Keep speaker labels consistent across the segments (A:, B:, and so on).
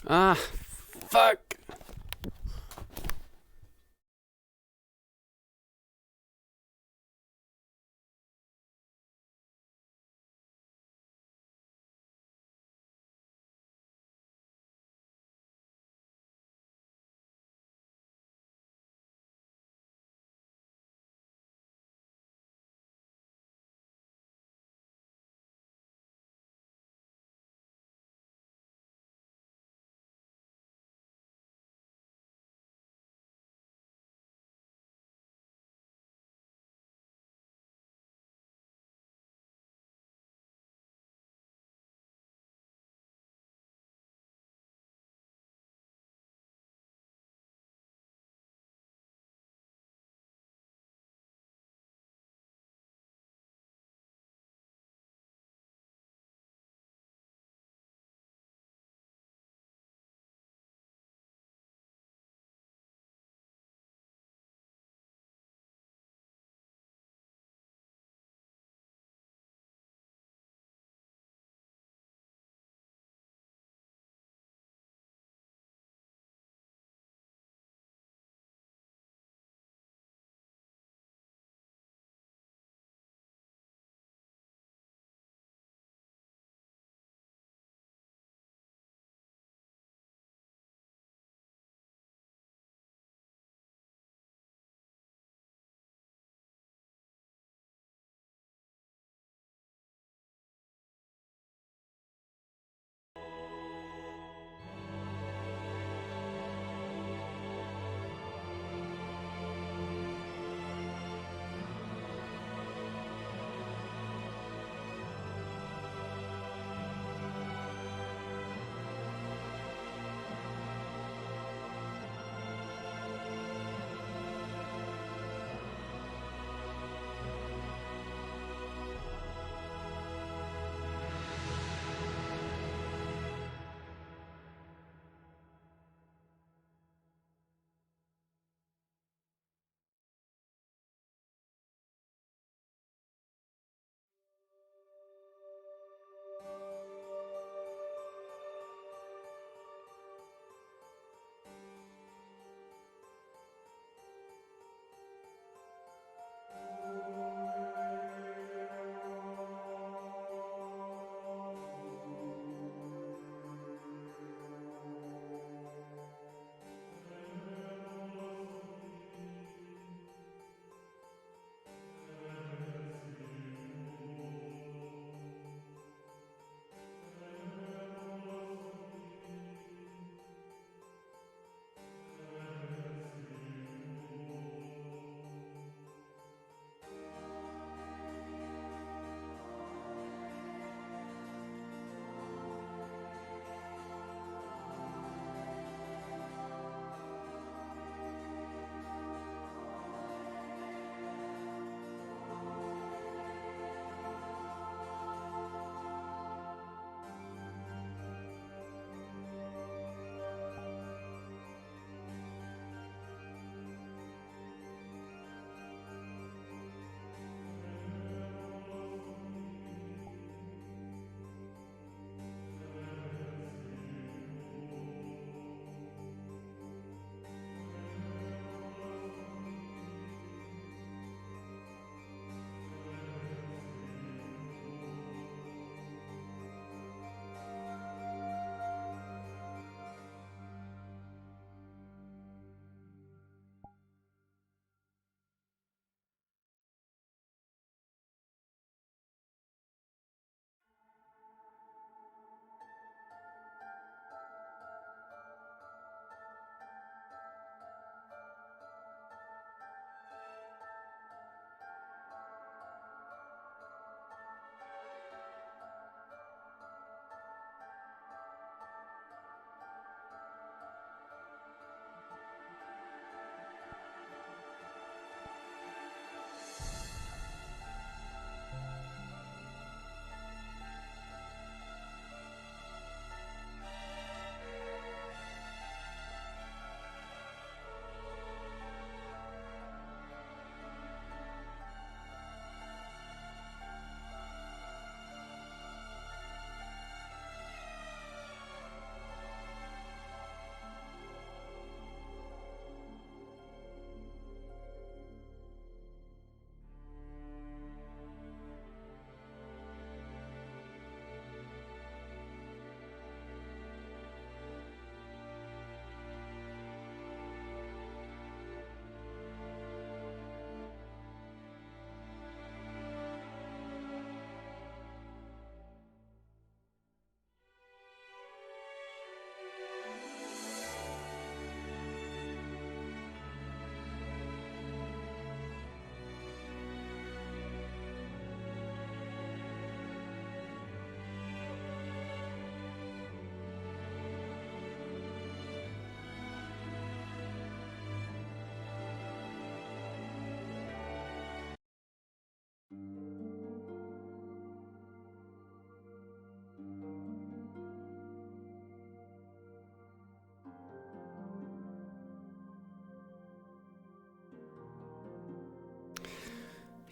A: Ah, fuck.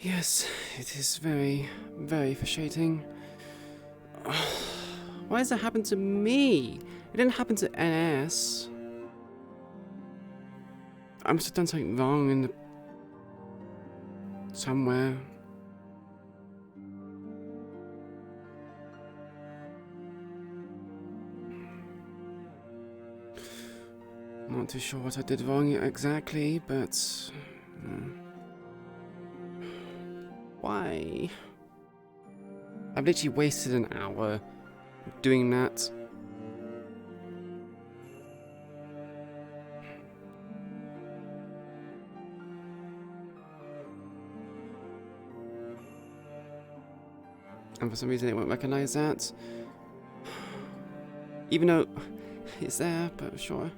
A: Yes, it is very, very frustrating. Why does it happen to me? It didn't happen to NS. I must have done something wrong in the... somewhere. Not too sure what I did wrong exactly, but... Why? I've literally wasted an hour doing that. And for some reason it won't recognize that. Even though it's there, but sure.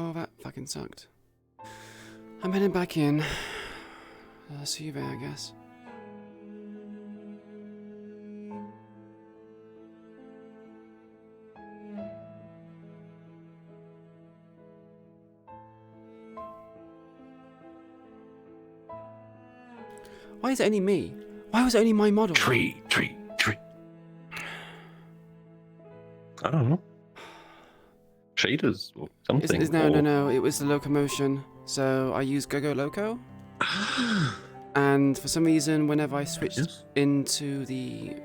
A: Oh, that fucking sucked. I'm heading back in. I'll see you there, I guess. Why is it only me? Why was it only my model?
B: Tree. I don't know. Shaders or something.
A: No. It was the locomotion. So I used Go Loco. And for some reason, whenever I switched into the...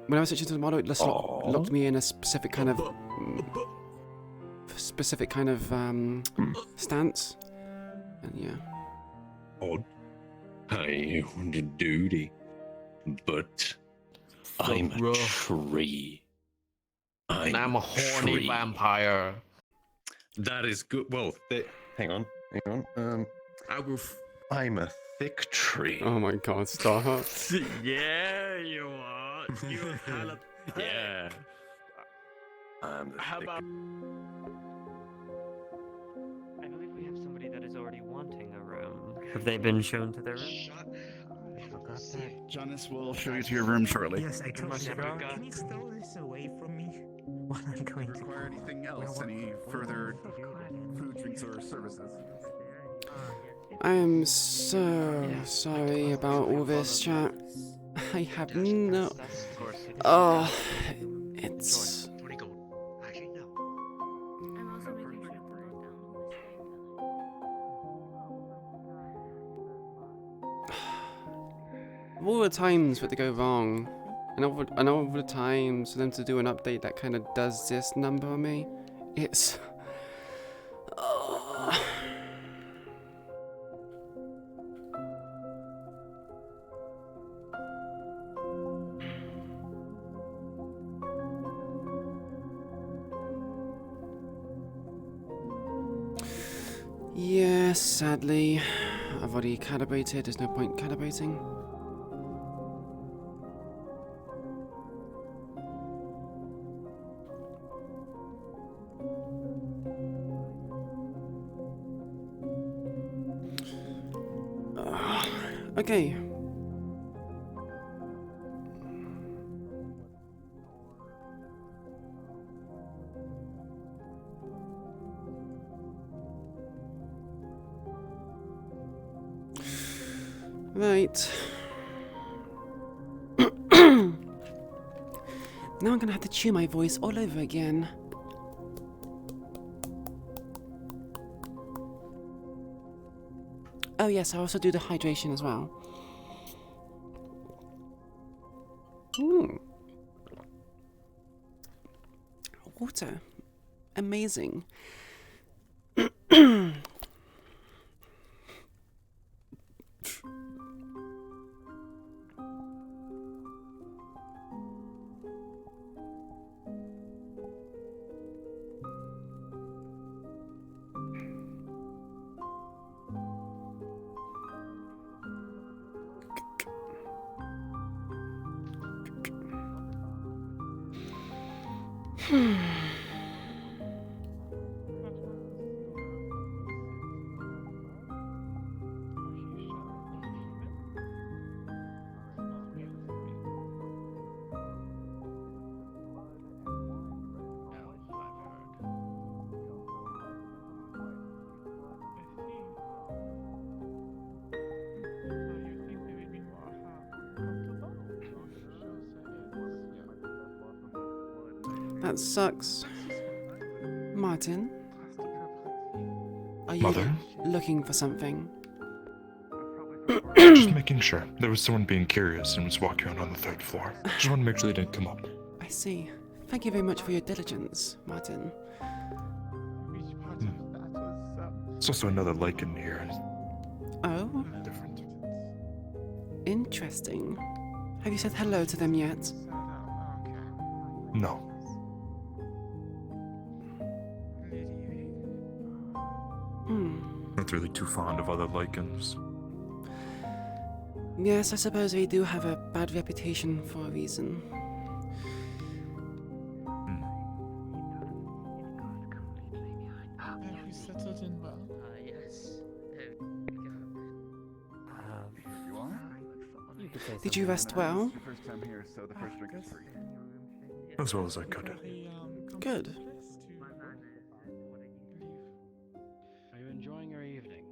A: When I was switching to the model, it just locked me in a specific kind of... stance. And yeah.
B: Odd. I did duty. But I'm a tree.
C: I'm a horny vampire.
B: That is good. Well, hang on. I'm a thick tree.
A: Oh my god, stop.
C: Yeah, you are. You kind of. Yeah.
B: I'm the
C: How
B: thick
C: about?
D: I believe we have somebody that is already wanting a room. Have they been shown to their room? I forgot that.
E: Jonas will show you to your room shortly.
F: Yes, I told you.
D: forgot.
F: Can you stow this away from me? While I'm going to
E: Require anything else? Any further food, drinks, or services?
A: I am so sorry about all this, chat. I have no... Oh, it's...
G: I'm also making sure to note down who
A: all the times for it to go wrong, and all the times for them to do an update that kind of does this number on me, it's... Yes, sadly, I've already calibrated, there's no point calibrating. Okay. Right. Now I'm gonna have to chew my voice all over again. Oh yes, I also do the hydration as well. Water. Amazing. That sucks. Martin? Are you
H: Mother?
A: looking for something?
H: Just making sure. There was someone being curious and was walking around on the 3rd floor. Just want to make sure they didn't come up.
A: I see. Thank you very much for your diligence, Martin.
H: There's also another lichen here.
A: Oh?
H: Different.
A: Interesting. Have you said hello to them yet?
H: No. Not really too fond of other lichens.
A: Yes, I suppose they do have a bad reputation for a reason.
I: Have you settled in well?
D: Yes.
A: Did you rest well?
E: First time here, so the first drink is free.
H: As well as I could.
A: Good.
C: Are you enjoying your evening?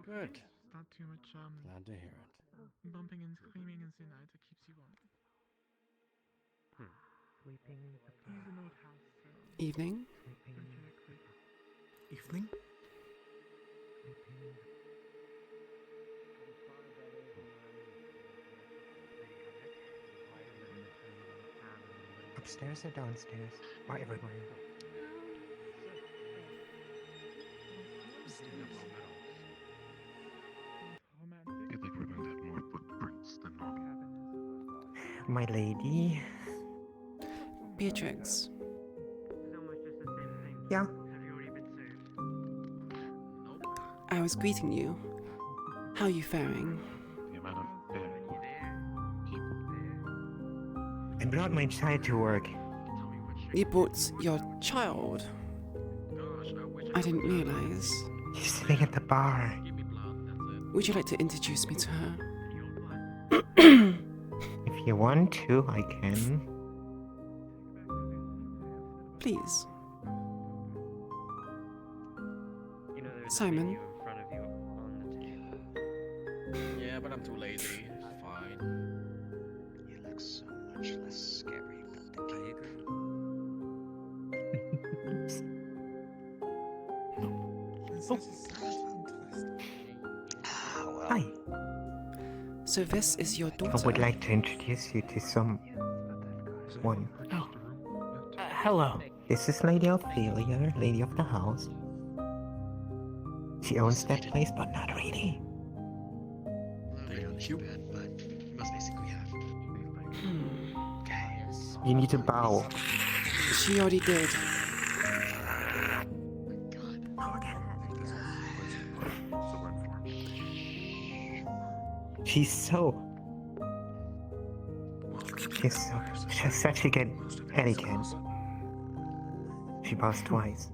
C: Good.
I: Not too much
C: Glad to hear it.
I: bumping and screaming inside that keeps you warm.
F: Sleeping in the
I: He's an old house, so
A: Evening?
E: Evening?
F: Upstairs or downstairs? Or everywhere?
I: romantic.
E: Like we're going to have more footprints than normal.
F: My lady?
A: Beatrix.
F: Yeah.
D: Have you already been served?
A: I was greeting you. How are you faring?
E: The amount of dead people.
F: I brought my child to work.
A: You brought your child. I didn't realize.
F: She's sitting at the bar.
A: Would you like to introduce me to her?
F: If you want to, I can.
A: Please.
D: You know, there's
A: Simon.
D: a menu in front of you on the table.
C: Yeah, but I'm too lazy. Fine.
J: You look so much less scary without the cape.
E: Oh.
F: Hi.
A: So this is your
F: I
A: daughter?
F: would like to introduce you to someone.
I: Oh. Hello.
F: This is Lady Ophelia, lady of the house. She owns that place, but not really.
J: Very honest, bad, but you must basically have. Okay.
F: You need to bow.
A: She already did.
F: She's such a good etiquette. She bows twice.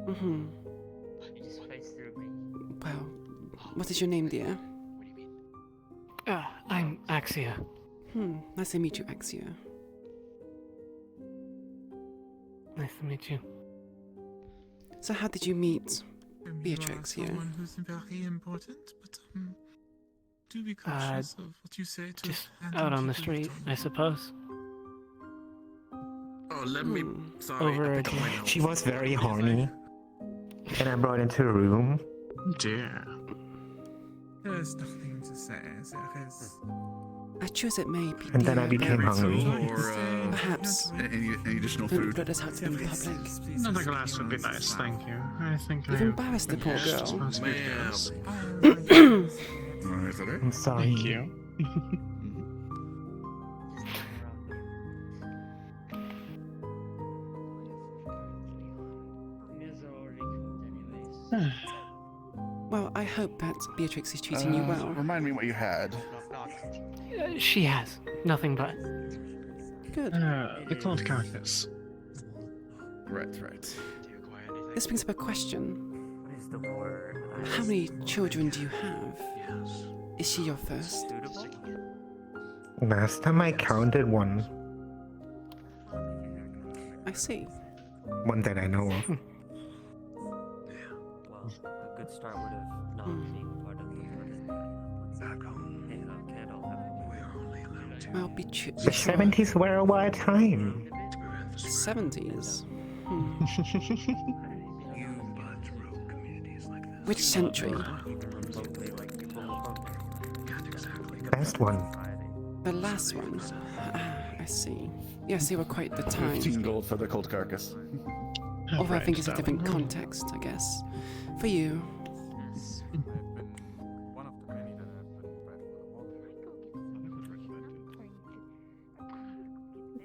A: Mm-hmm.
D: You just face through me.
A: Well, what is your name, dear?
J: What do you mean?
I: I'm Axia.
A: Nice to meet you, Axia.
I: Nice to meet you.
A: So how did you meet Beatrix
I: you are
A: here.
I: someone who's very important, but do be cautious of what you say to
C: Just
I: random
C: out on the
I: people you
C: street,
I: don't
C: I
I: know.
C: suppose.
E: Oh, let me.
A: Hmm.
E: Sorry.
C: Over
E: I pick up my
C: again.
E: notes.
F: She was very
E: What were you
F: horny, and I brought into a room.
E: saying? Dear.
I: There's nothing to say. There is.
A: As true as it may be,
F: And then I
A: dear,
F: became
A: there-
F: hungry.
E: Or
A: Perhaps.
E: any additional
A: Don't
E: food?
A: let us out in public.
C: Another glass would be nice, thank you. I think
A: You've
C: I
A: embarrassed the poor girl.
C: supposed to be
E: Ma'am.
C: close.
E: Is that it?
F: I'm sorry.
C: Thank you.
A: Well, I hope that Beatrix is treating you well.
E: Remind me what you had.
C: She has. Nothing but.
A: Good.
C: The cold carcass.
E: Right.
J: Do you acquire anything?
A: This brings up a question.
D: What is the word?
A: How many children do you have?
J: Yes.
A: Is she your first?
D: Suitable?
F: Last time I counted one
A: I see.
F: that I know of.
D: Well, a good start would have not being part of the first.
J: Back home,
D: Hey, that can't all happen.
J: we are only allowed to
A: Well, Beatrix.
F: The 70s were a wild time.
J: prevent the spread
A: 70s. Hmm.
J: you but rogue communities like this.
A: Which century?
D: Even remotely like people in the punk
J: Can't exactly
F: Best one.
D: society.
A: The last one. Ah, I see. Yes, they were quite the time.
E: 15 gold for the cold carcass.
A: Although I think it's a
C: Right,
A: different context, I guess. For you.
E: I've been one of the many that have been bred for the water.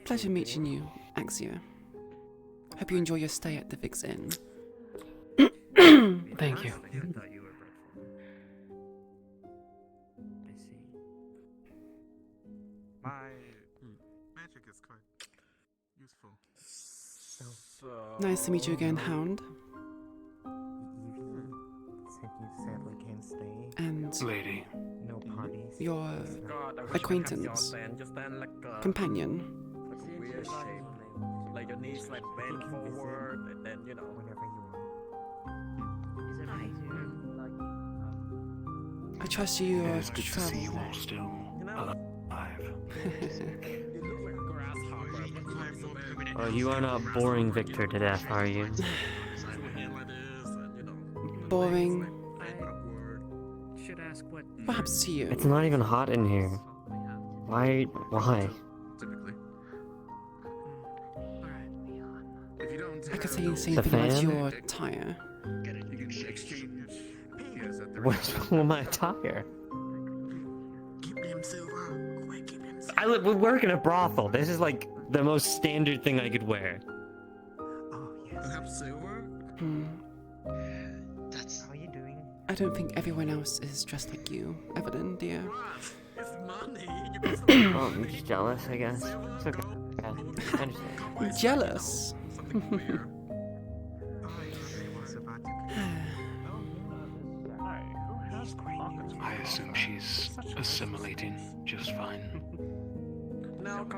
A: Pleasure meeting you, Axia. Hope you enjoy your stay at the Vix Inn.
C: Thank you.
D: I thought you were bred for. I see.
E: My magic is quite useful.
A: Nice to meet you again, Hound.
F: Said you sadly can't stay.
A: And
H: Lady.
F: No parties.
A: your
C: God, I wish
A: acquaintance,
C: I had your stand. You stand like a,
A: companion.
C: like a weird shape. Like your knees like bent forward, and then you know.
F: Whenever you want.
A: I trust you
H: It
A: are
H: is good to see you
A: travel.
H: all still
C: You know,
H: alive.
C: you look like a grasshopper. But I'm so bad.
D: Oh, you are not boring Victor to death, are you?
C: Hand like this, and you know.
A: Boring.
C: Bend upward. Should ask what.
A: Perhaps to you.
D: It's not even hot in here. Why? Why?
E: Typically. If you don't
A: I could
E: have
A: say the
E: those,
A: same
D: The
A: thing about
D: fan?
A: your attire.
E: you can exchange ideas at the
D: What's
E: restaurant.
D: wrong with my attire?
E: Keep them silver. Quick, keep them silver.
D: I would work in a brothel. This is like the most standard thing I could wear.
F: Oh, yes.
E: Perhaps silver?
A: Hmm.
J: That's
F: How are you doing?
A: I don't think everyone else is dressed like you, Evelyn, dear.
C: It's money. You can
D: Oh, I'm just jealous, I guess. It's okay. Yeah, I understand.
A: Jealous.
E: Something clear.
F: Oh, I was about to.
H: I assume she's assimilating just fine.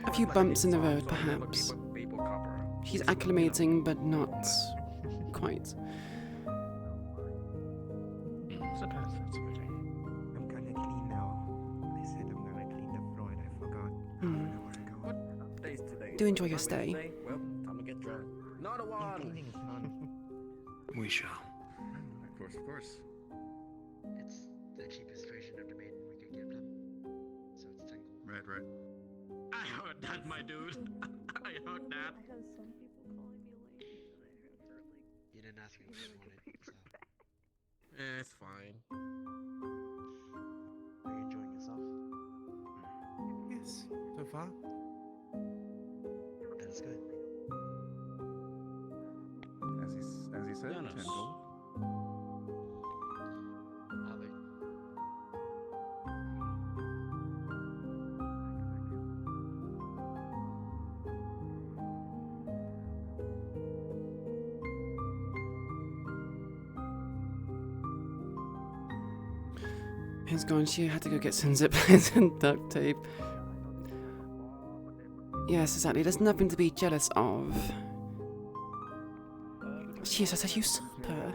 A: A few bumps in the road, perhaps. She's acclimating, but not quite.
F: I'm gonna clean now. I said I'm gonna clean the floor and I forgot.
A: Hmm.
F: I don't know where to go.
A: Do enjoy your stay.
C: Well, time to get drunk. Another one.
F: Cleaning is not.
H: We shall.
E: Of course.
J: it's the cheapest version of the maiden we could give them. So it's 10 gold.
E: Right.
C: I heard that, my dude. I heard that.
G: I have some people calling me a lady, and I heard her like.
J: You didn't ask me what you wanted, so.
C: It's fine.
J: Are you enjoying yourself?
E: Yes. So far.
J: That is good.
E: As he said,
C: Yes.
E: 10 gold.
J: Other.
A: He's gone. She had to go get some zip lines and duct tape. Yes, exactly. There's nothing to be jealous of. She is such a usurper.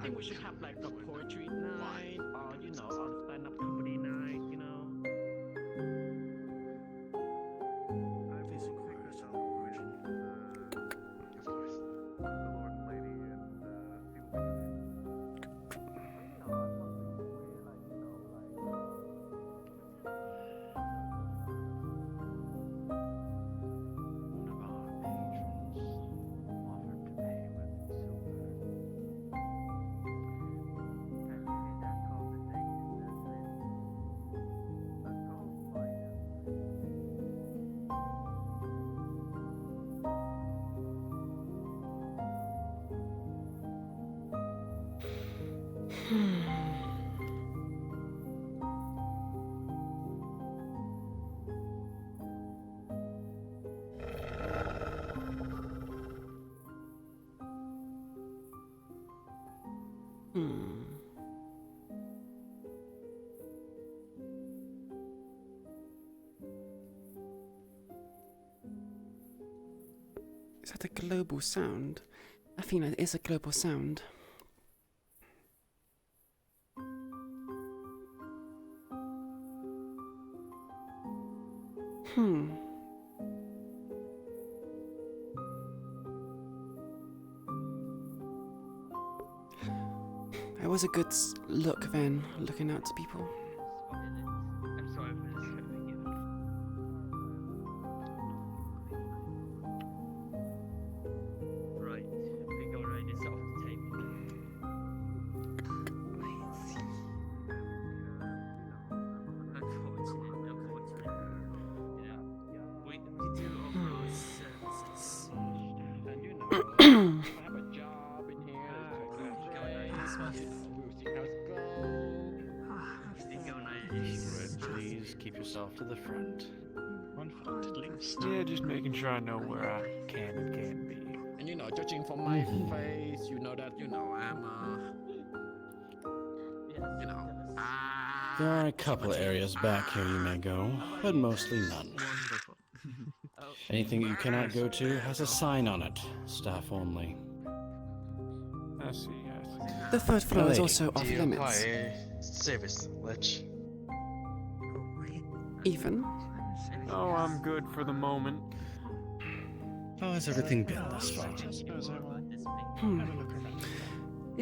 C: think we should have like a poetry night, or you know, a stand-up comedy night. You know.
J: Of course.
A: Is that a global sound? I think that is a global sound. It was a good look then, looking out to people.
D: I'm sorry for this. Right, I think I'll write this off the table. Unfortunately. We do offer our services.
C: And you know, I have a job in here.
K: Please keep yourself to the front.
C: One foot at least.
K: Yeah, just making sure I know where I can and can't be.
C: And you know, judging from my face, you know that, you know, I'm you know,
K: There are a couple areas back here you may go, but mostly none.
I: Wonderful.
K: Anything you cannot go to has a sign on it. Staff only.
I: I see.
A: The third floor is
K: Lady,
A: also off limits.
J: Service, Lich.
A: Even.
I: Oh, I'm good for the moment.
K: How has everything been thus far?
A: It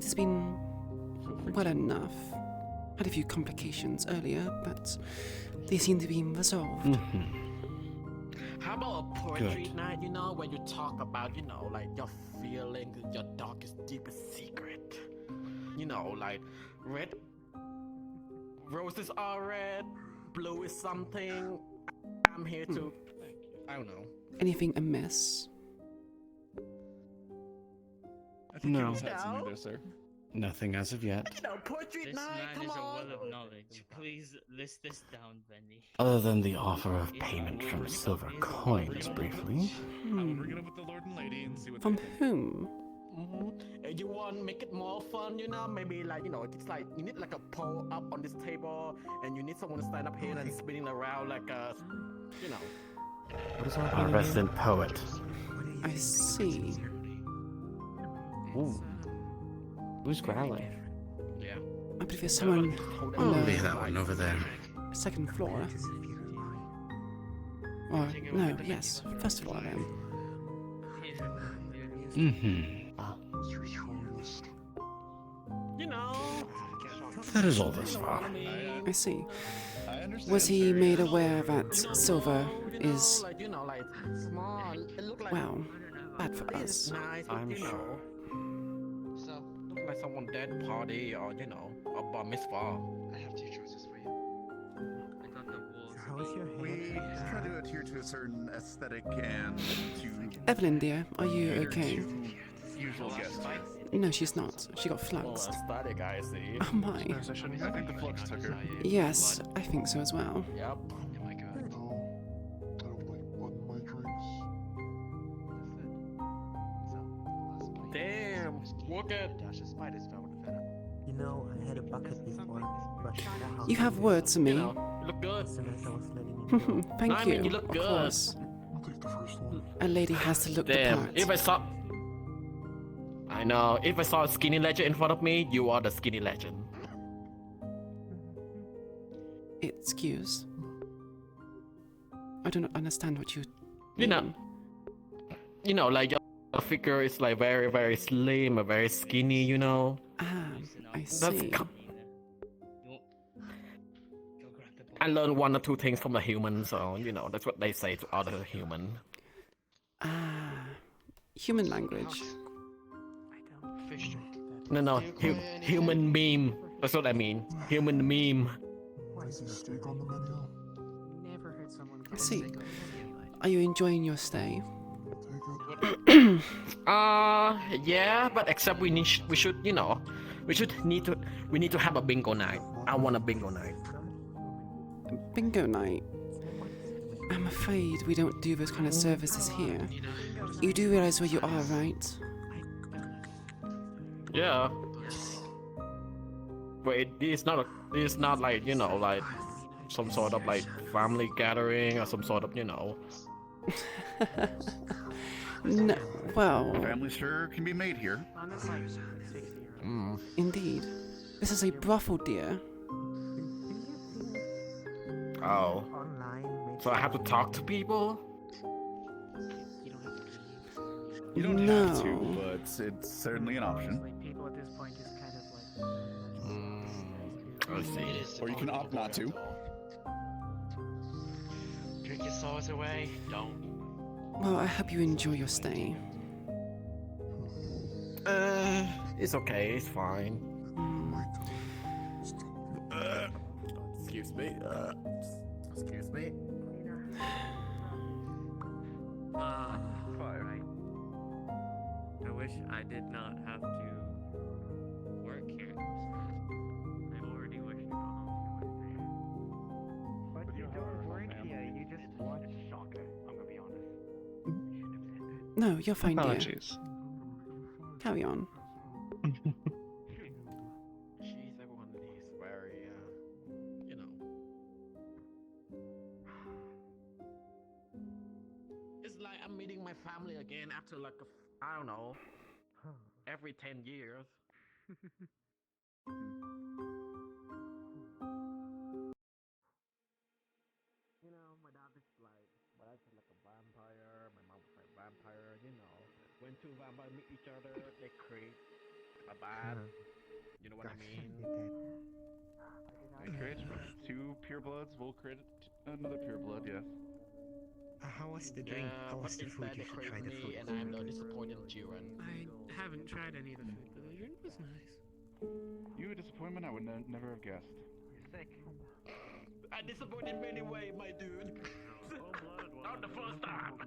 A: has been well enough. Had a few complications earlier, but they seem to be resolved.
C: how about a poetry
K: Good.
C: night, you know, where you talk about, you know, like your feelings, your darkest, deepest secret. You know, like red roses are red, blue is something. I'm here to, I don't know.
A: Anything amiss?
E: I think
K: No.
E: you just had something there, sir.
K: Nothing as of yet.
C: You know, poetry
D: This
C: night,
D: man
C: come
D: is a
C: on.
D: well of knowledge. Please list this down, Benny.
K: Other than the offer of payment from silver coins briefly.
E: I will bring it up with the Lord and Lady and see what
A: From
E: they think.
A: whom?
C: And you want to make it more fun, you know? Maybe like, you know, it's like you need like a pole up on this table, and you need someone to stand up here and spinning around like a, you know.
K: What is our resident poet?
A: I see.
K: Ooh. Who's growling?
C: Yeah.
A: I believe there's someone
K: Oh,
A: on
K: leave
A: the
K: that one over there.
A: second floor. Or, no, yes, first floor then.
C: You know.
K: That is all thus far.
A: I see.
E: I understand,
A: Was he
E: sir.
A: made aware that silver
C: You know,
A: is,
C: like, you know, like small. It look like
A: well, bad for
C: it's
A: us?
C: nice,
K: I'm
C: you know.
K: sure.
J: So,
C: Look like someone dead party or, you know, a bar mitzvah.
J: I have two choices for you.
D: I got the walls.
F: How is your
E: We
F: hair?
E: try to adhere to a certain aesthetic and to
A: Evelyn, dear, are you
E: cater
A: okay?
E: to usual guests here.
A: No, she's not. She got
C: Well,
A: fluxed.
C: aesthetic, I see.
A: Oh my.
E: I think the flux took her.
A: Yes, I think so as well.
C: Yep.
J: Oh my god.
H: No, I don't like blood in my drinks.
C: Damn, look at.
J: Dasha spiders fell with the venom.
F: You know, I had a bucket before, but that house
A: You have
F: is
A: words for
C: You
A: me.
C: know, you look good.
F: as soon as I was letting it go.
A: Thank
C: I mean,
A: you.
C: you look
A: Of
C: good.
A: course.
H: I'll take the first one.
A: A lady has to look the
C: Damn,
A: part.
C: if I saw. I know. If I saw a skinny legend in front of me, you are the skinny legend.
A: Excuse? I don't understand what you
C: You know,
A: mean.
C: like your figure is like very, very slim, or very skinny. You know.
A: I see.
C: I learned one or two things from the human, so that's what they say to other human.
A: Human language.
C: No, human meme. That's what I mean. Human meme.
A: I see. Are you enjoying your stay?
C: Yeah, but except we need to have a bingo night. I want a bingo night.
A: Bingo night? I'm afraid we don't do those kind of services here. You do realize where you are, right?
C: Yeah. But it's not like like some sort of like family gathering or some sort of
A: No, well...
E: Family sure can be made here.
A: Indeed. This is a brothel, dear.
C: Oh. So I have to talk to people?
E: You don't have to, but it's certainly an option.
F: People at this point is kind of
C: I see.
E: Or you can opt not to.
J: Drink your sorrows away. Don't.
A: Well, I hope you enjoy your stay.
C: It's okay. It's fine.
B: Excuse me. Excuse me.
D: Right. I wish I did not have to work here. I already wish to go home.
F: But you don't work here, you just watch soccer, I'm gonna be honest.
A: No, you're fine, dear.
L: Apologies.
A: Carry on.
C: She's everyone is very, It's like I'm meeting my family again after like I don't know, every 10 years. My dad is like, my dad's like a vampire, my mom's like vampire, When two vampires meet each other, they create a bad, you know what I mean?
E: They create two purebloods, we'll create another pureblood, yes.
F: How was the drink? How was the food? You should try the food.
C: And I'm the disappointed children.
I: I haven't tried any of the food, but the drink was nice.
E: You a disappointment I would never have guessed.
F: Sick.
C: I disappointed in many ways, my dude. Not the first time.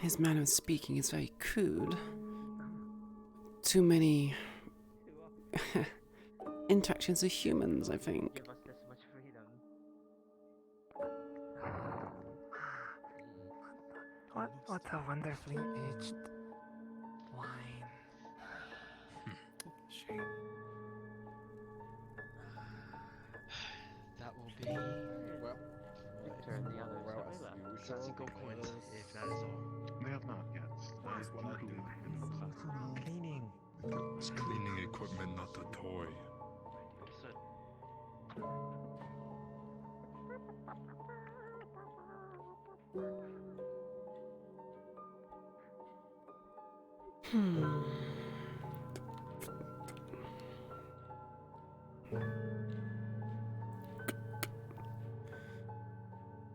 A: His manner of speaking is very crude. Too many interactions with humans, I think.
D: Give us this much freedom.
F: What a wonderfully aged wine. Shame.
J: That will be. Well,
D: Turn the other
J: well,
D: side left.
J: single coins, if that is all.
E: They have not yet.
F: Cleaning.
H: It's cleaning equipment, not a toy.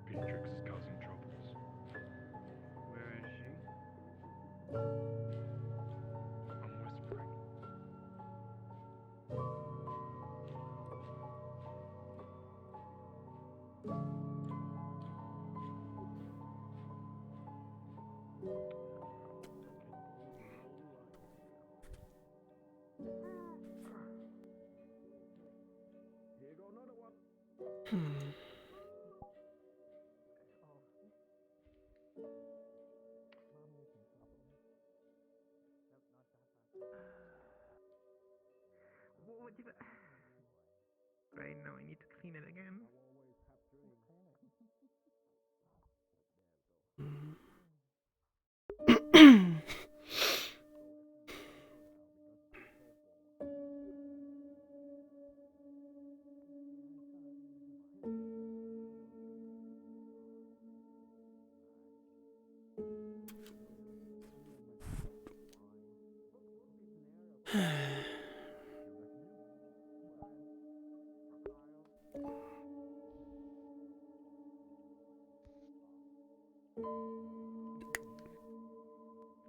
H: Beatrix is causing troubles.
D: Where is she?
H: I'm whispering.
F: Right now I need to clean it again.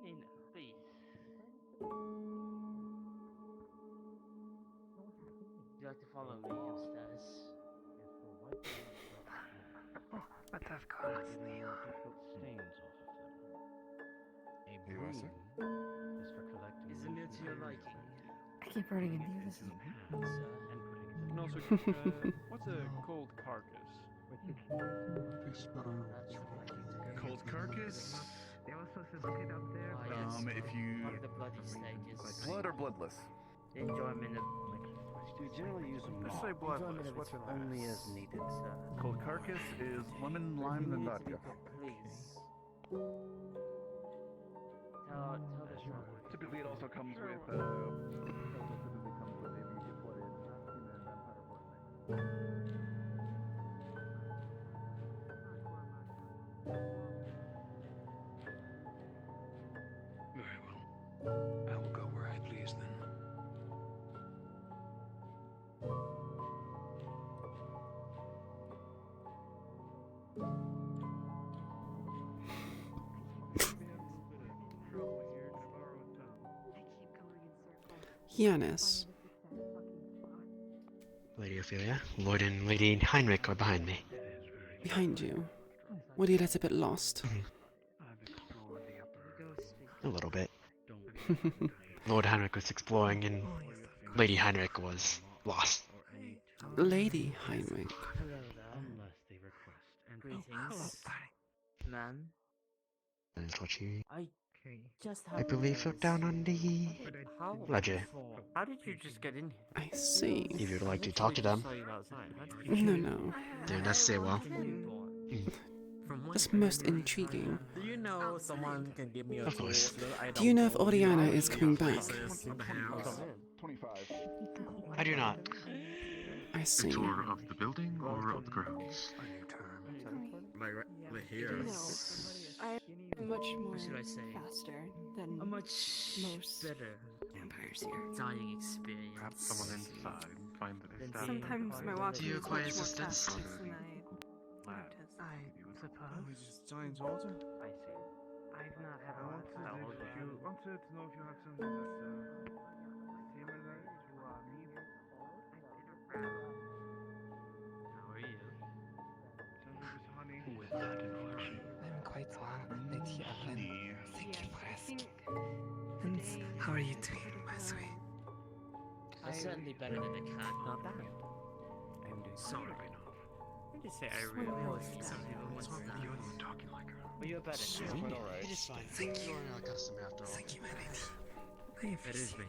D: Nina, please. You like to follow me upstairs?
F: But of course.
D: Is the meal to your liking?
G: I keep running into you. This is
E: And also, what's a cold carcass?
H: Cold carcass?
F: They also suspected up there.
E: If you
D: Like the bloody snake is
E: blood or bloodless?
D: the enjoyment of
J: We generally use them
E: Let's
J: raw.
E: say bloodless. What's
J: Only as needed.
E: cold carcass is lemon, lime, and vodka.
D: please. Tell the truth.
E: Typically, it also comes with.
H: Very well. I will go where I please then.
A: Yanis.
J: Lady Ophelia, Lord and Lady Heinrich are behind me.
A: Behind you. Were you a little bit lost?
J: A little bit. Lord Heinrich was exploring and Lady Heinrich was lost.
A: Lady Heinrich.
D: Hello there. Greetings, ma'am.
J: That is what she,
D: I just
J: I believe, looked down on the
D: How?
J: ledger.
D: How did you just get in here?
A: I see.
J: If you'd like to talk to them,
D: Saw you outside. How did you
A: No, no.
J: do not say well.
A: That's most intriguing.
C: Do you know someone can give me a
J: Of course.
A: Do you know if Oriana is coming back?
E: 25.
J: I do not.
A: I see.
H: Tour of the building or of the grounds?
F: A new term.
C: We're here.
G: I'm much more
D: What should I say?
G: faster than
D: A much
G: most
D: better
G: vampires here.
D: dying experience.
H: Perhaps someone inside find that
D: Then
H: his
G: Sometimes my walking
J: Do you
G: is
J: acquire
G: much more
J: assistance?
G: fast than I
F: suppose.
I: Just giant water?
D: I see. I've not had a lot of
F: wanted to know if you have something that's similar to me.
D: How are you?
F: Honey.
H: with that inflection.
F: I'm quite well, Lady
H: Honey.
F: Thank you for asking. And how are you doing, my sweet?
D: I'm certainly better than the cat. Not bad.
F: I'm doing
D: Sorry. I just say I really always see some people once that.
H: You're talking like her.
D: But you're better now.
E: Quite alright.
J: It is fine. Thank you. You're not a customer after all.
F: Thank you, my lady.
D: That is me.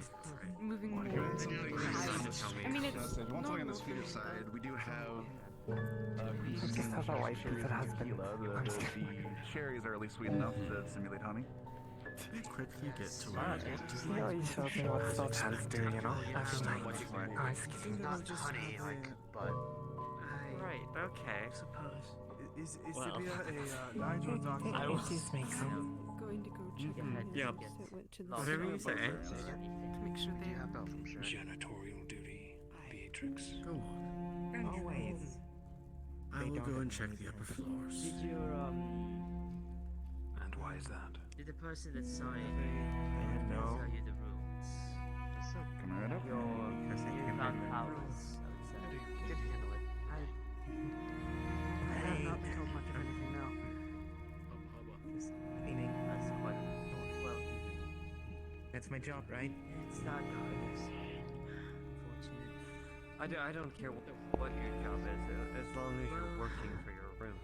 G: moving more
E: Hearing
G: fast.
E: something.
G: I mean, it's
E: One thing on the
G: normal
E: sweeter
G: for me,
E: side, we do have.
F: Just have a wife who's a husband. I'm
E: The
F: scared.
E: cherries are at least sweet enough to simulate honey.
C: Quickly get to work.
F: You always shows me what sultans do, you know? Every night. Oh, excuse me.
J: Not honey, like, but.
D: Right, okay.
I: Suppose. Is
D: Well.
I: the beer a light or dark?
F: I will just make some.
G: going to go check
D: can
G: on
D: head
G: the
D: down.
G: folks that went to the
D: Whatever you say.
G: to make sure
J: Do
G: they
J: you have Belgium shirt?
H: Janitorial duty, Beatrix.
C: Go on.
F: Always.
C: I will go and check the upper floors.
D: Did your,
H: And why is that?
D: did the person that signed
F: No.
D: tell you the rules?
E: Coming right up.
D: Your newfound powers, I would say.
J: Get to handle it.
G: I have not been told much of anything now.
F: Cleaning.
D: That's quite well.
F: That's my job, right?
D: It's not unfortunate.
K: I don't care what your job is, as long as you're working for your room.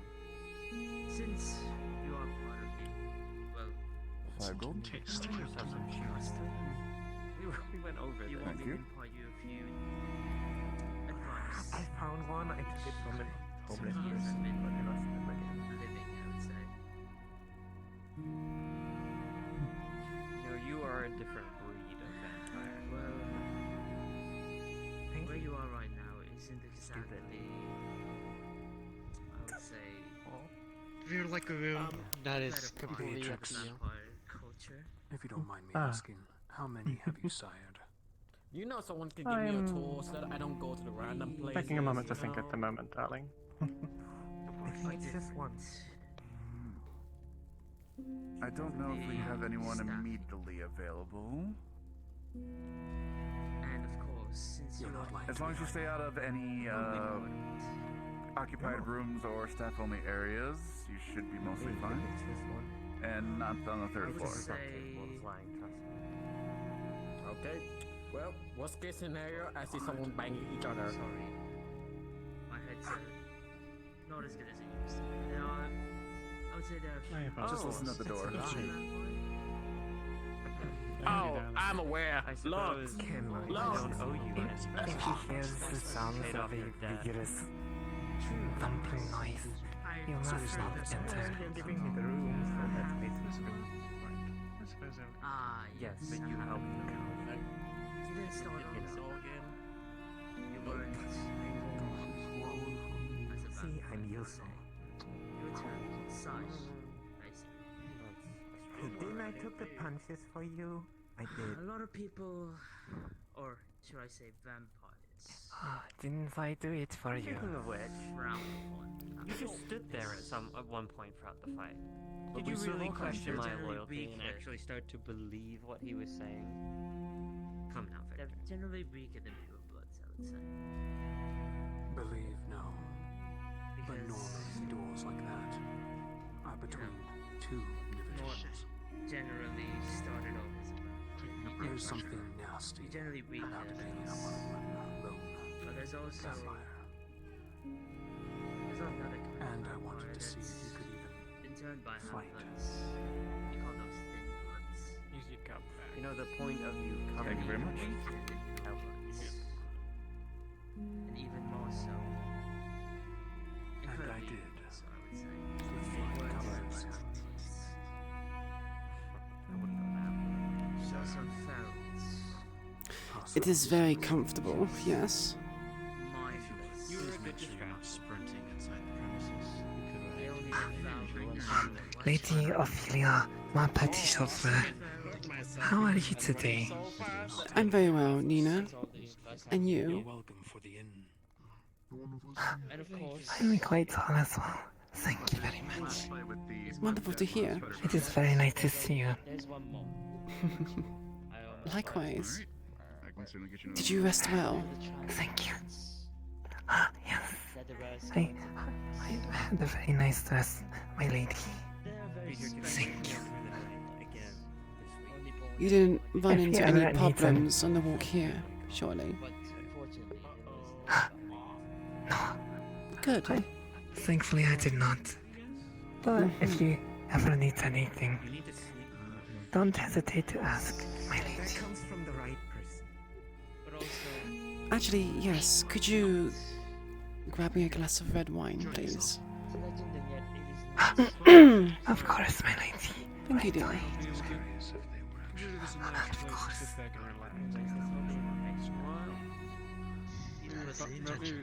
D: Since you are part of the, well,
E: 5 gold.
H: Taste.
K: Give yourself some cheers. We went over
D: you
K: this.
D: want me
E: you.
D: to impart you a few advice.
F: I found one. I took it from a homeless
D: Some years
F: person,
D: been
F: but I lost them again.
D: living, I would say.
K: No, you are a different breed of vampire.
D: Well,
F: Thank
D: where
F: you.
D: you are right now isn't exactly, I would say,
J: If you're like a room, that is
D: better part
J: completely up
D: of
J: to you.
D: vampire culture.
H: If you don't mind me
F: Ah.
H: asking, how many have you sired?
C: You know someone can give me a tour so that I don't go to the random places.
F: Taking a moment to
C: you
F: think
C: know?
F: at the moment, darling.
L: I think it's just once.
E: I don't know if we have anyone immediately available.
L: And of course, since you're not like
E: As long as you stay out of any occupied rooms or staff-only areas, you should be mostly fine. And not on the third floor.
C: Okay. Well, worst case scenario, I see someone banging each other.
L: Sorry. My headset not as good as it used to be. There are, I would say there are
E: Just listen at the door.
C: Oh, I'm aware. Look,
K: I
C: look.
K: don't owe you anything.
F: If he hears the sounds of a vigorous thumping noise, he must not enter. You're giving me the room, so that's basically I suppose
L: yes,
K: but you helped them.
L: You didn't start off you weren't
F: See, I'm used.
L: you were such, basically.
F: Didn't I took the punches for you? I did.
L: A lot of people, or should I say vampires,
F: Didn't I do it for you?
K: Speaking of which,
L: frown upon.
K: you just stood there at one point throughout the fight.
C: But
K: Did
C: we
K: you
C: still
K: really
C: welcome
K: question
C: you.
K: my
L: Generally
K: loyalty and
L: weaker.
K: actually start to believe what he was saying? Come now,
L: They're
K: Victor.
L: generally weaker than pure bloods, I would say.
M: Believe no. But
L: Because
M: normally doors like that are between two individuals.
L: generally started off as a vampire.
M: There's something nasty
L: You're generally weaker
M: about
L: than
M: being
L: us.
M: alone.
L: But there's also
M: Vampire.
L: there's another kind
M: And
L: of
M: I wanted to see if
L: that's
M: you could even
L: been turned by
M: fight.
L: half-bloods. You call those thin bloods.
K: Use your cup back. You know the point of you coming
E: Thank you very much.
L: Weaker than pure bloods. And even more so.
M: And I
L: Incredibly
M: did.
L: weak, so I would say.
M: With
L: They weren't
M: colors.
L: vampires.
K: I wouldn't go that.
L: There's also ferals.
A: It is very comfortable, yes.
L: Mindless.
K: You were a bit distracted.
M: Sprinting inside the premises.
L: They only devour
F: Lady Ophelia, my petty chauffeur. How are you today?
A: I'm very well, Nina. And you?
M: Welcome for the inn.
K: And of course,
F: I'm quite well as well. Thank you very much.
A: Wonderful to hear.
F: It is very nice to see you.
K: there's one more.
A: Likewise.
E: I can certainly get you
A: Did you rest well?
F: Thank you. Yes. I had a very nice rest, my lady. Thank you.
A: You didn't run
F: If you
A: into
F: ever
A: any
F: need
A: problems on the walk here, surely?
F: No,
A: Good.
F: thankfully I did not. But if you ever need anything, don't hesitate to ask, my lady. That comes from the right person.
K: But also,
A: Actually, yes. Could you grab me a glass of red wine, please?
F: Of course, my lady.
A: Thank you, dear.
F: Of course.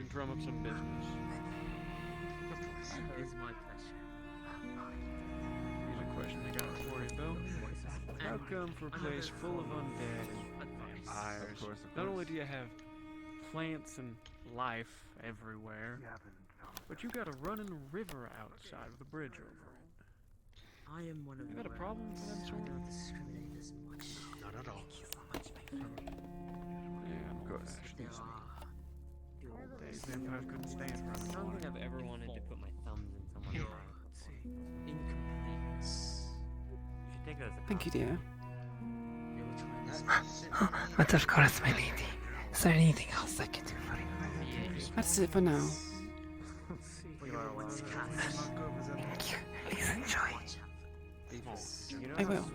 K: drum up some business.
L: It's my pleasure.
K: Here's a question I got for you, Bill. How come for a place full of undead and vampires, not only do you have plants and life everywhere, but you got a running river outside of the bridge over it?
L: I am one of
K: You got a
L: the
K: problem with that
L: rarest.
K: sort
L: I
K: of-
L: don't discriminate as much.
M: Not at all.
F: Thank you so much, my friend.
K: Yeah, I'm
E: Of course.
K: old-fashioned
L: There
K: these
L: are
K: The old days, vampires couldn't stand running. I don't think I've ever wanted to put my thumbs in someone's
L: You're
K: mouth.
L: incomplete.
K: You should take it as a
A: Thank you, dear.
L: They were trying to
F: But of course, my lady. Is there anything else I can do for you?
A: That's it for now.
L: You are what's cast.
F: Thank you. Please enjoy.
K: You know,
A: I will.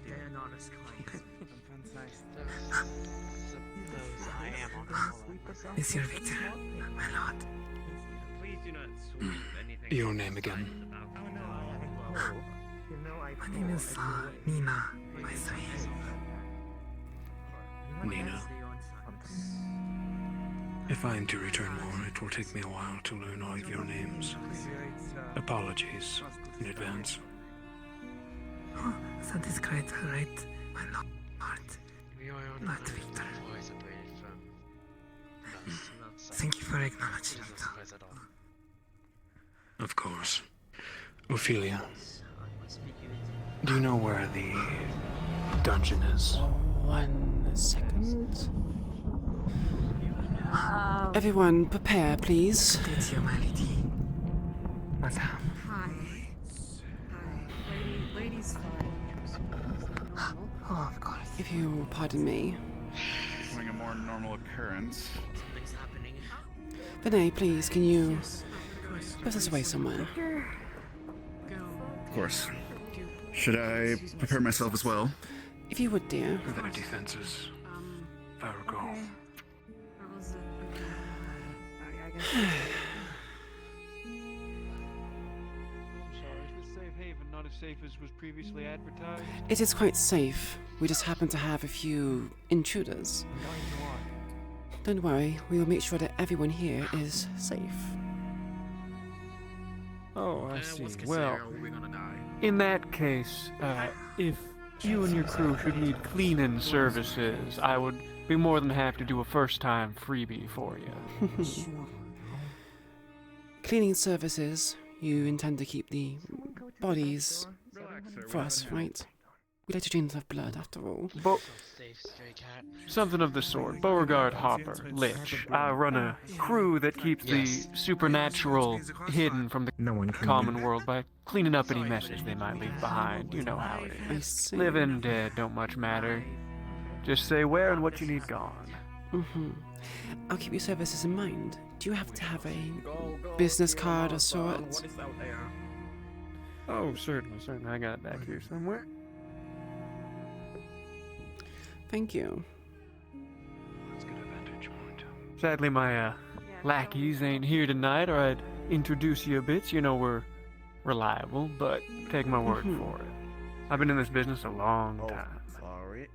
L: They are not as kind.
F: I am on Monsieur Victor, my lord.
K: Please do not sweep anything.
M: Your name again?
F: My name is Nina, my sweet.
M: Nina. If I am to return more, it will take me a while to learn all of your names. Apologies in advance.
F: Oh, that is quite alright, my lord.
J: We are on
F: But Victor,
J: separated from
F: thank you for acknowledging it.
M: Of course. Ophelia, do you know where the dungeon is?
A: 1 second. Everyone, prepare, please.
F: It's your malady, madame.
G: Hi. Lady's fine.
F: Oh, of course.
A: If you pardon me.
E: Becoming a more normal occurrence.
L: Something's happening.
A: Vinay, please, can you put this away somewhere?
E: Of course. Should I prepare myself as well?
A: If you would, dear.
M: Their defenses, if I recall.
K: Sorry, is this safe haven not as safe as was previously advertised?
A: It is quite safe. We just happen to have a few intruders. Don't worry, we will make sure that everyone here is safe.
K: Oh, I see.
C: Worst case
K: Well,
C: scenario, we're gonna die.
K: in that case, if you and your crew should need cleaning services, I would be more than happy to do a first-time freebie for you.
A: Cleaning services, you intend to keep the bodies for us, right? We like to drain enough blood, after all.
K: Something of the sort. Beauregard, Hopper, Lich. I run a crew that keeps the supernatural hidden from the common world by cleaning up any messes they might leave behind. You know how it
A: I
K: is.
A: see.
K: Living, dead, don't much matter. Just say where and what you need gone.
A: I'll keep your services in mind. Do you have to have a business card or sort?
C: What is out there?
K: Oh, certainly. I got it back here somewhere.
A: Thank you.
M: Let's get a vantage point.
K: Sadly, my lackeys ain't here tonight, or I'd introduce you a bit. You know we're reliable, but take my word for it. I've been in this business a long time.
C: Sorry.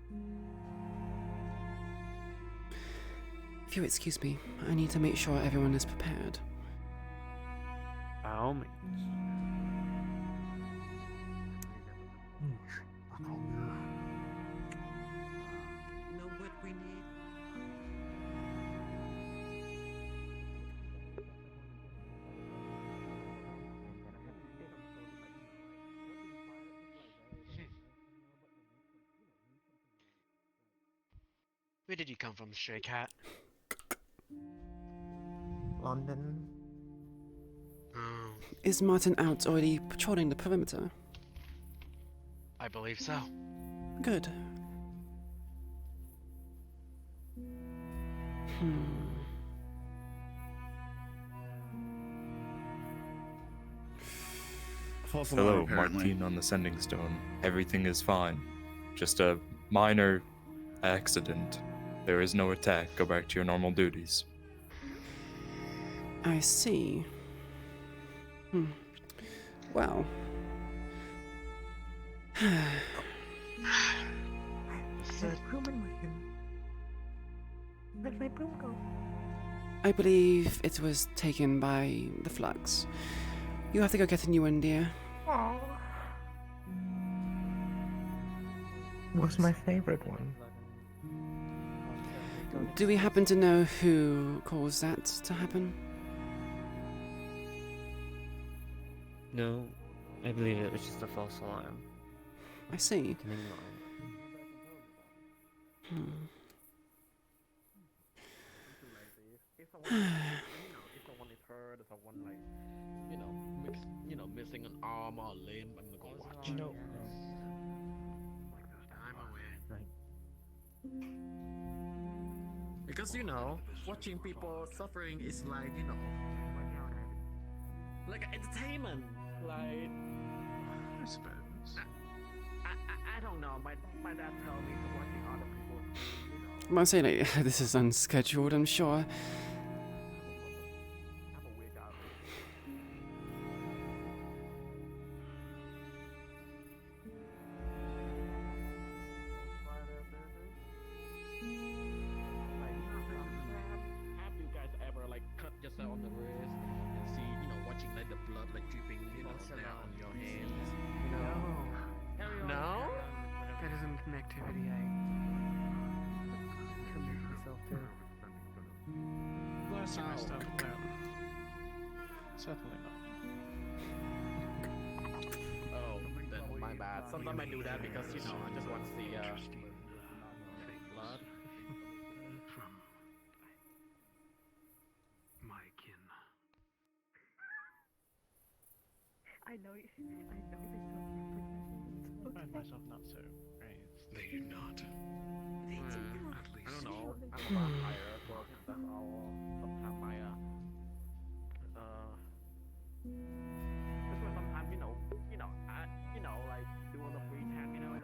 A: If you excuse me, I need to make sure everyone is prepared.
K: By all means.
L: You know what we need?
J: Where did you come from, stray cat?
F: London.
J: Oh,
A: Is Martin out already patrolling the perimeter?
J: I believe so.
A: Good.
E: False
H: Hello,
E: alarm, apparently.
H: Martine on the sending stone. Everything is fine. Just a minor accident. There is no attack. Go back to your normal duties.
A: I see. Well.
F: There's broom in my hand. Where'd my broom go?
A: I believe it was taken by the flux. You have to go get a new one, dear.
F: Oh. What's my favorite one?
A: Do we happen to know who caused that to happen?
D: No, I believe it was just a false alarm.
A: I see.
D: Coming on.
C: If someone is hurt, if someone like, missing an arm or a limb, I'm gonna go watch.
L: I'm aware.
C: Because watching people suffering is like, like an entertainment. Like,
E: I suppose.
C: I don't know. My dad told me to watching other people.
A: I must say, like, this is unscheduled, I'm sure.
C: Have a wig out. Have you guys ever like cut yourself on the wrist and see, watching like the blood like dripping, down on your hands?
K: No.
C: No?
K: That isn't an activity I
I: see my stuff. No. Certainly not.
C: Oh, then my bad. Sometimes I do that because, you know, I just want to see, blood.
M: From my kin.
F: I know this
I: I find myself not so raised.
M: They do not.
F: They do not.
M: At least.
C: I don't know. I'm a vampire, so that's all. Sometimes I, that's why sometimes, like, do all the free time, like,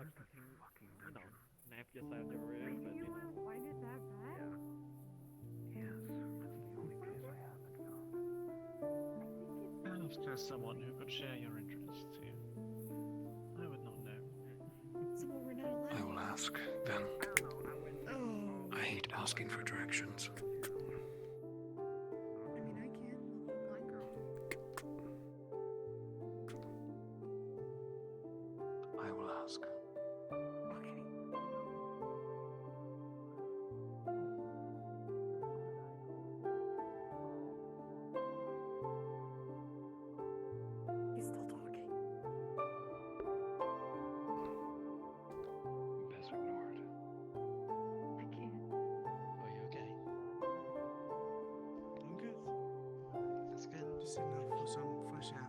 K: Nap yourself to rib, but you know.
F: Find it that bad?
M: Yes, that's the only place I haven't gone.
I: And if there's someone who could share your interests here, I would not know.
M: I will ask, then. I hate asking for directions.
F: I mean, I can. Blind girl.
M: I will ask.
F: Okay. He's still talking.
M: Best ignored.
F: I can't.
J: Are you okay?
N: I'm good.
J: That's good.
N: Just sitting up for some fresh air.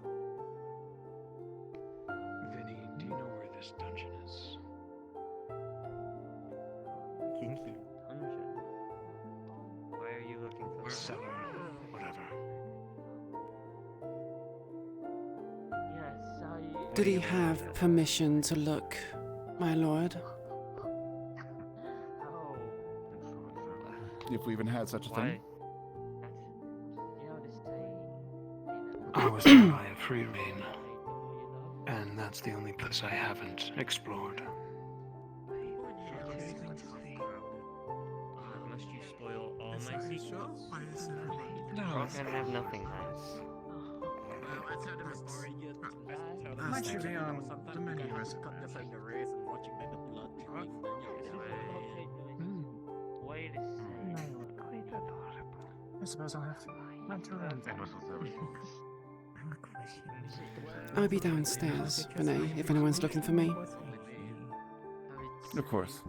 M: Vinny, do you know where this dungeon is?
D: Kinky dungeon. Why are you looking for
M: Cellar, whatever.
D: Yes,
A: Did he have permission to look, my lord?
D: Oh.
E: If we even had such a
D: Why?
E: thing.
D: You know to say.
M: I was there by a free reign, and that's the only place I haven't explored.
D: Must you spoil all
I: Is
D: my
I: that
D: secrets?
I: sure? Why is it everyone?
M: No,
D: I have nothing nice.
I: Actually, the menu has
C: cut the finger rays and watching like the blood drain, then
D: Wait a second.
I: I suppose I'll have to enter around then.
A: I'll be downstairs, Renee, if anyone's looking for me.
E: Of course.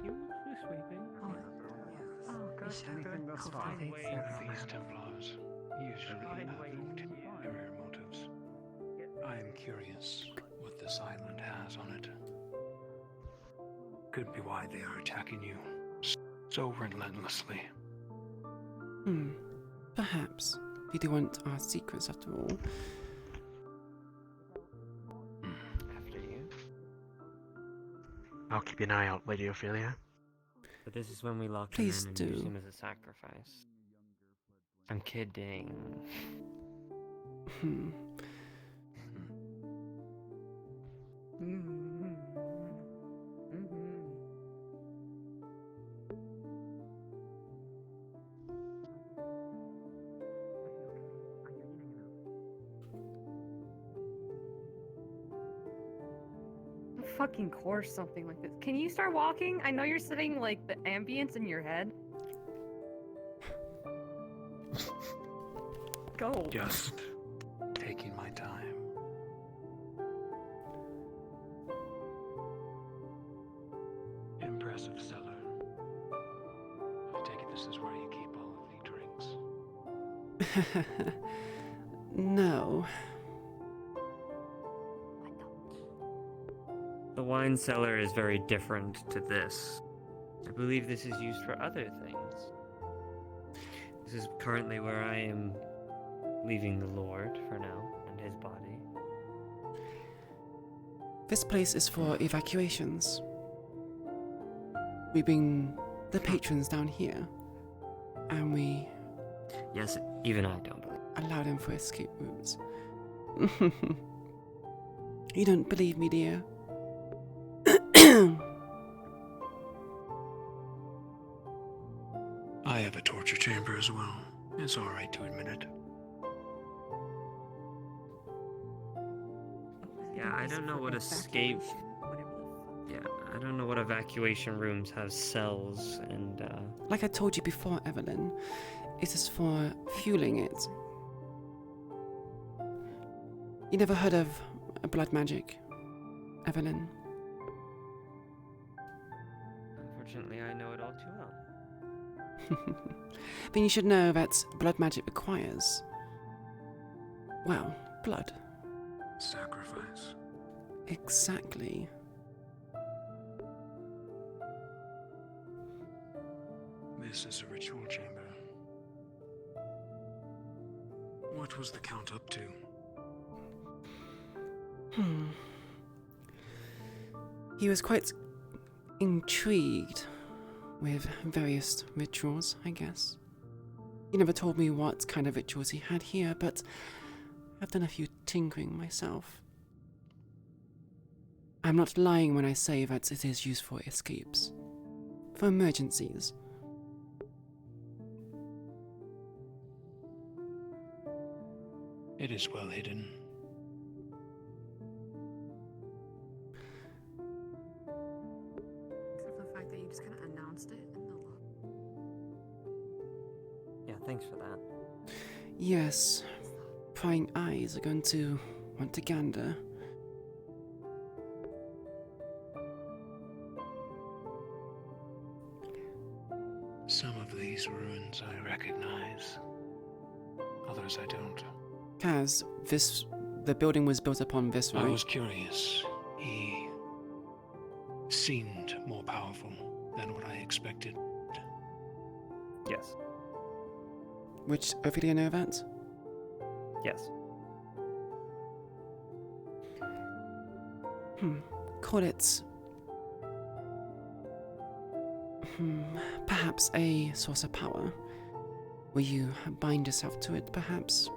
K: You sweeping?
I: Anything that's fine.
M: these Templars usually have ulterior motives. I am curious what this island has on it. Could be why they are attacking you so relentlessly.
A: Perhaps. They do want our secrets after all.
D: After you.
J: I'll keep an eye out, Lady Ophelia.
D: But this is when we lock
A: Please
D: him in and use
A: do.
D: him as a sacrifice. I'm kidding.
O: Fucking course something like this. Can you start walking? I know you're sitting like the ambience in your head. Go.
M: Just taking my time. Impressive cellar. I take it this is where you keep all of the drinks.
A: No.
D: The wine cellar is very different to this. I believe this is used for other things. This is currently where I am leaving the Lord for now, and his body.
A: This place is for evacuations. We bring the patrons down here, and we
D: Yes, even I don't believe.
A: allow them for escape routes. You don't believe me, dear?
M: I have a torture chamber as well. It's alright to admit it.
D: Yeah, I don't know what escape. Yeah, I don't know what evacuation rooms have cells and,
A: Like I told you before, Evelyn, it is for fueling it. You never heard of blood magic, Evelyn?
D: Unfortunately, I know it all too well.
A: Then you should know that blood magic requires, well, blood.
M: Sacrifice.
A: Exactly.
M: This is a ritual chamber. What was the Count up to?
A: He was quite intrigued with various rituals, I guess. He never told me what kind of rituals he had here, but I've done a few tinkering myself. I'm not lying when I say that it is used for escapes, for emergencies.
M: It is well hidden.
G: Except for the fact that you just kind of announced it in the
D: Yeah, thanks for that.
A: Yes, prying eyes are going to want to gander.
M: Some of these ruins I recognize. Others I don't.
A: Kaz, the building was built upon this, right?
M: I was curious. He seemed more powerful than what I expected.
D: Yes.
A: Which Ophelia know that?
D: Yes.
A: Call it... perhaps a source of power. Will you bind yourself to it, perhaps?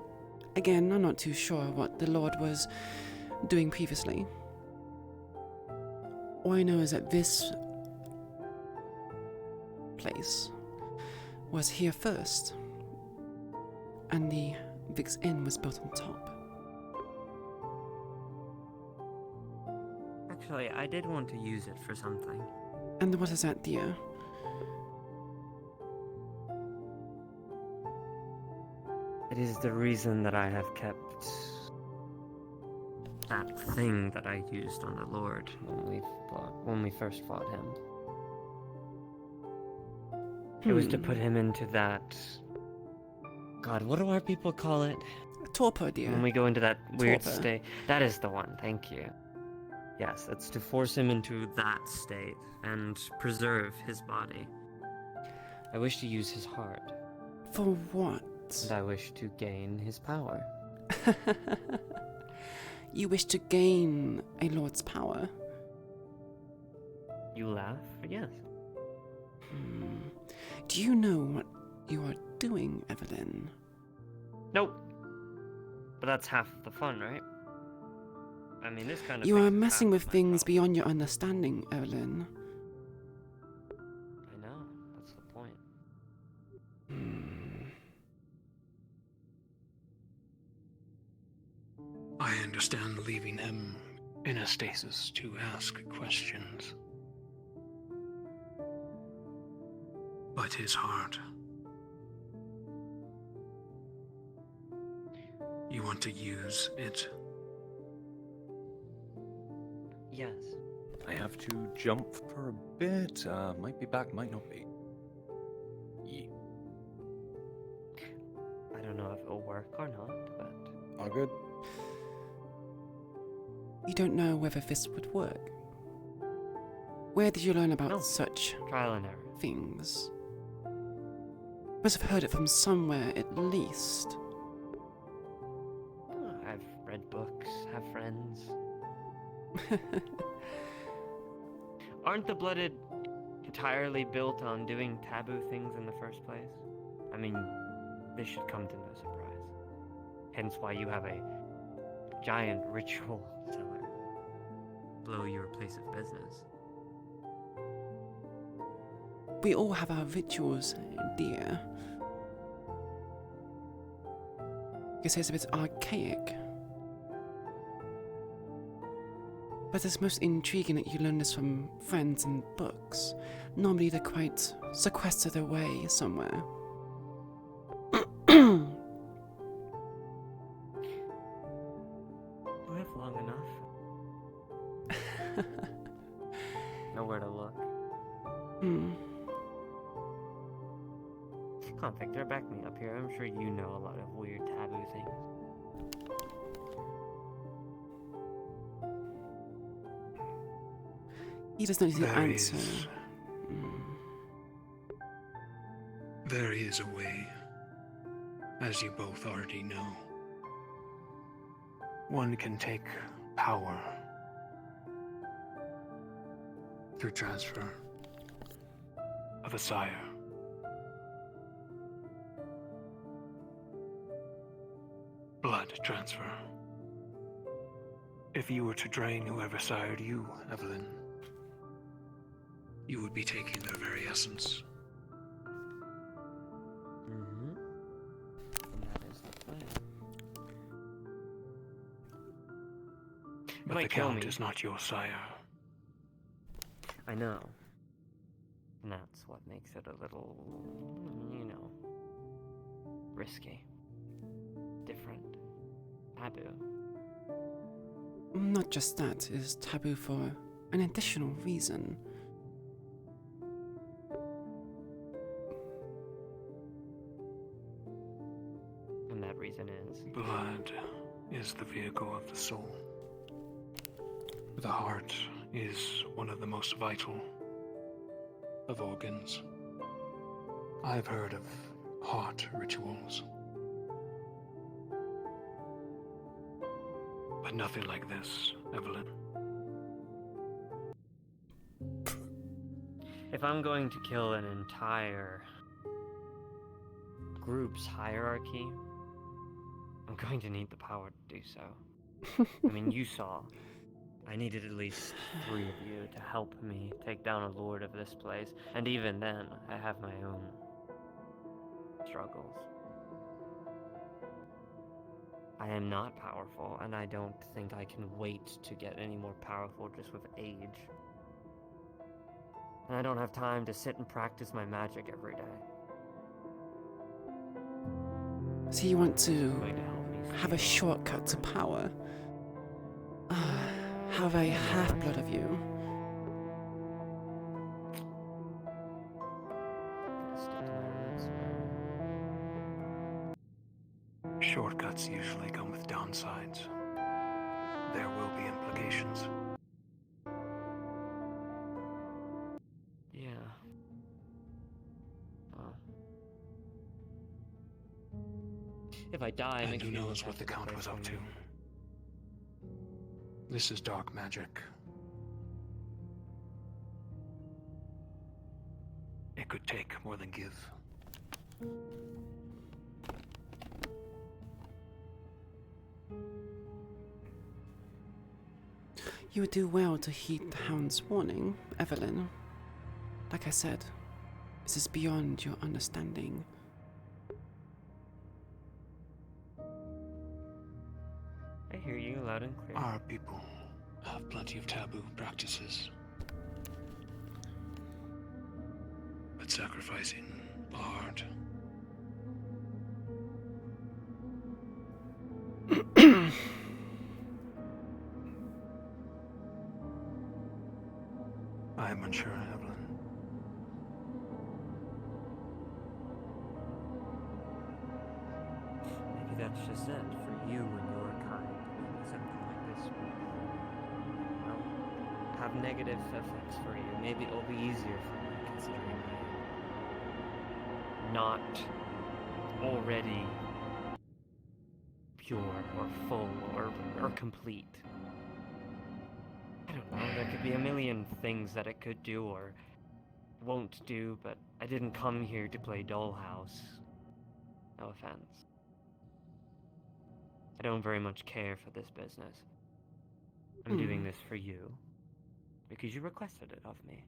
A: Again, I'm not too sure what the Lord was doing previously. All I know is that this place was here first, and the Vix Inn was built on top.
D: Actually, I did want to use it for something.
A: And what is that, dear?
D: It is the reason that I have kept that thing that I used on the Lord when we first fought him. It was to put him into that... God, what do our people call it?
A: A torpor, dear.
D: When we go into that weird
A: Torpor.
D: state. That is the one, thank you. Yes, it's to force him into that state and preserve his body. I wish to use his heart.
A: For what?
D: And I wish to gain his power.
A: You wish to gain a lord's power?
D: You laugh? Yes.
A: Do you know what you are doing, Evelyn?
D: Nope. But that's half of the fun, right? I mean, this kind of
A: You
D: thing
A: are
D: is
A: messing
D: half
A: with
D: of my
A: things
D: problem.
A: beyond your understanding, Evelyn.
D: I know. That's the point.
M: I understand leaving him in a stasis to ask questions. But his heart. You want to use it?
D: Yes.
H: I have to jump for a bit. Might be back, might not be. Yeah.
D: I don't know if it'll work or not, but...
H: All good.
A: You don't know whether this would work. Where did you learn about such
D: trial and error
A: things? Must have heard it from somewhere at least.
D: I've read books, have friends. Aren't the Blooded entirely built on doing taboo things in the first place? I mean, this should come to no surprise. Hence why you have a giant ritual cellar below your place of business.
A: We all have our rituals, dear. You say it's a bit archaic. But it's most intriguing that you learn this from friends and books. Normally they're quite sequestered away somewhere.
D: Do I have long enough? Nowhere to look. Come on, Victor, back me up here. I'm sure you know a lot of weird taboo things.
A: He does not need to
M: There
A: answer.
M: is- There is a way, as you both already know. One can take power through transfer of a sire. Blood transfer. If you were to drain whoever sired you, Evelyn, you would be taking their very essence.
D: Mm-hmm. And that is the plan.
M: But
D: might
M: the
D: kill
M: Count
D: me.
M: is not your sire.
D: I know. And that's what makes it a little, you know, risky. Different. Taboo.
A: Not just that, it is taboo for an additional reason.
D: And that reason is?
M: Blood is the vehicle of the soul. The heart is one of the most vital of organs. I've heard of heart rituals, but nothing like this, Evelyn.
D: If I'm going to kill an entire group's hierarchy, I'm going to need the power to do so. I mean, you saw. I needed at least 3 of you to help me take down a lord of this place, and even then, I have my own struggles. I am not powerful, and I don't think I can wait to get any more powerful just with age. And I don't have time to sit and practice my magic every day.
A: So you want to
D: Going to help me
A: have a
D: feel-
A: shortcut to power? How very half-blood of you.
D: Stick to my roots.
M: Shortcuts usually come with downsides. There will be implications.
D: Yeah. Well. If I die,
M: And
D: makes
M: who
D: me
M: knows
D: look
M: what the
D: after
M: Count
D: place
M: was
D: for
M: up to.
D: me.
M: This is dark magic. It could take more than give.
A: You would do well to heed the Hound's warning, Evelyn. Like I said, this is beyond your understanding.
D: I hear you loud and clear.
M: Our people have plenty of taboo practices. But sacrificing a heart. I am unsure, Evelyn.
D: Maybe that's just it for you and your kind. Maybe something like this will, well, have negative effects for you. Maybe it'll be easier for me considering I'm not already pure or full or complete. I don't know, there could be a million things that it could do or won't do, but I didn't come here to play dollhouse. No offense. I don't very much care for this business. I'm doing this for you. Because you requested it of me.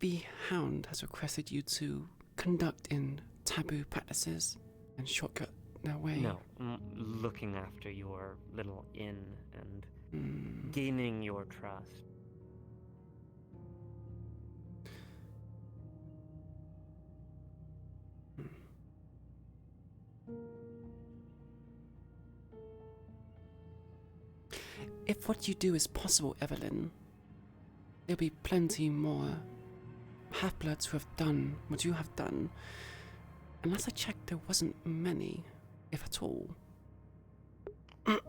A: The Hound has requested you to conduct in taboo practices and shortcut their way.
D: No, looking after your little inn and gaining your trust.
A: If what you do is possible, Evelyn, there'll be plenty more half-bloods who have done what you have done. And last I checked, there wasn't many, if at all.
D: Like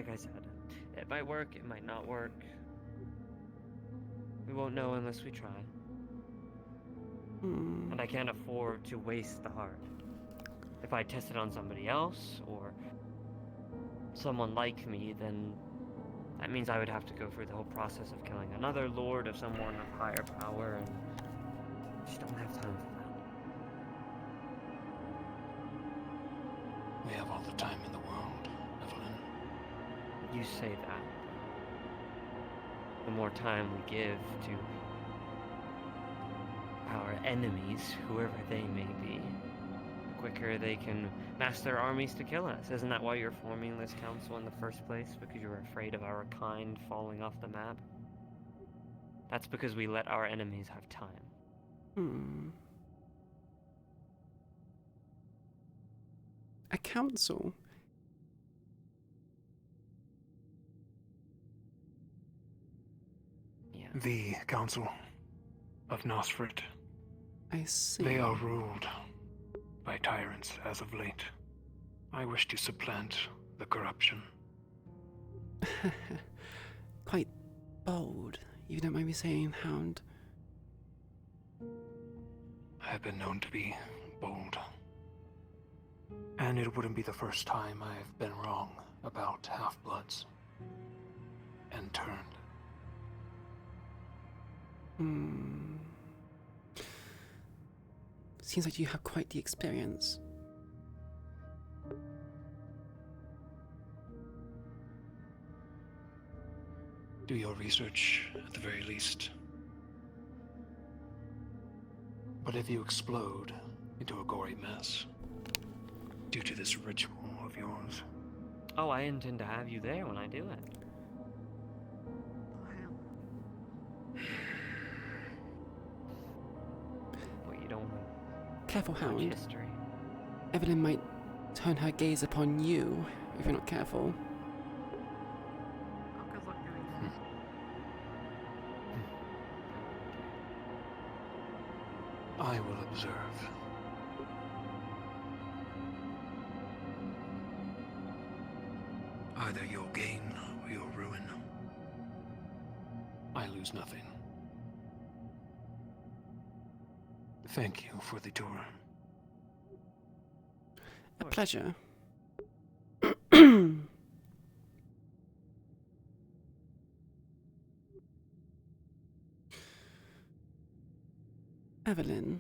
D: I said, it might work, it might not work. We won't know unless we try. And I can't afford to waste the heart. If I test it on somebody else, or someone like me, then that means I would have to go through the whole process of killing another lord of someone of higher power, and I just don't have time for that.
M: We have all the time in the world, Evelyn.
D: You say that. The more time we give to our enemies, whoever they may be, the quicker they can mass their armies to kill us. Isn't that why you're forming this council in the first place? Because you're afraid of our kind falling off the map? That's because we let our enemies have time.
A: A council?
D: Yeah.
M: The Council of Nosfrit.
A: I see.
M: They are ruled by tyrants as of late. I wish to supplant the corruption.
A: Quite bold, you don't mind me saying, Hound.
M: I have been known to be bold. And it wouldn't be the first time I've been wrong about half-bloods. And turned.
A: Seems like you have quite the experience.
M: Do your research, at the very least. But if you explode into a gory mess, due to this ritual of yours...
D: Oh, I intend to have you there when I do it. But you don't want
A: Careful, Hound.
D: history.
A: Evelyn might turn her gaze upon you if you're not careful.
M: I will observe. Either your gain or your ruin. I lose nothing. Thank you for the tour.
A: A pleasure. Evelyn.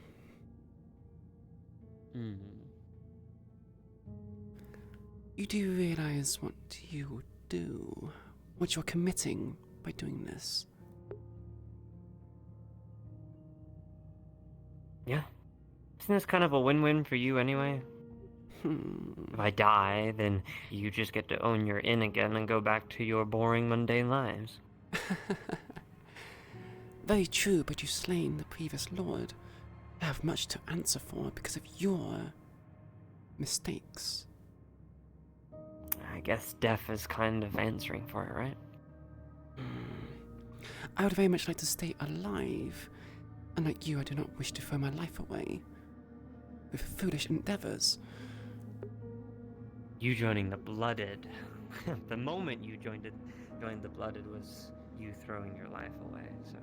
A: You do realize what you do, what you're committing by doing this.
D: Yeah. Isn't this kind of a win-win for you anyway? If I die, then you just get to own your inn again and go back to your boring, mundane lives.
A: Very true, but you've slain the previous lord. You have much to answer for because of your mistakes.
D: I guess death is kind of answering for it, right?
A: I would very much like to stay alive. Unlike you, I do not wish to throw my life away with foolish endeavors.
D: You joining the Blooded. The moment you joined the Blooded was you throwing your life away, so...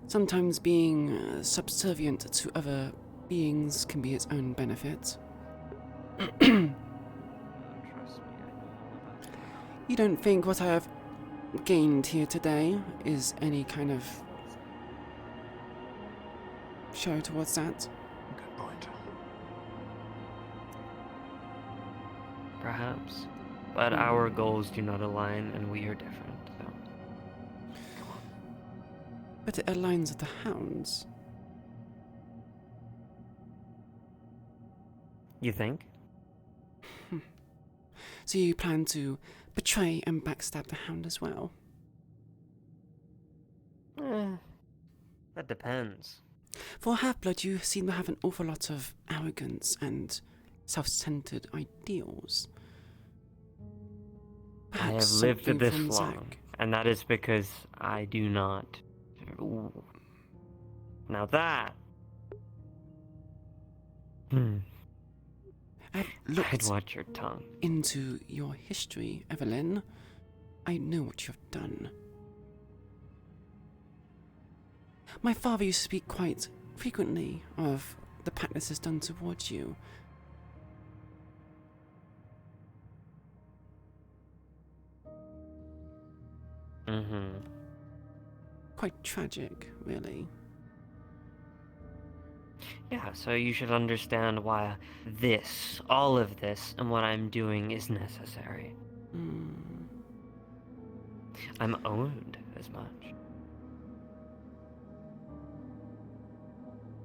A: Sometimes being subservient to other beings can be its own benefit.
D: Trust me, I know all about that.
A: You don't think what I have gained here today is any kind of show towards that?
M: Good point.
D: Perhaps. But our goals do not align, and we are different, so...
A: But it aligns with the Hounds.
D: You think?
A: So you plan to betray and backstab the Hound as well?
D: That depends.
A: For a half-blood, you seem to have an awful lot of arrogance and self-centered ideals.
D: I have
A: Perhaps
D: lived
A: something
D: this
A: from
D: long,
A: Zack.
D: and that is because I do not. Ooh. Now that.
A: I've
D: I'd
A: looked
D: watch your tongue.
A: into your history, Evelyn. I know what you've done. My father used to speak quite frequently of the practices done towards you. Quite tragic, really.
D: Yeah, so you should understand why this, all of this, and what I'm doing is necessary. I'm owed as much.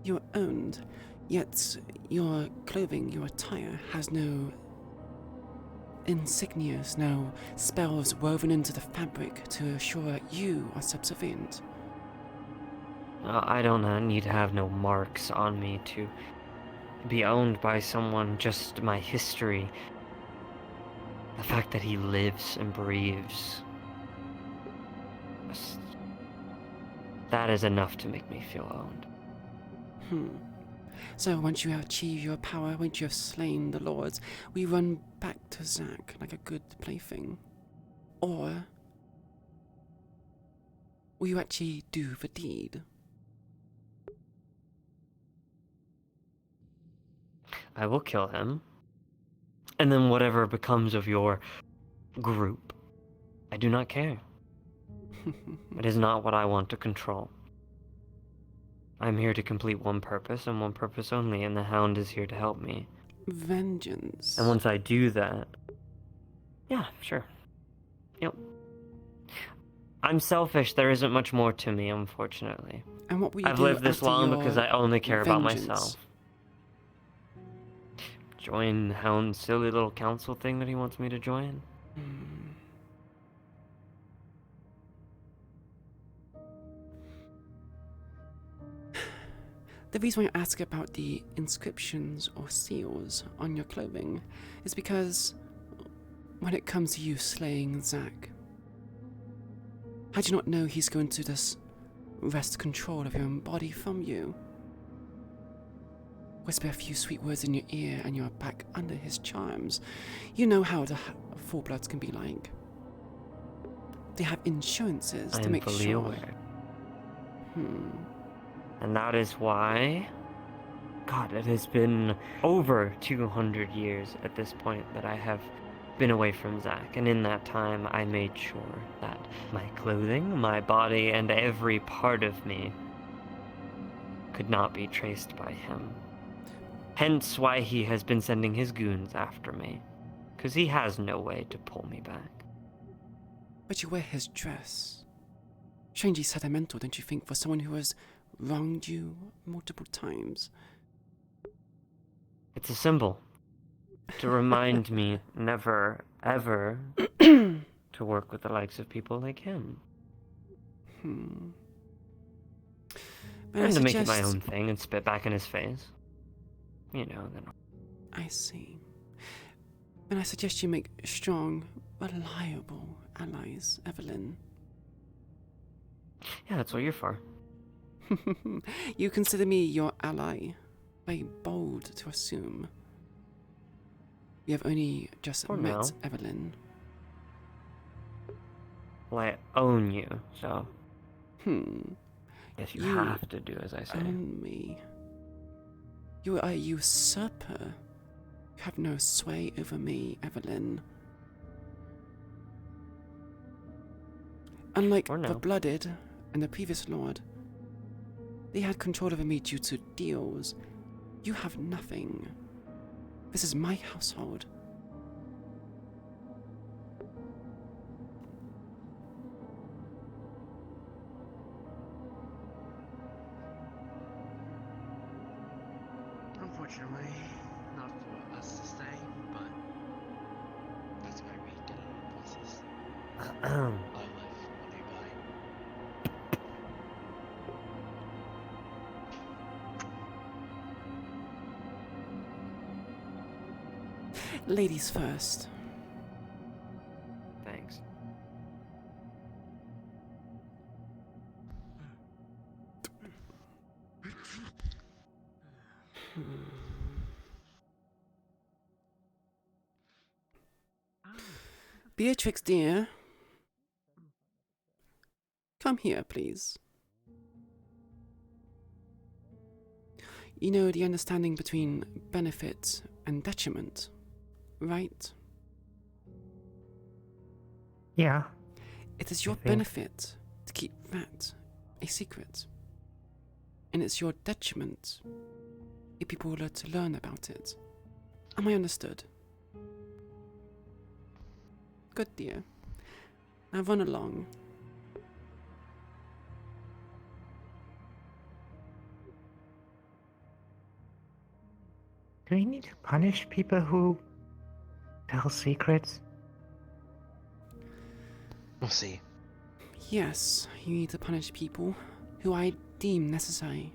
A: You're owned, yet your clothing, your attire, has no insignias, no spells woven into the fabric to assure you are subservient.
D: I don't need to have no marks on me to be owned by someone, just my history. The fact that he lives and breathes. That is enough to make me feel owned.
A: So once you achieve your power, once you have slain the lords, we run back to Zack like a good plaything? Or will you actually do the deed?
D: I will kill him. And then whatever becomes of your group, I do not care. It is not what I want to control. I'm here to complete one purpose and one purpose only, and the Hound is here to help me.
A: Vengeance.
D: And once I do that... Yeah, sure. Yep. I'm selfish. There isn't much more to me, unfortunately.
A: And what will you
D: I've
A: do
D: lived this
A: after
D: long
A: your
D: because I only care about
A: vengeance?
D: myself. Join the Hound's silly little council thing that he wants me to join?
A: The reason why I ask about the inscriptions or seals on your clothing is because when it comes to you slaying Zack, how do you not know he's going to just wrest control of your own body from you? Whisper a few sweet words in your ear and you're back under his charms. You know how the full bloods can be like. They have insurances to make
D: fully
A: sure.
D: aware. And that is why... God, it has been over 200 years at this point that I have been away from Zack, and in that time I made sure that my clothing, my body, and every part of me could not be traced by him. Hence why he has been sending his goons after me, because he has no way to pull me back.
A: But you wear his dress. Strangely sentimental, don't you think, for someone who has wronged you multiple times?
D: It's a symbol to remind me never, ever to work with the likes of people like him. And to make it my own thing and spit back in his face. You know, then...
A: I see. And I suggest you make strong, reliable allies, Evelyn.
D: Yeah, that's what you're for.
A: You consider me your ally. Very bold to assume. We have only just met,
D: now.
A: Evelyn.
D: Well, I own you, so... Yes, you
A: You
D: have to do as I say.
A: Own me. You are a usurper. You have no sway over me, Evelyn. Unlike the Blooded and the previous Lord, they had control over me due to deals. You have nothing. This is my household.
J: Unfortunately, not what
A: Ladies first.
D: Thanks.
A: Beatrix, dear. Come here, please. You know the understanding between benefit and detriment, right?
F: Yeah.
A: It is your
F: think.
A: benefit to keep that a secret. And it's your detriment if people were to learn about it. Am I understood? Good, dear. Now run along.
F: Do we need to punish people who tell secrets?
J: We'll see.
A: Yes, you need to punish people who I deem necessary.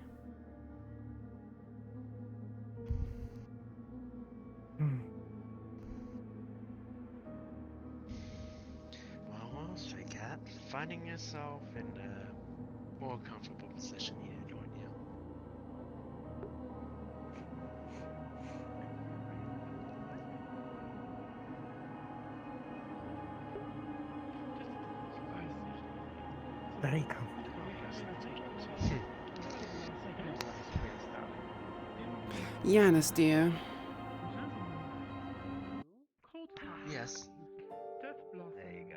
J: Well, what else we got? Finding yourself in a more comfortable position here, don't you?
F: Very comfortable.
A: Yanis, dear.
J: Yes. There you go.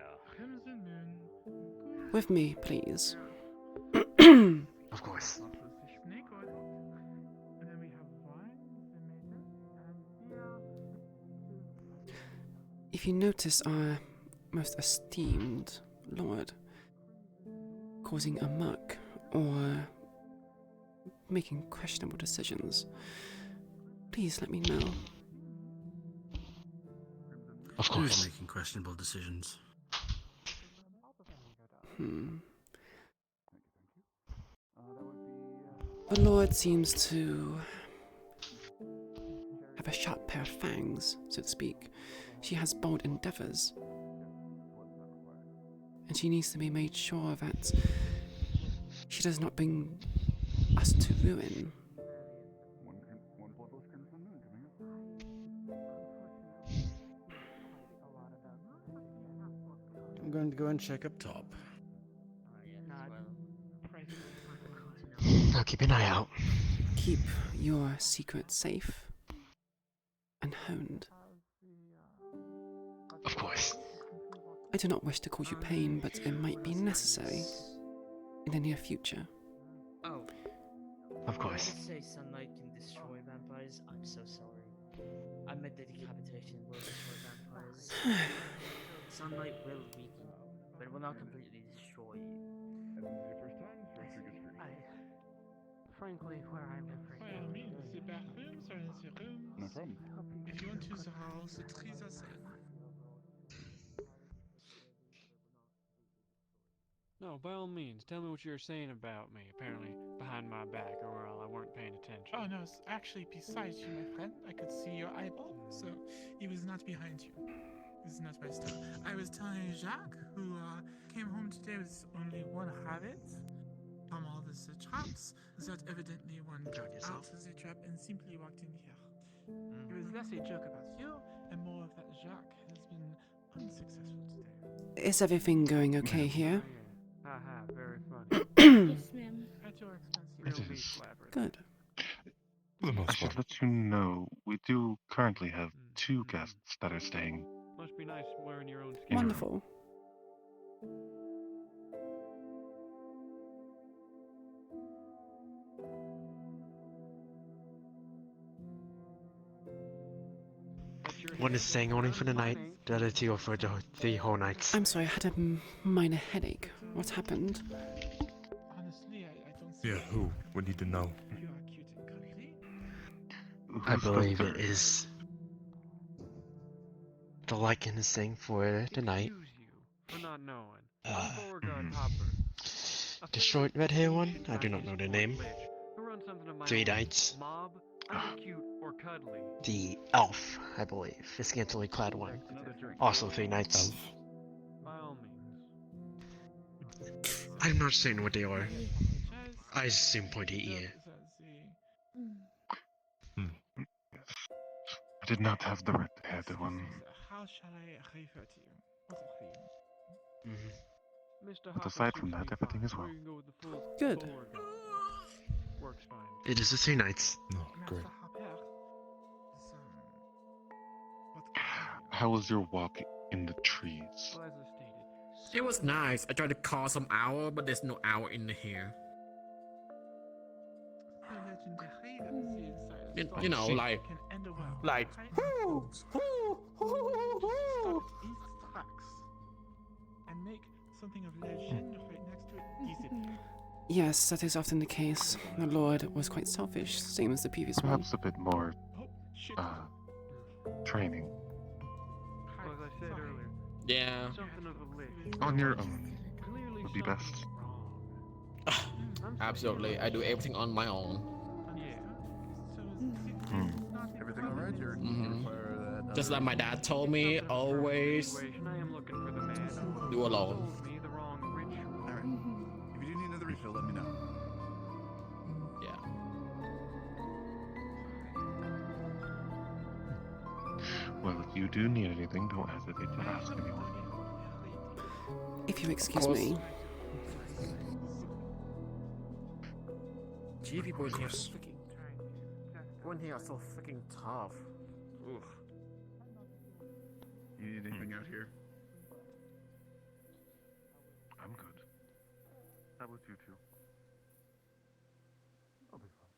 A: With me, please.
J: Of course.
A: If you notice our most esteemed lord causing a muck or making questionable decisions, please let me know.
J: Of course.
P: Who's making questionable decisions?
A: The Lord seems to have a sharp pair of fangs, so to speak. She has bold endeavours. And she needs to be made sure that she does not bring us to ruin.
P: I'm going to go and check up top.
J: I'll keep an eye out.
A: Keep your secret safe and honed.
J: Of course.
A: I do not wish to cause you pain, but it might be necessary in the near future.
L: Oh.
J: Of course.
L: Did you say sunlight can destroy vampires? I'm so sorry. I meant that decapitation will destroy vampires. Sunlight will weaken, but it will not completely destroy you.
N: Frankly, where I live right
I: Ouais, I mean, the bathrooms are in the rooms.
E: No problem.
I: If you want to use the house, the trees are safe.
K: No, by all means, tell me what you're saying about me, apparently behind my back, or I weren't paying attention.
I: Oh no, actually beside you, my friend. I could see your eyeball, so it was not behind you. This is not my style. I was telling Jacques, who came home today with only one habit from all the traps, that evidently one got out of the trap and simply walked in here. It was less a joke about you and more of that Jacques has been unsuccessful today.
A: Is everything going okay here?
K: Haha, very funny.
G: Yes, ma'am.
I: At your expense,
K: Real meat flappers.
A: Good.
M: I should let you know, we do currently have 2 guests that are staying.
K: Must be nice wearing your own skin.
A: Wonderful.
J: One is staying only for the night, the other 2 are for the whole nights.
A: I'm sorry, I had a minor headache. What happened?
I: Honestly, I don't see
H: Yeah, who? We need to know.
I: you are cute and cuddly.
J: I believe it is the Lycan is staying for the night.
K: For not knowing.
J: Mm, Destroyed red hair one? I do not know the name. 3 nights.
K: I'm cute or cuddly.
J: The elf, I believe, the scantily clad one.
K: Another drink.
J: Also 3 nights.
K: By all means.
J: I'm not saying what they are. I assume pointy ear.
E: I did not have the red-haired one.
I: How shall I refer to you? What's it for you?
K: Mr.
E: But aside from that, everything is well.
K: We can go with the full
A: Good.
K: full organ. Works fine.
J: It is a 3 nights.
P: No, great.
E: How was your walk in the trees?
K: Well, as I stated,
C: It was nice. I tried to call some owl, but there's no owl in here. You know, like,
I: and make something of legend right next to it disappear.
A: Yes, that is often the case. The Lord was quite selfish, same as the previous one.
E: Perhaps a bit more, training.
K: well, as I said earlier,
C: yeah.
K: something of a list.
E: On your own would be best.
C: Absolutely, I do everything on my own.
E: Everything alright? You're
C: Just like my dad told me, always
K: I am looking for the man who
C: do alone.
K: told me the wrong ritual.
E: Alright. If you do need another refill, let me know.
C: Yeah.
E: Well, if you do need anything, don't hesitate to ask anyone.
A: If you excuse me.
C: Gee, people in here are so freaking. People in here are so freaking tough. Oof.
E: You need anything out here? I'm good. How about you two? I'll be fine.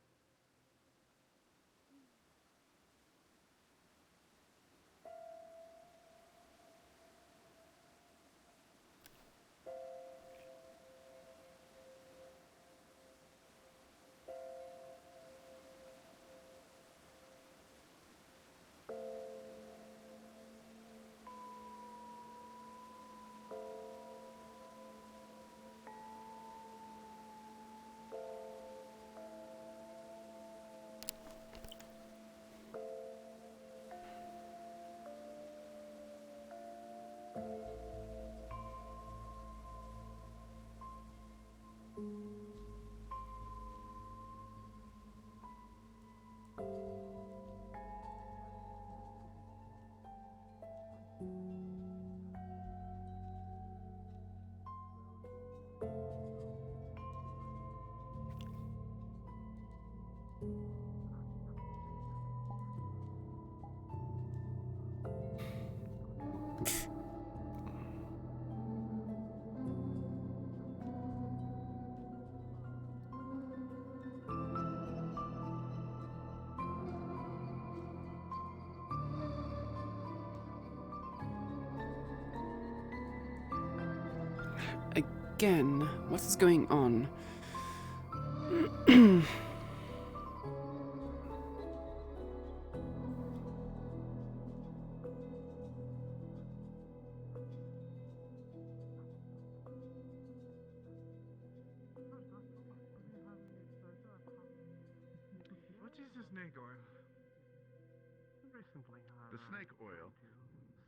A: Again, what is going on?
I: What is the snake oil?
E: The snake oil.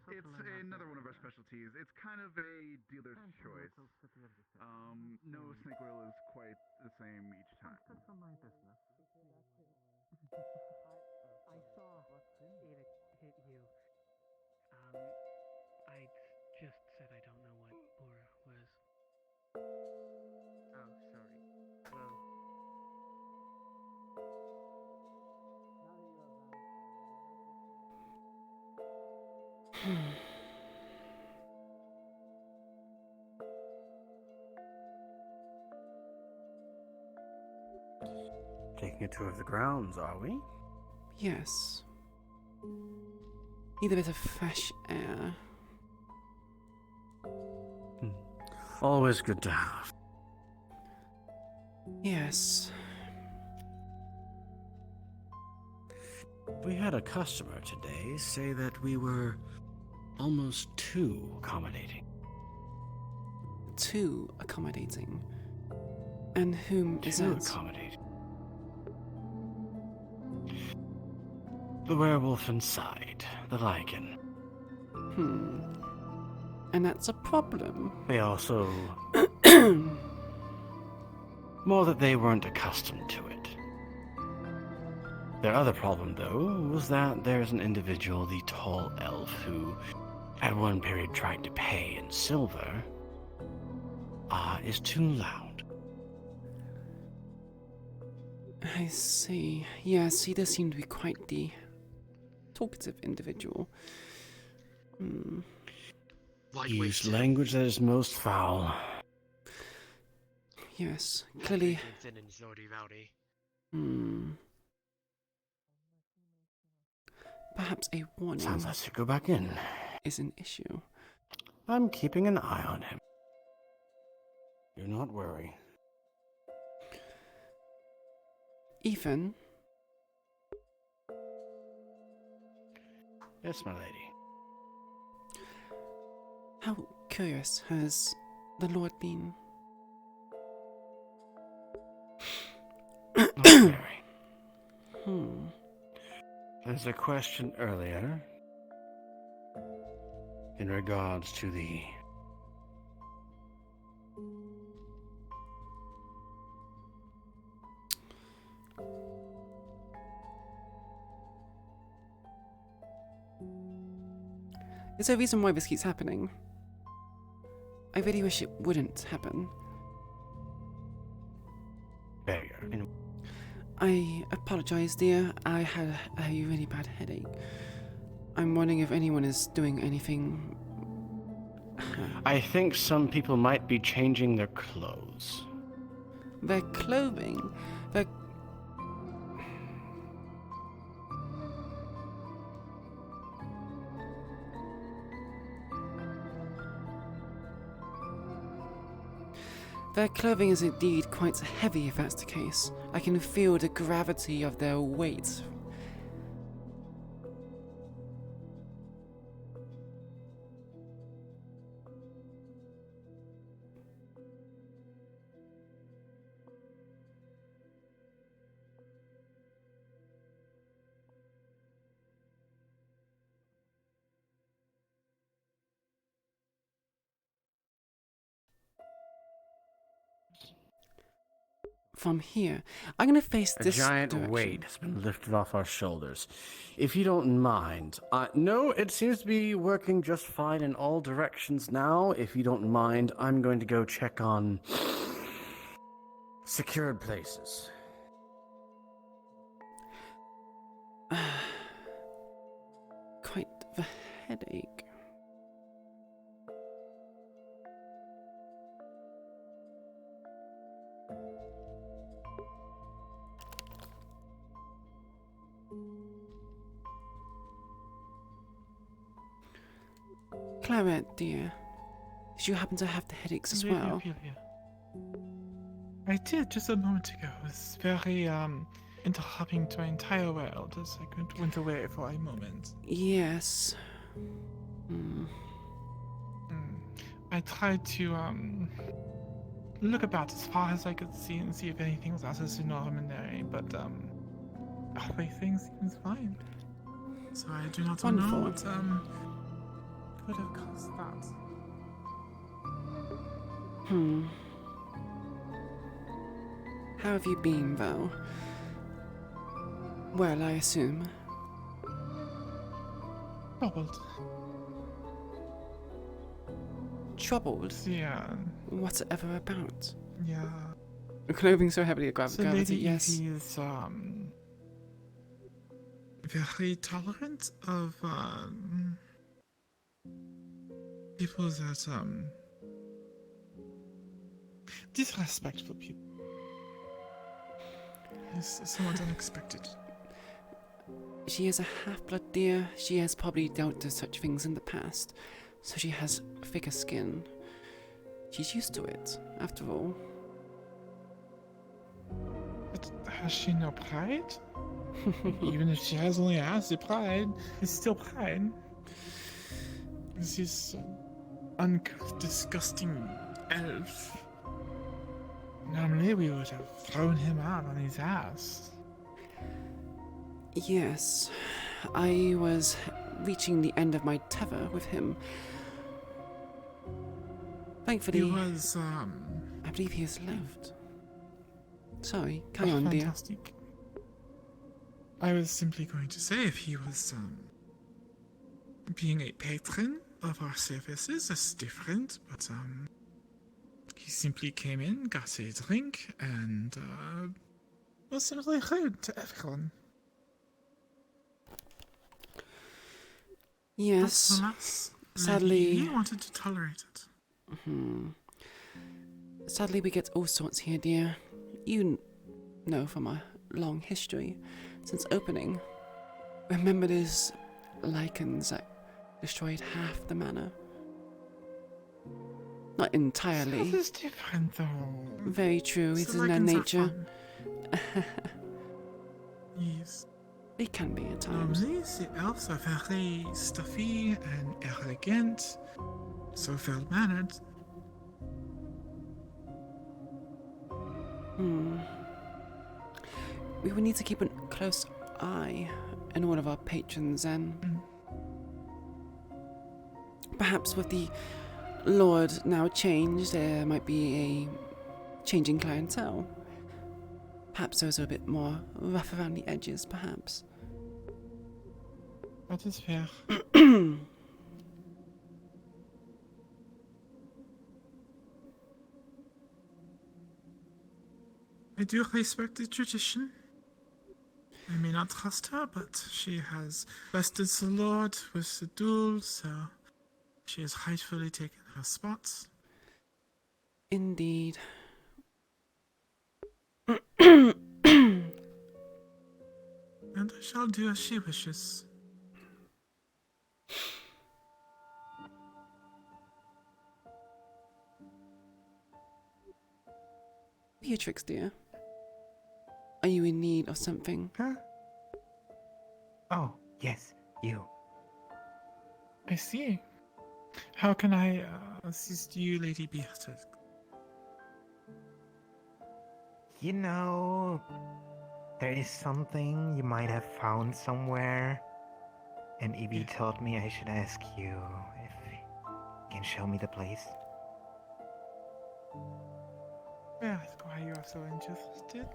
E: It's another one of our specialties. It's kind of a dealer's choice. No snake oil is quite the same each time.
F: I saw it hit you. I just said I don't know what Aura was.
L: Oh, sorry. Well.
P: Taking a tour of the grounds, are we?
A: Yes. Need a bit of fresh air.
P: Always good to have.
A: Yes.
P: We had a customer today say that we were almost too accommodating.
A: Too accommodating. And whom is
P: Too
A: that?
P: accommodating. The werewolf inside, the lichen.
A: And that's a problem.
P: They also... more that they weren't accustomed to it. Their other problem, though, was that there's an individual, the tall elf, who, at one period tried to pay in silver, is too loud.
A: I see. Yes, he does seem to be quite the talkative individual.
P: He used language that is most foul.
A: Yes, clearly. Perhaps a warning.
P: Sounds like you go back in.
A: Is an issue.
P: I'm keeping an eye on him. Do not worry.
A: Ethan?
P: Yes, my lady.
A: How curious has the Lord been?
P: Not very. There's a question earlier in regards to the
A: Is there a reason why this keeps happening? I really wish it wouldn't happen.
P: barrier.
A: I apologize, dear. I had a really bad headache. I'm wondering if anyone is doing anything.
P: I think some people might be changing their clothes.
A: Their clothing? Their... Their clothing is indeed quite heavy if that's the case. I can feel the gravity of their weight. From here, I'm gonna face this
P: giant
A: direction.
P: weight has been lifted off our shoulders. If you don't mind, no, it seems to be working just fine in all directions now. If you don't mind, I'm going to go check on secured places.
A: Quite the headache. Claret, dear, did you happen to have the headaches as well?
I: I did just a moment ago. It was very interrupting to my entire world as I went away for a moment.
A: Yes.
I: I tried to look about as far as I could see and see if anything was out of the ordinary, but everything seems fine. So I do not know what could have caused that.
A: How have you been, though? Well, I assume.
I: Troubled.
A: Troubled?
I: Yeah.
A: Whatever about?
I: Yeah.
A: The clothing so heavily
I: So
A: gravity,
I: Lady
A: yes.
I: Evie is very tolerant of people that disrespectful people. It's somewhat unexpected.
A: She is a half-blood, dear. She has probably dealt with such things in the past, so she has thicker skin. She's used to it, after all.
I: But has she no pride? Even if she has only asked the pride, it's still pride. This disgusting elf. Normally we would have thrown him out on his ass.
A: Yes, I was reaching the end of my tether with him. Thankfully,
I: He was,
A: I believe he has left. Sorry, carry on, dear.
I: Fantastic. I was simply going to say if he was, being a patron of our services is different, but, he simply came in, got a drink, and, was simply rude to everyone.
A: Yes,
I: Alas,
A: sadly.
I: he wanted to tolerate it.
A: Sadly, we get all sorts here, dear. You know from our long history since opening. Remember those lichens that destroyed half the manor? Not entirely.
I: This is different, though.
A: Very true.
I: The
A: It's in their
I: lichens are
A: nature.
I: fun. Yes.
A: They can be at times.
I: Normally, the elves are very stuffy and arrogant, so well-mannered.
A: We would need to keep a close eye on all of our patrons and perhaps with the Lord now changed, there might be a changing clientele. Perhaps those are a bit more rough around the edges, perhaps.
I: That is fair. I do respect the tradition. I may not trust her, but she has bested the Lord with the duel, so she has rightfully taken her spot.
A: Indeed.
I: And I shall do as she wishes.
A: Beatrix, dear. Are you in need of something?
F: Huh? Oh, yes, you.
I: I see. How can I assist you, Lady Beatrix?
F: You know, there is something you might have found somewhere, and Evie told me I should ask you if you can show me the place.
I: May I ask why you are so interested?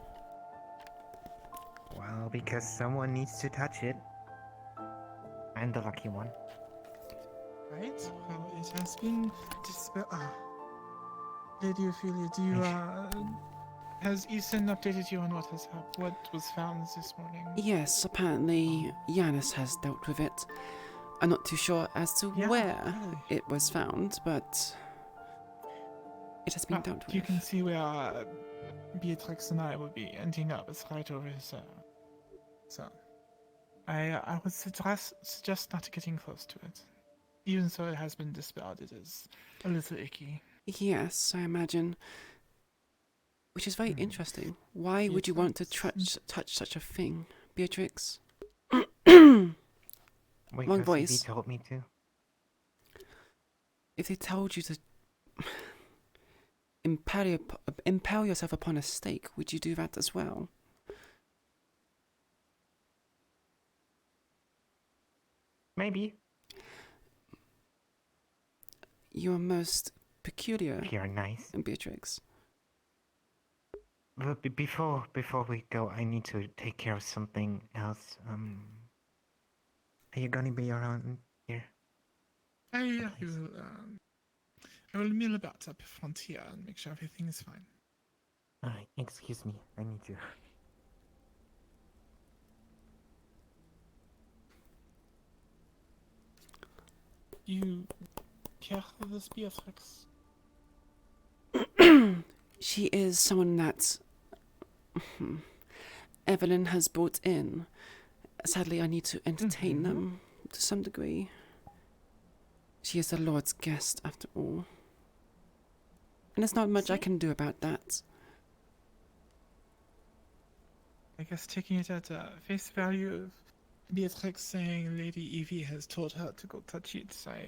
F: Well, because someone needs to touch it. I'm the lucky one.
I: Right, well, it has been dispelled. Lady Ophelia, do you, has Ethan updated you on what was found this morning?
A: Yes, apparently Yanis has dealt with it. I'm not too sure as to where it was found, but it has been dealt with.
I: You can see where Beatrix and I will be ending up. It's right over there. So, I would suggest not getting close to it. Even though it has been dispelled, it is a little icky.
A: Yes, I imagine. Which is very interesting. Why would you want to touch such a thing, Beatrix?
F: Wait,
A: Wrong voice.
F: He told me to.
A: If they told you to impale yourself upon a stake, would you do that as well?
F: Maybe.
A: You are most peculiar.
F: You're nice.
A: Beatrix.
F: But before we go, I need to take care of something else. Are you gonna be around here?
I: I will mill about up front here and make sure everything is fine.
F: Alright, excuse me. I need to.
I: You care for this Beatrix?
A: She is someone that Evelyn has brought in. Sadly, I need to entertain them to some degree. She is the Lord's guest, after all. And there's not much I can do about that.
I: I guess taking it at face value of Beatrix saying Lady Evie has told her to go touch it, I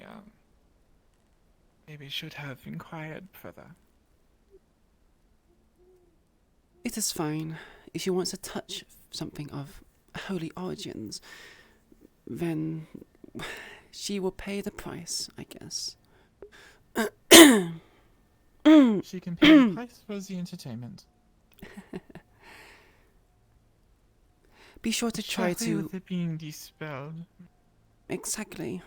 I: maybe should have inquired further.
A: It is fine. If she wants to touch something of holy origins, then she will pay the price, I guess.
I: She can pay the price for the entertainment.
A: Be sure to try
I: Especially
A: to...
I: with it being dispelled.
A: Exactly.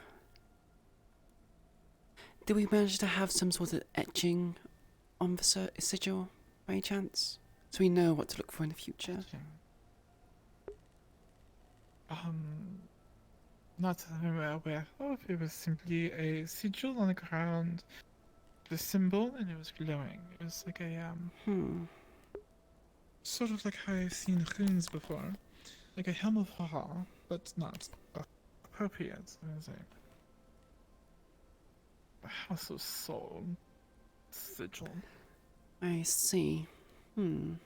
A: Did we manage to have some sort of etching on the sigil, by any chance? So we know what to look for in the future.
I: Not that I'm aware of. It was simply a sigil on the ground, the symbol, and it was glowing. It was like a, sort of like how I've seen runes before. Like a helm of horror, but not appropriate. I was like, the House of Soul sigil.
A: I see.
I: And,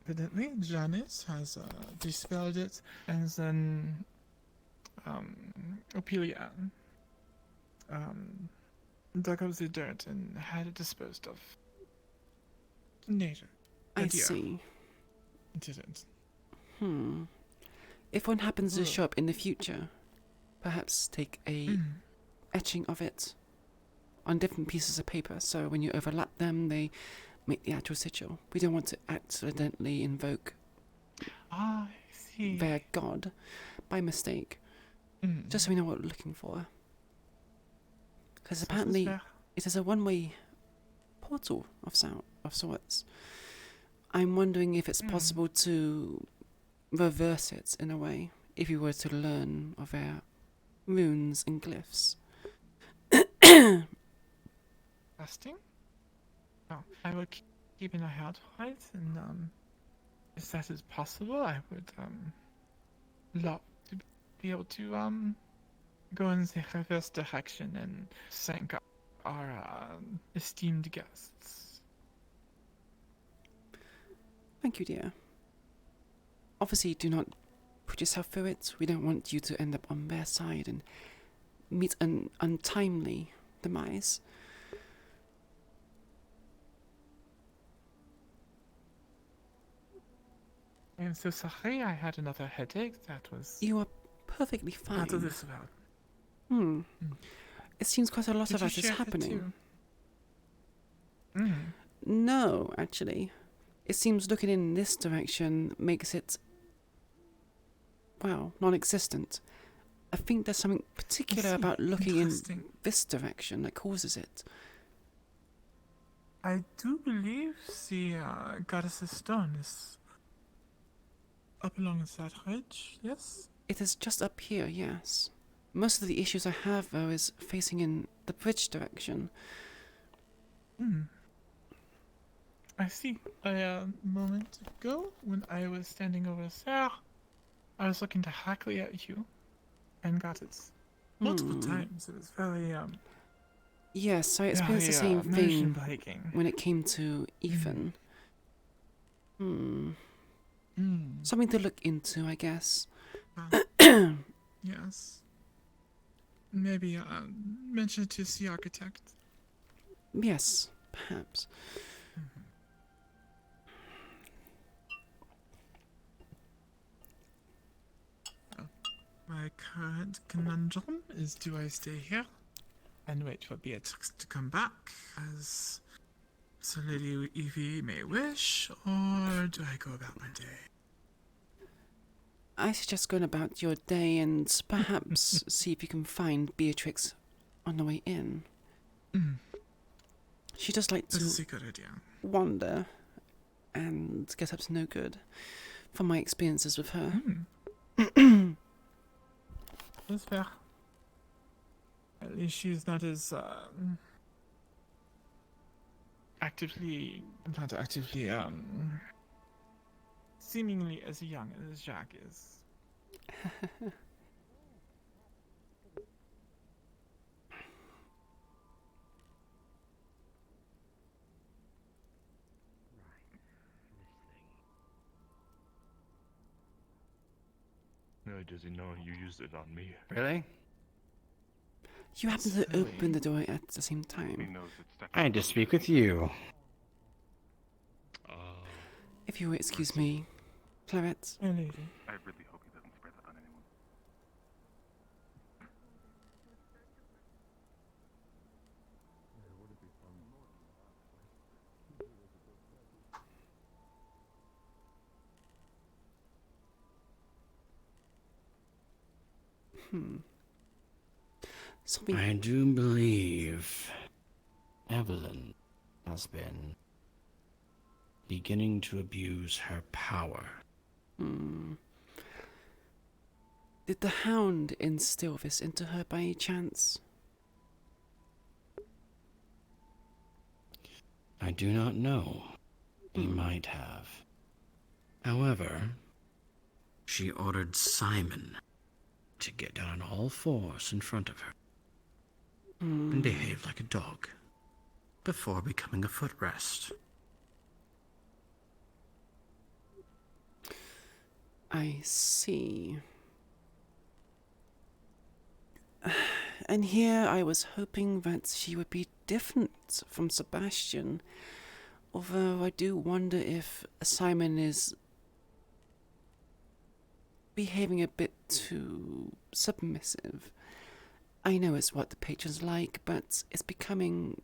I: evidently, Janice has dispelled it, and then, Ophelia, dug up the dirt and had it disposed of. Later.
A: I see.
I: Didn't.
A: If one happens to show up in the future, perhaps take a etching of it on different pieces of paper, so when you overlap them, they make the actual sigil. We don't want to accidentally invoke their god by mistake, just so we know what we're looking for. Because apparently it is a one-way portal of sorts. I'm wondering if it's possible to reverse it in a way, if you were to learn of their runes and glyphs.
I: Fasting? No, I will keep an eye out for it, and if that is possible, I would love to be able to go in the reverse direction and thank our esteemed guests.
A: Thank you, dear. Obviously, do not put yourself through it. We don't want you to end up on their side and meet an untimely demise.
I: I am so sorry, I had another headache that was...
A: You are perfectly fine.
I: Out of this world.
A: It seems quite a lot
I: Did
A: of
I: you
A: that is
I: share it
A: happening.
I: too?
A: No, actually. It seems looking in this direction makes it, well, non-existent. I think there's something particular about looking in this direction that causes it.
I: I do believe the goddess's stone is up along that ridge, yes?
A: It is just up here, yes. Most of the issues I have, though, is facing in the bridge direction.
I: I see. A moment ago, when I was standing over there, I was looking directly at you and got it multiple times. It was very,
A: Yes, I experienced the same thing
I: emotion-breaking.
A: when it came to Ethan. Something to look into, I guess.
I: Yes. Maybe mention it to the architect.
A: Yes, perhaps.
I: My current conundrum is, do I stay here and wait for Beatrix to come back, as Sir Lady Evie may wish, or do I go about my day?
A: I suggest going about your day and perhaps see if you can find Beatrix on the way in. She does like
I: That's
A: to
I: a good idea.
A: wander and get up to no good, from my experiences with her.
I: That's fair. At least she's not as not actively, seemingly as young as Jacques is.
Q: No, does he know you used it on me?
P: Really?
A: You happen to open the door at the same time.
P: I had to speak with you.
A: If you will excuse me, Claret.
I: My lady.
E: I really hope he doesn't spread that on anyone.
A: Something.
P: I do believe Evelyn has been beginning to abuse her power.
A: Did the Hound instill this into her by any chance?
P: I do not know. He might have. However, she ordered Simon to get down on all fours in front of her and behave like a dog before becoming a footrest.
A: I see. And here I was hoping that she would be different from Sebastian. Although I do wonder if Simon is behaving a bit too submissive. I know it's what the patrons like, but it's becoming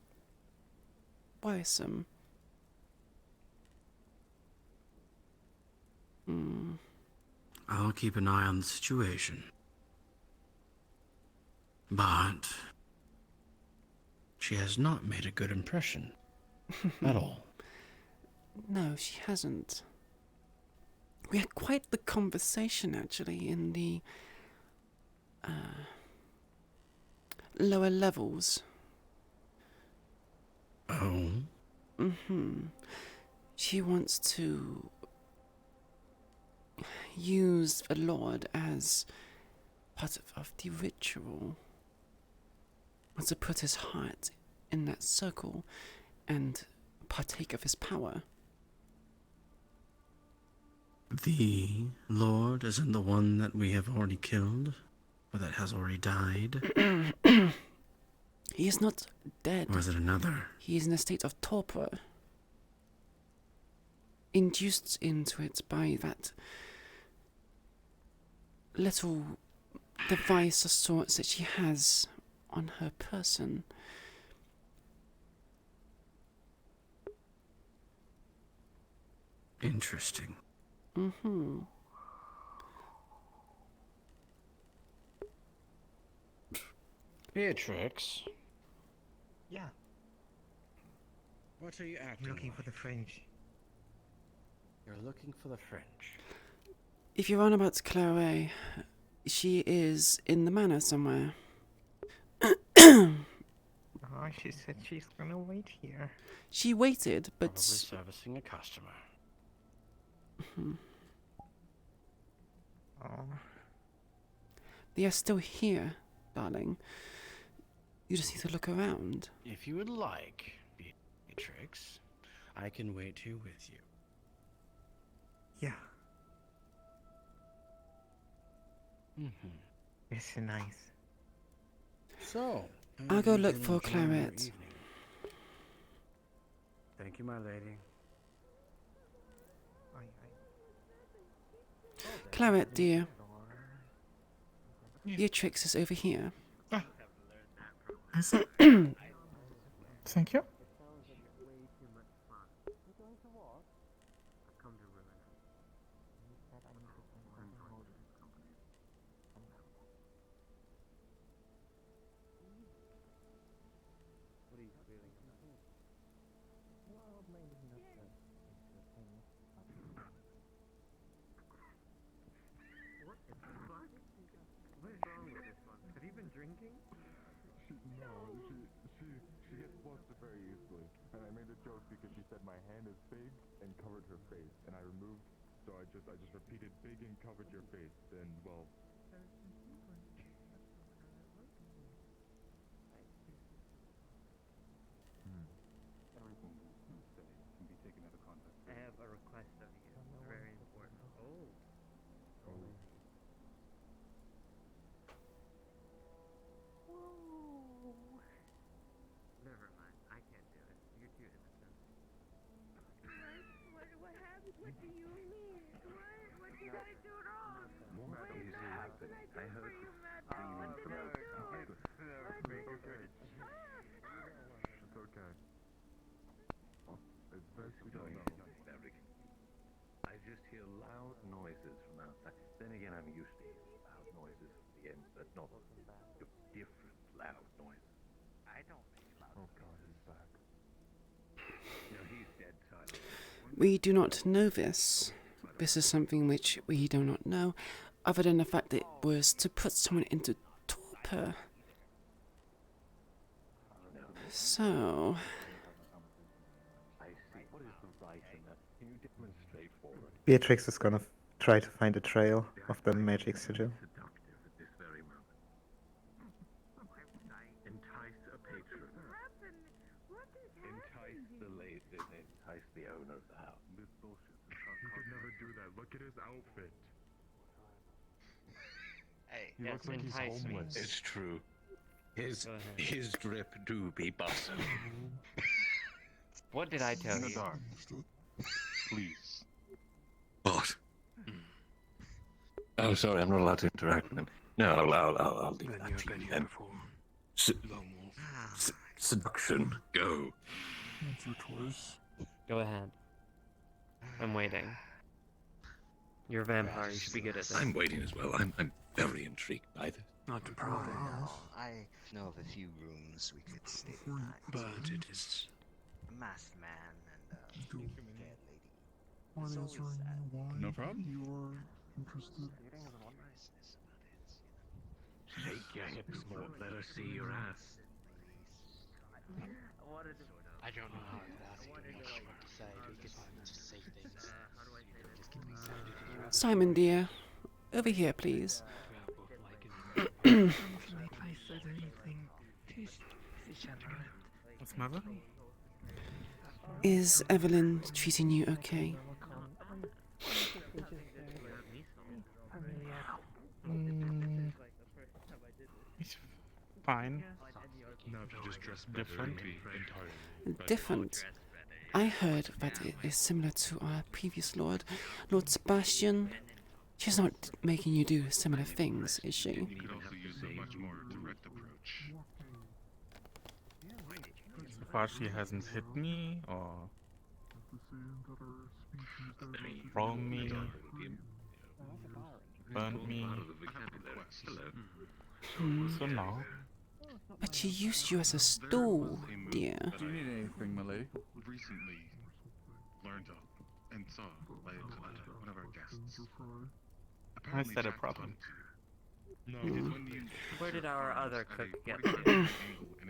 A: worrisome.
P: I'll keep an eye on the situation. But she has not made a good impression at all.
A: No, she hasn't. We had quite the conversation, actually, in the lower levels.
P: Oh?
A: She wants to use the Lord as part of the ritual. Wants to put his heart in that circle and partake of his power.
P: The Lord isn't the one that we have already killed, or that has already died?
A: He is not dead.
P: Or is it another?
A: He is in a state of torpor, induced into it by that little device of sorts that she has on her person.
P: Interesting. Beatrix?
F: Yeah.
P: What are you acting
F: I'm looking
P: like?
F: for the French.
P: You're looking for the French.
A: If you're on about Claire, she is in the manor somewhere.
F: Oh, she said she's gonna wait here.
A: She waited, but...
P: Probably servicing a customer.
F: Oh.
A: They are still here, darling. You just need to look around.
P: If you would like, Beatrix, I can wait here with you.
F: Yeah.
P: Mm-hmm.
F: It's nice.
P: So,
A: I'll go look for Claret.
P: Thank you, my lady.
A: Claret, dear. Beatrix is over here.
I: Thank you.
E: She gets flustered very easily, and I made a joke because she said my hand is big and covered her face, and I removed, so I just repeated big and covered your face, and well. Everything you say can be taken out of context.
D: I have a request of you. Very important. Oh. Never mind. I can't do it. You're too innocent.
O: What happened? What
R: What is happening? I heard you screaming from outside.
E: It's okay. It's best we don't know.
R: I just hear loud noises from outside. Then again, I'm used to hearing loud noises from the end, but not different loud noises. I don't make loud noises.
E: Oh god, he's back.
R: No, he's dead silent.
A: We do not know this. This is something which we do not know, other than the fact that it was to put someone into torpor. So,
R: I see. What is the right in that? Can you demonstrate for us?
F: Beatrix is gonna try to find a trail of the magic sigil.
R: Seductive at this very moment. Entice a patron. Entice the lady. Entice the owner of the house.
E: This bullshit. He could never do that. Look at his outfit.
J: Hey,
E: He looks like he's homeless.
B: It's true. His drip do be bussin'.
D: What did I tell you?
E: Dark. Please.
B: What? Oh, sorry, I'm not allowed to interact with him. No, I'll leave
M: Then
B: that
M: you've
B: to
M: been
B: you
M: here
B: then.
M: for long wolf.
B: Seduction, go.
M: That's your choice.
D: Go ahead. I'm waiting. You're a vampire. You should be good at this.
B: I'm waiting as well. I'm very intrigued by this.
M: Not to pry, yes.
S: I know of a few rooms we could stay
M: But
S: behind.
M: it is.
S: A masked man and a
M: Do-
S: fair lady.
M: Why
S: It's
M: is
S: always
M: there
S: sad.
M: why
B: No problem.
M: you are interested?
S: Niceness about it,
R: Shake your hips more. Let her see your ass.
J: I don't know how to ask you what to say. We could just say things. Just get me excited.
A: Simon dear, over here please.
N: If I said anything to the gentleman.
M: What's mother?
A: Is Evelyn treating you okay?
M: He's fine.
Q: Now if you just dress better,
M: Different.
Q: it'd be entirely
A: Different. I heard that it is similar to our previous lord, Lord Sebastian. She's not making you do similar things, is she?
Q: You could also use a much more direct approach.
M: So far she hasn't hit me or thrown me, burned me. So no.
A: But she used you as a stool, dear.
E: Do you need anything, my lady?
Q: Recently learned of and saw by one of our guests.
M: I said a problem.
Q: No,
A: Hmm.
Q: it's when you
D: Where did our other cook get
Q: in
D: to?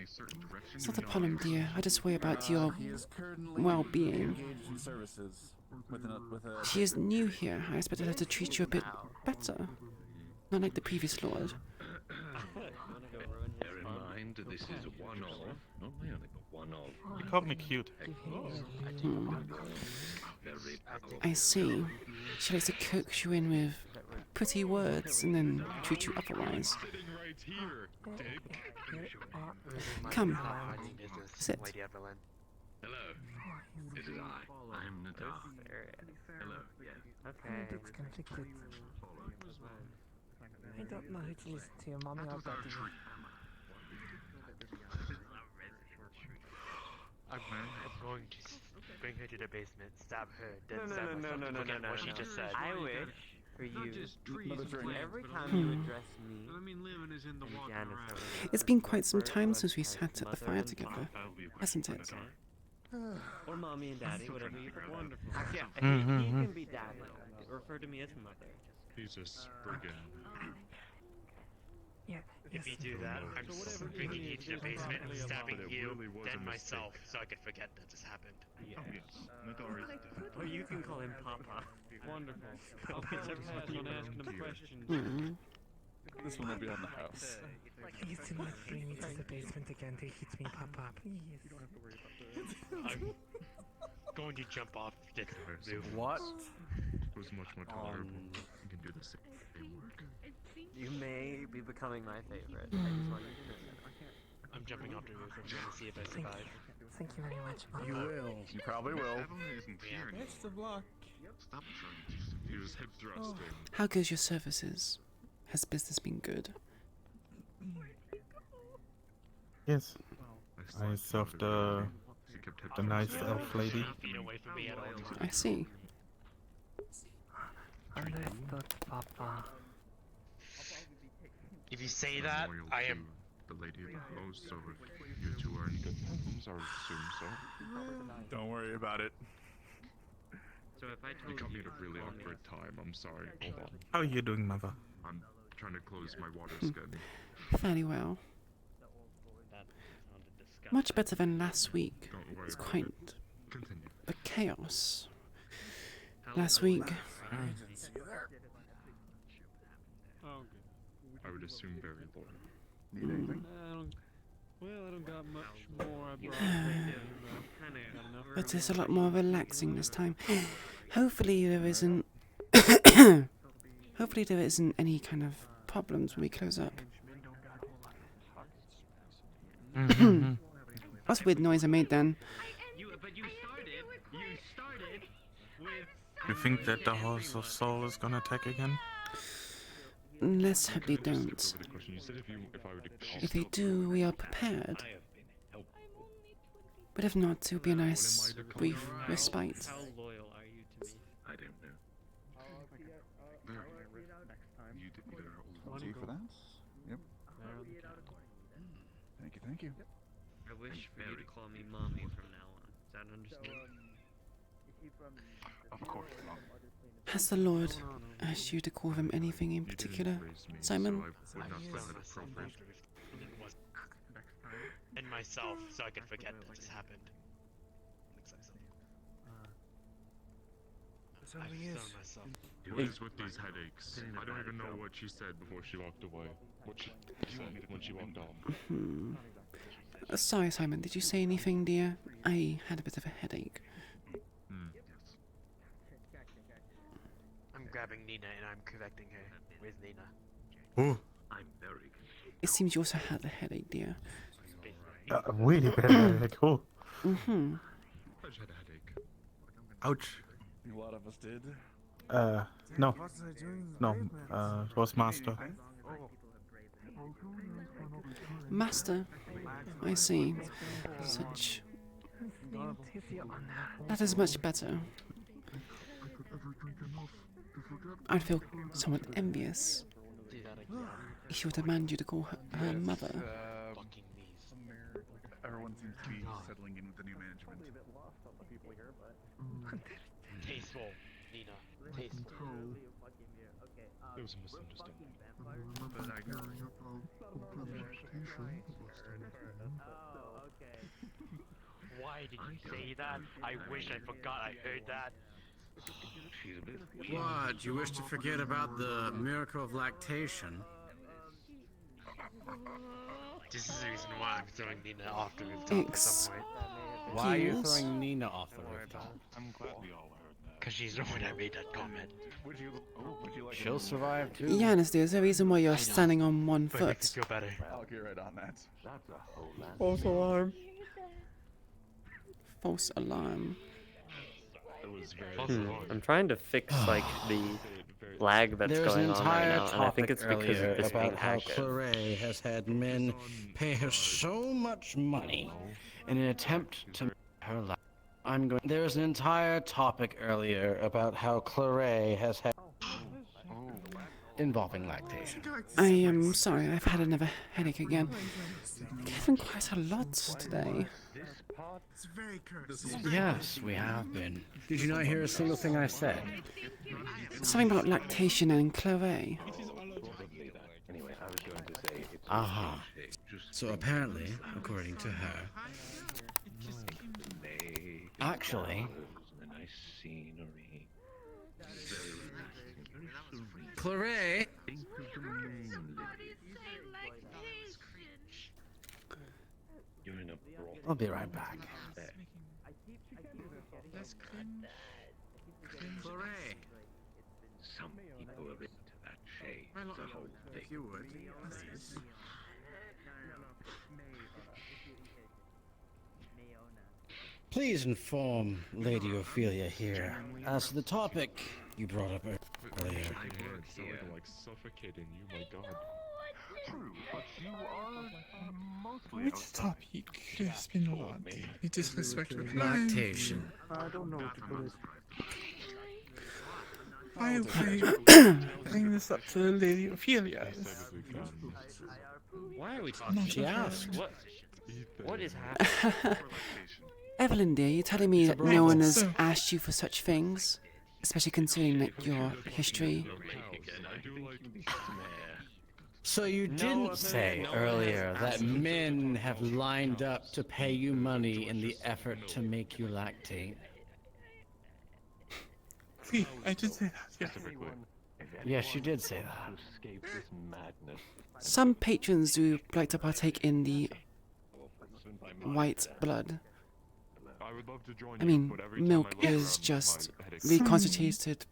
Q: a certain direction.
A: It's not a problem, dear. I just worry about your
E: He is currently
A: well-being.
E: engaged in services with a
A: She is new here. I expected her to treat you a bit better. Not like the previous lord.
B: Bear in mind, this is a one-off. Not my only, but one-off.
M: He called me cute.
A: Hmm.
B: Very powerful.
A: I see. She likes to coax you in with pretty words and then treat you otherwise.
Q: Sitting right here, Dick.
A: Come, sit.
B: Hello, this is I'm Nadal. Hello, yes.
D: Okay.
N: It's conflicted. I don't know who to listen to, your mommy or daddy.
J: I'm going to bring her to the basement, stab her, then
D: No,
J: stab
D: no,
J: myself
D: no,
J: to
D: no,
J: forget
D: no,
J: what
D: no,
J: she
D: no.
J: just said.
D: I wish for you, every time
A: Hmm.
D: you address me,
K: I mean, living is in the walking
D: Janice
K: around.
D: over there,
A: It's been quite some
D: refer
A: time
D: to
A: since we
D: us
A: sat
D: as
A: at the
D: mother
A: fire
D: and
A: together,
D: father.
A: hasn't it?
D: Or mommy and daddy, whatever you prefer.
K: Wonderful.
D: Yeah,
M: Mhm,
D: he
M: mhm.
D: can be daddy. Refer to me as mother.
Q: He's a spriggan.
N: Yeah,
J: If you do that, I'm bringing you to the basement and stabbing you, then myself, so I could forget that this happened.
Q: Oh yes, Nadar is different.
D: Or you can call him Papa.
K: Wonderful. I'll put a pass on asking him questions.
A: Hmm.
E: This one will be on the house.
N: Please do not bring me to the basement again to hit me, Papa, please.
J: I'm going to jump off this roof.
E: What?
Q: It was much more tolerable. You can do the same work.
D: You may be becoming my favorite. I just want you to know that.
J: I'm jumping off the roof. I'm trying to see if I survive.
N: Thank you very much, Papa.
E: You will. You probably will.
Q: Evelyn isn't here.
K: Best of luck.
Q: Stop trying to seduce
E: He was hip thrusting.
A: How goes your services? Has business been good?
E: Yes. I served the nice elf lady.
A: I see.
F: Understood, Papa.
J: If you say that, I am.
E: The lady of the house, so if you two are in good terms, I would assume so. Don't worry about it.
D: So if I told
E: You caught me
D: you
E: at a really awkward time. I'm sorry. Hold on.
M: How are you doing, Mother?
E: I'm trying to close my water skin.
A: Fairly well. Much better than last week.
E: Don't worry
A: It's
E: about
A: quite
E: it. Continue.
A: the chaos. Last week.
E: I would assume very loyal.
K: I don't got much more. I brought
A: But it's a lot more relaxing this time. Hopefully there isn't hopefully there isn't any kind of problems when we close up. What's a weird noise I made then?
M: You think that the Horse of Soul is gonna attack again?
A: Let's hope they don't. If they do, we are prepared. But if not, it'll be a nice, brief respite.
D: How loyal are you to me?
R: I don't know.
E: You for that? Yep. Thank you.
D: I wish for you to call me mommy from now on. Is that understood?
E: Of course, Mom.
A: Has the Lord asked you to call him anything in particular, Simon?
J: And myself, so I could forget that this happened. I found myself.
E: What is with these headaches? I don't even know what she said before she walked away. What she said when she walked off.
A: Sorry, Simon, did you say anything, dear? I had a bit of a headache.
J: I'm grabbing Nina and I'm correcting her. Where's Nina?
M: Oh.
R: I'm very confused.
A: It seems you also had a headache, dear.
M: Really bad headache. Oh.
A: Mm-hmm.
E: I just had a headache.
M: Ouch.
E: A lot of us did.
M: No. No, it was Master.
A: Master? I see. Such... That is much better. I'd feel somewhat envious if she would demand you to call her mother.
E: Everyone seems to be settling in with the new management.
J: Tasteful, Nina. Tasteful.
E: There was a misunderstanding.
J: Why did you say that? I wish I forgot I heard that.
T: What? You wish to forget about the miracle of lactation?
J: This is the reason why I'm throwing Nina off the rooftop at some point.
T: Why are you throwing Nina off the rooftop?
E: I'm glad we all heard that.
J: Because she's the one that made that comment.
E: Would you like
T: She'll survive too.
A: Yanis, there's a reason why you're standing on one
J: But it makes
A: foot.
J: me feel better.
E: I'll get right on that.
R: That's a whole lot.
A: False alarm. False alarm.
D: I'm trying to fix like the lag that's
T: There's
D: going
T: an
D: on right
T: entire
D: now, and I think
T: topic
D: it's because
T: earlier
D: of this being
T: about how
D: active.
T: Claret has had men pay her so much money in an attempt to make her laugh. There's an entire topic earlier about how Claret has had involving lactation.
A: I am sorry, I've had another headache again. Getting quite a lot today.
T: Yes, we have been. Did you not hear a single thing I said?
A: Something about lactation and Claret.
T: Aha. So apparently, according to her, actually, Claret. I'll be right back.
R: Some people are into that shade. The whole thing.
T: If you would, please inform Lady Ophelia here as to the topic you brought up earlier.
E: Sorry to like suffocating you, my god. True, but you are mostly
I: Which topic has been a lot? You disrespectful.
T: Lactation.
E: I don't know what to put it.
I: I bring this up to Lady Ophelia.
D: Why are we talking?
T: She asked.
D: What is happening?
A: Evelyn, dear, you're telling me that no one has asked you for such things? Especially considering like, your history.
T: So you didn't say earlier that men have lined up to pay you money in the effort to make you lactate?
I: See, I did say that, yes.
T: Yes, you did say that.
A: Some patrons do like to partake in the white blood. I mean, milk is just reconstituted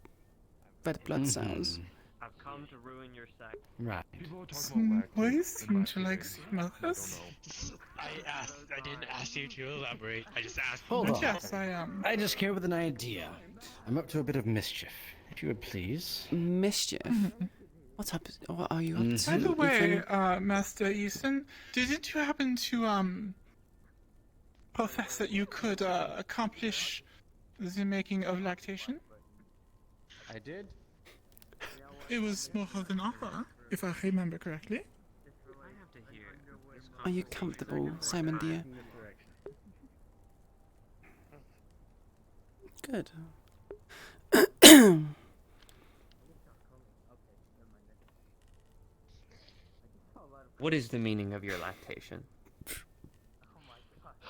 A: red blood cells.
D: I've come to ruin your sex.
T: Right.
I: Some boys seem to like mothers.
J: I didn't ask you to elaborate. I just asked.
T: Hold on.
I: Yes, I am.
T: I just came with an idea. I'm up to a bit of mischief. If you would please.
A: Mischief? What's up? What are you up to?
I: By the way,
A: Ethan?
I: Master Ethan, didn't you happen to profess that you could accomplish the making of lactation?
T: I did.
I: It was more of an offer, if I remember correctly.
A: Are you comfortable, Simon dear? Good.
D: What is the meaning of your lactation?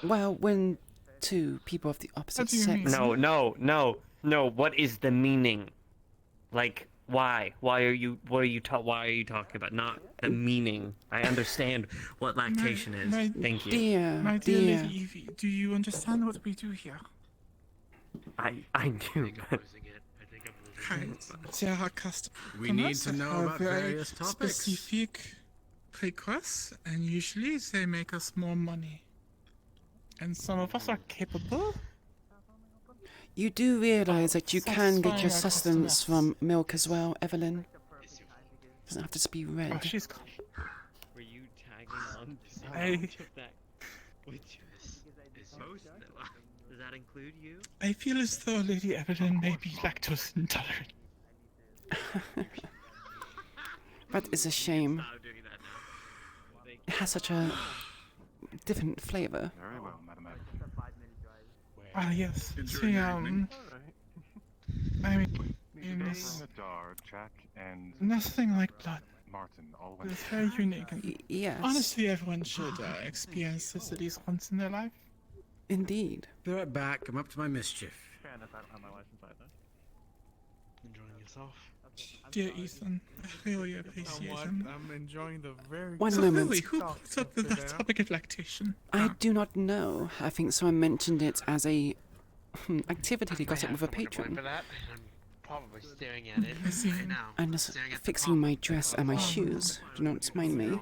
A: Well, when two people of the opposite sex...
D: No. What is the meaning? Like, why? Why are you talking about? Not the meaning. I understand what lactation is. Thank you.
I: My dear Lady Evie, do you understand what we do here?
D: I do.
I: There are customers
T: We need to know
I: have
T: about
I: very
T: various topics.
I: specific requests, and usually they make us more money. And some of us are capable.
A: You do realize that you can get your
I: Satisfying our
A: sustenance from milk as well, Evelyn? Doesn't have to be red.
I: Oh, she's gone.
D: Were you tagging on to
I: I-
D: that? Which is most? Does that include you?
I: I feel as though Lady Evelyn may be lactose intolerant.
A: That is a shame. It has such a different flavor.
E: Very well, Madam.
I: Ah, yes. See, I mean, it's
E: the dark, Jack and
I: nothing like blood.
E: Martin all went.
I: It's very unique. And
A: yes.
I: honestly, everyone should experience this at least once in their life.
A: Indeed.
T: Be right back. I'm up to my mischief.
J: Fairness, I don't have my license either. Enjoying yourself?
I: Dear Ethan, I really appreciate him.
K: I'm enjoying the very.
A: One
I: So
A: moment.
I: Lily, who puts up the topic of lactation?
A: I do not know. I think someone mentioned it as a activity they got up with a patron.
J: For that, and I'm probably staring at it
I: I see.
J: right now.
A: I'm just
J: Staring at the
A: fixing my dress and my shoes. Do not mind me.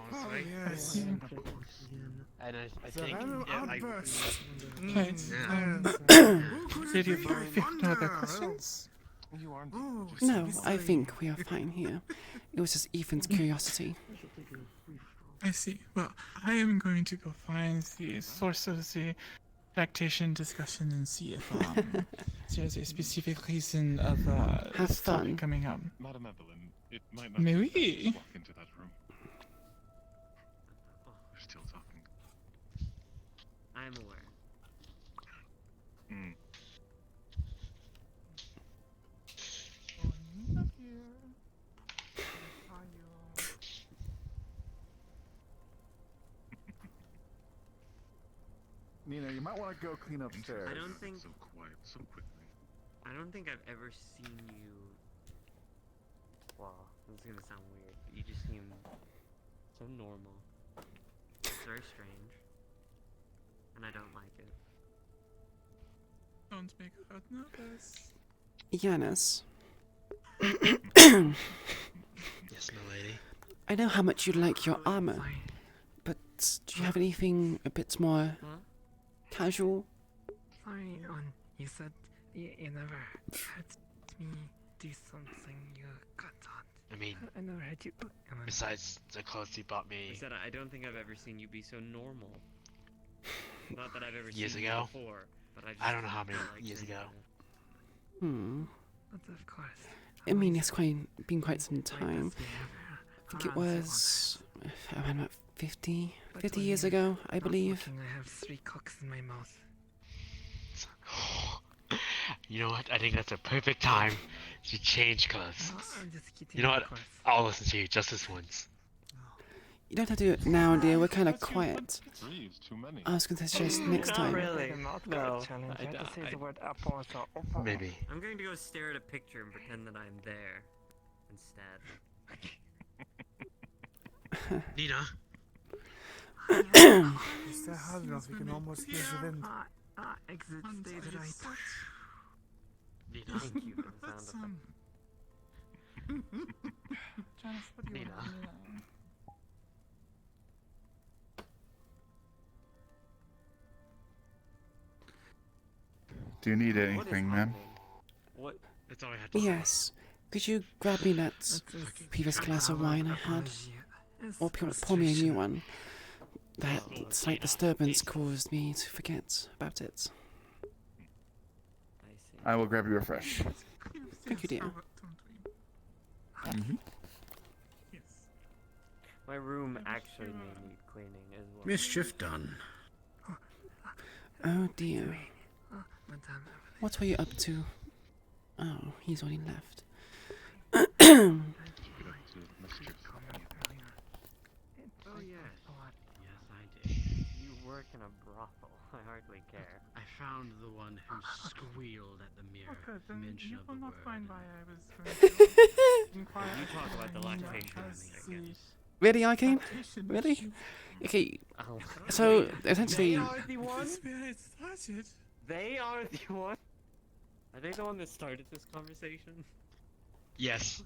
I: I see.
J: And I think
I: Right. Lady of Fairy, no other questions?
A: No, I think we are fine here. It was just Ethan's curiosity.
I: I see. Well, I am going to go find the source of the lactation discussion and see if there's a specific reason of
A: Have
I: this topic
A: fun.
I: coming up.
E: Madam Evelyn, it might not
I: Mais
E: be
I: oui.
E: walk into that room. They're still talking.
D: I am aware.
E: Mm.
U: Nina, you might want to go clean upstairs.
D: I don't think.
E: So quiet, so quickly.
D: I don't think I've ever seen you. Well, this is gonna sound weird, but you just seem so normal. It's very strange, and I don't like it.
I: Don't make her nervous.
A: Yanis,
J: Yes, my lady.
A: I know how much you like your armor, but do you have anything a bit more casual?
N: Sorry, you said you never had me do something you got on.
J: I mean,
N: I never had you.
J: besides the clothes you bought
D: I
J: me
D: said I don't think I've ever seen you be so normal. Not that I've ever
J: years
D: seen
J: ago.
D: you before, but
J: I don't know how many years ago.
N: But of course.
A: I mean, it's been quite some time. I think it was around about 50 years ago, I believe.
N: I have 3 cocks in my mouth.
J: You know what? I think that's a perfect time to change clothes.
N: I'm just kidding,
J: You know what?
N: of course.
J: I'll listen to you just this once.
A: You don't have to do it now, dear. We're kind of quiet.
E: 3 is too many.
A: I was going to suggest next
D: Not
A: time.
D: really.
N: No,
D: No,
N: I had to say the word apple, so
J: Maybe.
D: I'm going to go stare at a picture and pretend that I'm there instead.
J: Nina.
N: Is that hard enough? We can almost hear the wind. Exit stage right.
J: Nina.
D: Thank you for the sound effect.
J: Nina.
E: Do you need anything, man?
D: What?
J: That's all I had to
A: Yes. Could you grab me that previous glass of wine I had? Or pour me a new one? That slight disturbance caused me to forget about it.
E: I will grab you a fresh.
A: Thank you, dear.
D: My room actually may need cleaning as well.
T: Mischief done.
A: Oh dear. What were you up to? Oh, he's already left.
D: Oh yes. Yes, I did. You work in a brothel. I hardly care.
G: I found the one who squealed at the mere mention of the word.
I: Find why I was going to inquire.
D: You talk about the lactation, I guess.
A: Really, Arcane? Really? Okay, so essentially...
D: They are the ones? They are the ones? Are they the one that started this conversation?
J: Yes.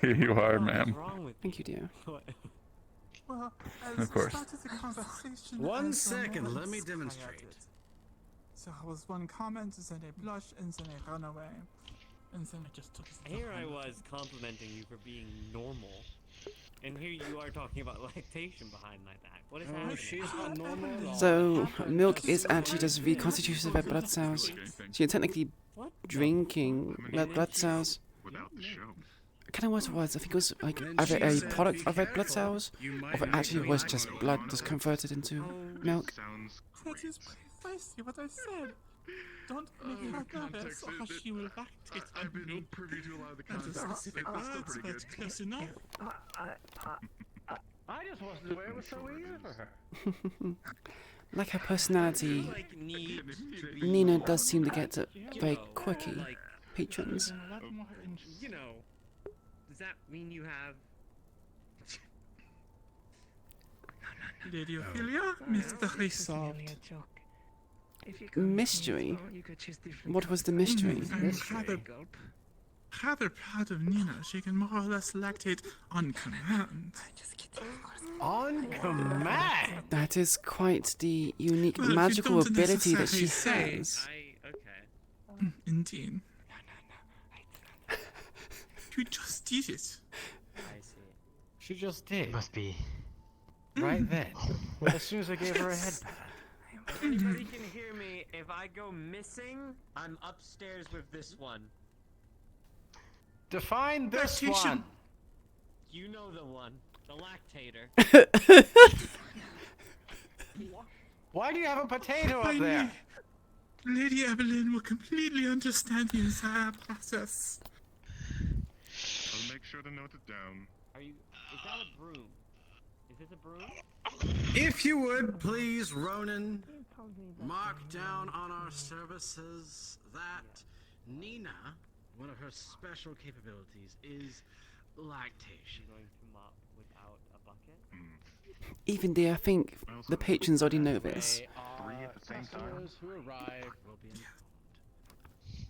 E: Here you are,
D: What's
E: ma'am.
D: wrong with
A: Thank you, dear.
I: Well,
E: Of course.
I: The conversation
M: One
I: as
M: second,
I: moment
M: let me
I: inspired
M: demonstrate.
I: it. So I was one comment, then I blush, and then I run away. And then I just took it.
D: Here I was complimenting you for being normal. And here you are talking about lactation behind my back. What is happening?
M: She's not normal at all.
A: So, milk is actually just reconstitution of red blood cells. So you're technically drinking red blood cells.
Q: Without the show.
A: I kind of what it was. I think it was like either a product of red blood cells, or if it actually was just blood just converted into milk.
I: That is precisely what I said. Don't make her nervous, or she will lactate.
Q: I've been privy to a lot of the
I: And the
Q: content.
I: specific
Q: It's still
I: words,
Q: pretty
I: but
Q: good.
I: close enough.
R: I just wasn't aware it was so easy for her.
A: Like her personality, Nina does seem to get very quirky patrons.
D: You know, does that mean you have...
I: Lady Ophelia, mystery solved.
A: Mystery? What was the mystery?
I: I'm rather proud of Nina. She can more or less lactate on command.
T: On command?
A: That is quite the unique
I: Well, if you
A: magical
I: don't
A: ability that she
I: necessarily
A: has.
I: Indeed. You just did it.
D: I see.
T: She just did.
J: Must be.
T: Right then. As soon as I gave her a head pat.
D: Anybody can hear me. If I go missing, I'm upstairs with this one.
T: Define this one.
D: You know the one. The lactator.
T: Why do you have a potato up there?
I: Lady Evelyn will completely understand the entire process.
Q: I'll make sure to note it down.
D: Are you... Is that a broom? Is this a broom?
T: If you would, please, Ronan, mark down on our services that Nina, one of her special capabilities, is lactation.
D: Going to mop without a bucket?
A: Even dear, I think the patrons already know this.
Q: Three at the same time.
T: Customers who arrive will be informed.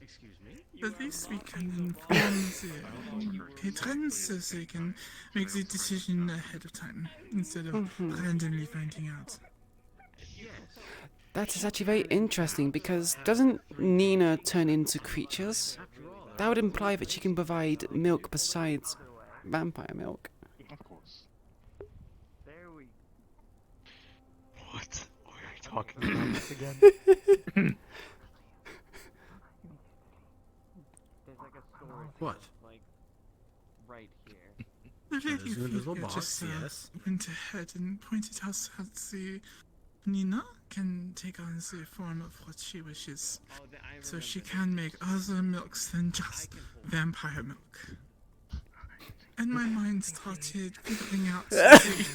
T: Excuse me?
I: At least we can inform the patrons so they can make the decision ahead of time, instead of randomly finding out.
A: That is actually very interesting because doesn't Nina turn into creatures? that would imply that she can provide milk besides vampire milk.
Q: Of course.
L: There we.
F: What? What are you talking about this again?
L: There's like a storage.
M: What?
L: Like right here.
I: The lady
M: There's an invisible
I: Ophelia
M: box,
I: just
M: yes.
I: went ahead and pointed out that the Nina can take on the form of what she wishes. So she can make other milks than just vampire milk. And my mind started figuring out something.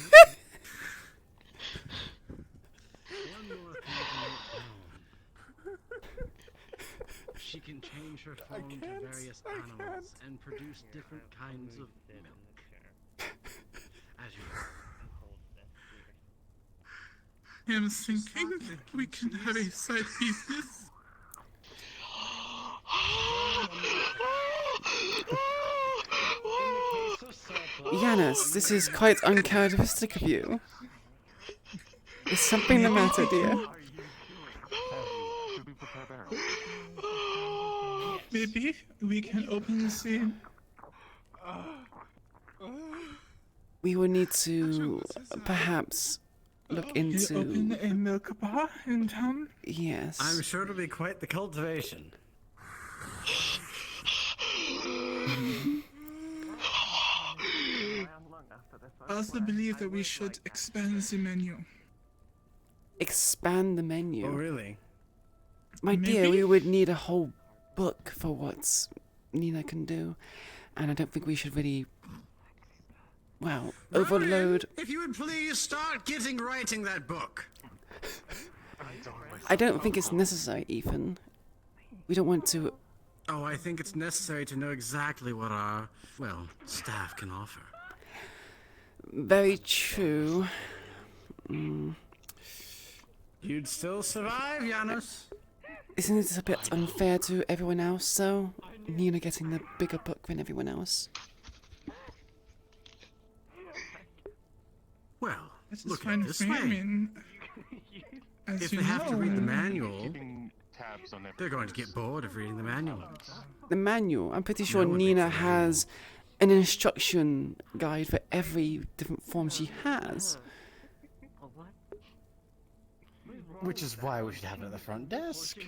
G: She can change her form to various animals and produce different kinds of milk. As you
I: I'm thinking we can have a side business.
A: Yanis, this is quite uncharacteristic of you. Is something the matter, dear?
I: Maybe we can open the scene.
A: We will need to perhaps look
I: You
A: into.
I: open a milk bar in town?
A: Yes.
T: I'm sure it'll be quite the cultivation.
I: I also believe that we should expand the menu.
A: Expand the menu.
T: Oh, really?
A: My dear,
I: Maybe?
A: we would need a whole book for what Nina can do, and I don't think we should really, well, overload.
T: If you would please start writing that book.
A: I don't think it's necessary, Ethan. We don't want to.
T: Oh, I think it's necessary to know exactly what our, well, staff can offer.
A: Very true. Mm.
T: You'd still survive, Janos.
A: Isn't it a bit unfair to everyone else, though? Nina getting the bigger book than everyone else.
T: Well,
I: This is
T: look
I: fine
T: at
I: with
T: this
I: me. I
T: way.
I: mean, as
T: If
I: you
T: they have to read the
I: know,
T: manual,
Q: Keeping tabs on their
T: they're going to get bored of reading the manual.
A: The manual. I'm pretty sure
T: That would be
A: Nina
T: fine.
A: has an instruction guide for every different form she has.
T: Which is why we should have it at the front desk.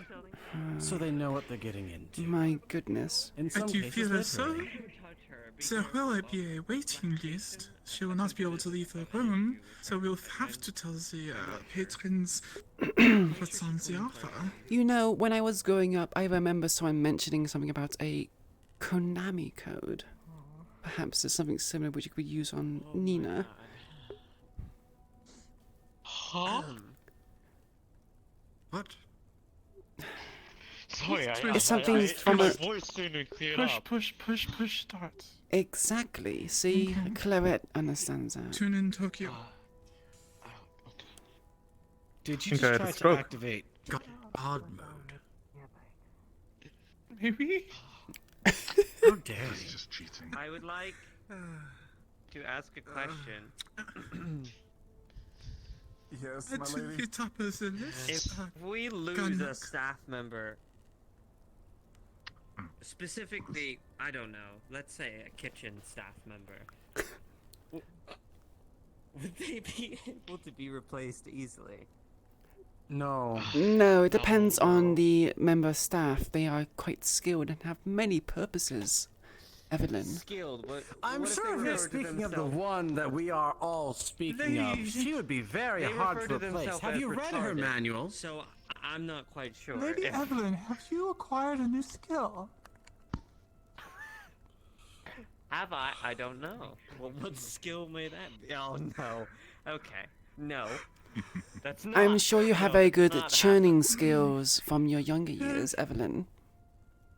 T: So they know what they're getting into.
A: My goodness.
T: In
I: I
T: some
I: do
T: cases,
I: feel as though
T: literally.
I: there will be a waiting list. She will not be able to leave the room, so we'll have to tell the patrons what's on the offer.
A: You know, when I was growing up, I remember someone mentioning something about a Konami code. Perhaps there's something similar which you could use on Nina.
J: Huh?
T: What?
J: Sorry,
A: It's something from
J: my
A: a...
J: voice soon cleared
I: Push,
J: up.
I: push, start.
A: Exactly. See,
I: Okay.
A: Claret understands that.
I: Tune in Tokyo.
T: Did you
H: Think
T: just
H: I
T: try
H: had
T: to
H: spoke.
T: activate God mode?
I: Maybe?
T: How dare
Q: That's
T: you?
Q: just cheating.
D: I would like to ask a question.
U: Yes,
I: At
U: my
I: the
U: lady.
I: top of the list.
D: If we lose
I: gun
D: a
I: milk.
D: staff member, specifically, I don't know, let's say a kitchen staff member, would they be able to be replaced easily?
T: No.
A: No, it depends on the member staff. They are quite skilled and have many purposes. Evelyn.
D: Skilled, but
T: I'm
D: what if
T: sure
D: they
T: if you're
D: refer to
T: speaking of the
D: themselves-
T: one that we are all speaking of,
I: Lady.
T: she would be very
D: They
T: hard
D: refer
T: to
D: to
T: replace.
D: themselves
T: Have
D: as
T: you read her
D: retarded.
T: manual?
D: So I'm not quite sure.
I: Lady
D: if-
I: Evelyn, have you acquired a new skill?
D: Have I? I don't know. Well, what skill may that be? Oh no. Okay. No. That's not.
A: I'm sure you have
D: no,
A: very good
D: not
A: churning skills from your younger years, Evelyn.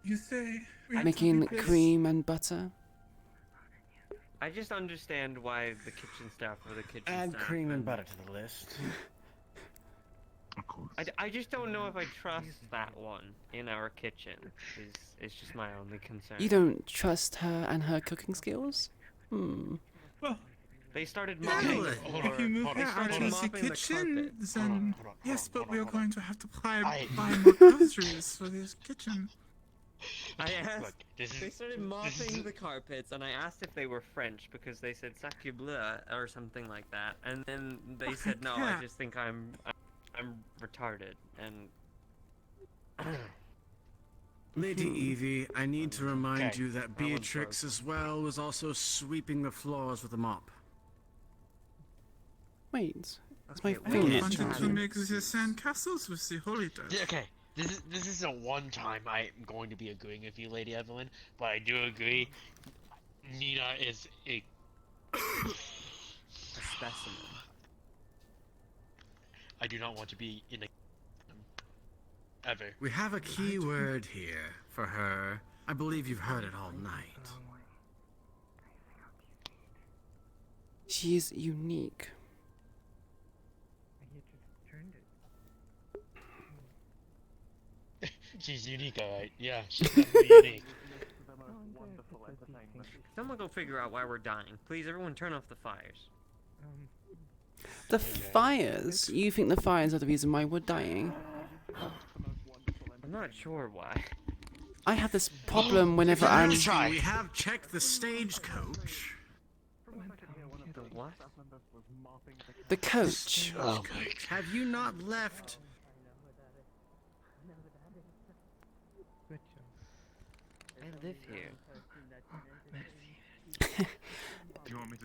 I: You say we have to
A: Making
I: replace-
A: cream and butter.
D: I just understand why the kitchen staff or the kitchen
T: Add
D: staff.
T: cream and butter to the list.
Q: Of course.
D: I just don't know if I trust that one in our kitchen. Is just my only concern.
A: You don't trust her and her cooking skills? Hmm.
I: Well,
D: They started
I: yeah,
D: mopping.
I: if you move
D: they
I: her out
D: started
I: of the
D: mopping
I: kitchen,
D: carpet.
I: then yes, but we are going to have to buy
J: I-
I: more groceries for this kitchen.
D: I asked.
J: Look,
D: They started mopping the carpets, and I asked if they were French because they said "sacre bleu" or something like that, and then they said no. I just think I'm retarded, and.
P: Lady Evie, I need to remind
D: Okay,
P: you that
D: that one's
P: Beatrix as well was also sweeping the floors with a mop.
A: Wait, it's
D: Okay,
A: my
I: I
A: favorite
I: wanted to
A: childhood.
I: make the sand castles with the holy dust.
J: Okay, this isn't one time I'm going to be agreeing with you, Lady Evelyn, but I do agree. Nina is a
D: specimen.
J: I do not want to be in a ever.
P: We have a key word here for her. I believe you've heard it all night.
A: She is unique.
J: She's unique, alright. Yeah, she's definitely unique.
D: Someone go figure out why we're dying. Please, everyone, turn off the fires.
A: The fires? You think the fires are the reason why we're dying?
D: I'm not sure why.
A: I have this problem whenever I'm.
P: We have checked the stagecoach.
D: The what?
A: The coach.
P: Oh. Have you not left?
D: I live here.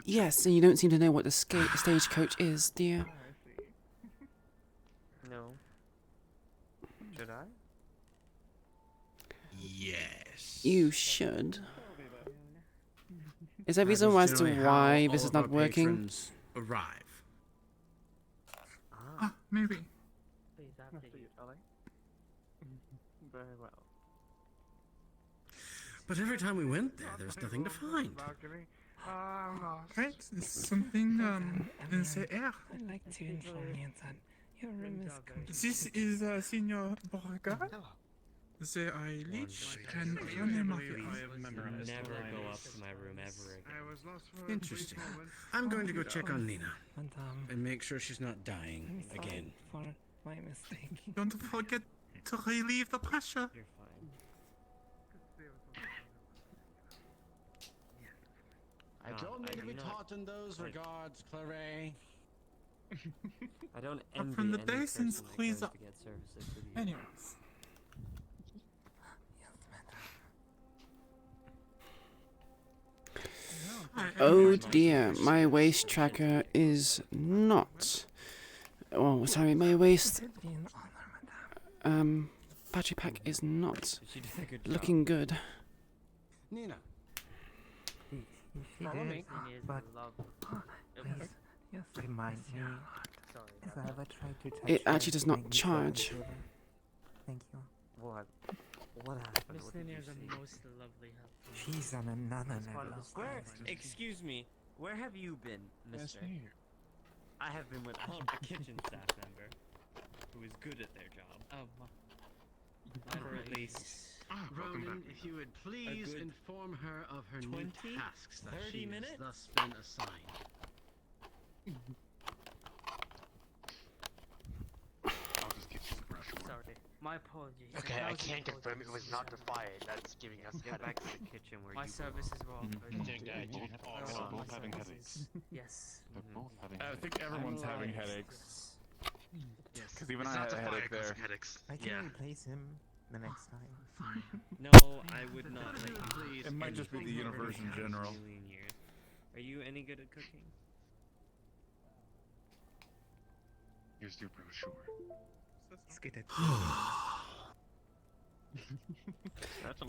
A: Yes, and you don't seem to know what the stagecoach is, dear.
D: No. Should I?
P: Yes.
A: You should. Is there a reason as to why this is not working?
P: Arrive.
I: Ah, maybe.
K: Very well.
P: But every time we went there was nothing to find.
I: Right, it's something in the air.
N: I'd like to inform you that your room is complete.
I: This is Signor Beauregard. The Lich and René Mafia.
D: Never go up to my room ever again.
P: Interesting. I'm going to go check on Nina and make sure she's not dying
N: I'm sorry
P: again.
N: for my mistake.
I: Don't forget to relieve the pressure.
D: You're fine.
T: I don't mean to be taught in those regards, Claret.
D: I don't
I: Up
D: envy
I: from the
D: any
I: basins,
D: person that
I: please
D: goes
I: up.
D: to get services with you.
I: Anyways.
A: Oh dear, my waist tracker is not. Oh, sorry, my waist. Battery pack is not
D: She did a good job.
A: looking good.
T: Nina.
N: Follow me.
L: But
N: Please, yes. Remind me if I ever try to touch
A: It
N: you,
A: actually does not
N: make me feel
A: charge.
N: better. Thank you.
L: what happened?
D: What did you
L: You're
D: see?
L: the most lovely help.
N: She's on another level.
D: Where? Excuse me. Where have you been, Mister? I have been with a kitchen staff member who is good at their job. Or at least.
G: Ronan, if you would please
D: good
G: inform her of her new
D: 20,
G: tasks that
D: 30
G: she has
D: minutes?
G: thus been assigned.
Q: I'll just get you the brush.
L: Sorry, my apologies.
J: Okay, I
L: 1,000
J: can't confirm it was
L: apologies.
J: not defiant. That's giving us
D: Get back
J: headaches.
D: to the kitchen where
L: My
D: you
L: services were offered.
J: I think I do.
Q: They're both having headaches.
L: Yes.
Q: They're both having
U: I think everyone's having headaches.
G: Yes.
U: Because even
G: It's
U: I
G: not
U: had a headache
G: defiant, 'cause
U: there.
G: of headaches.
N: I can replace him the next time.
D: No, I would not let you.
G: Please.
U: It might just be the universe in general.
D: Million years. Are you any good at cooking?
Q: Here's your brochure.
N: He's good at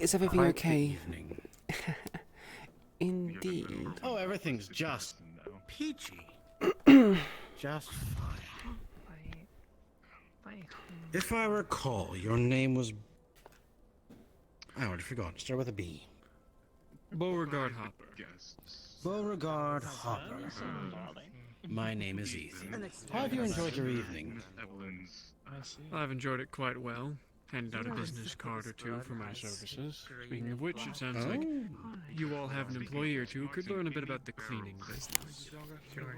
A: Is everything
P: Quite the
A: okay?
P: evening.
A: Indeed.
P: Oh, everything's just peachy. Just fine. If I recall, your name was... I already forgot. Start with a B.
K: Beauregard Hopper.
P: Beauregard Hopper. My name is Ethan. How have you enjoyed your evening?
K: I've enjoyed it quite well. Handed out a business card or two for my services. Speaking of which, it sounds like you all have an employee or two who could learn a bit about the cleaning business.
N: Sure.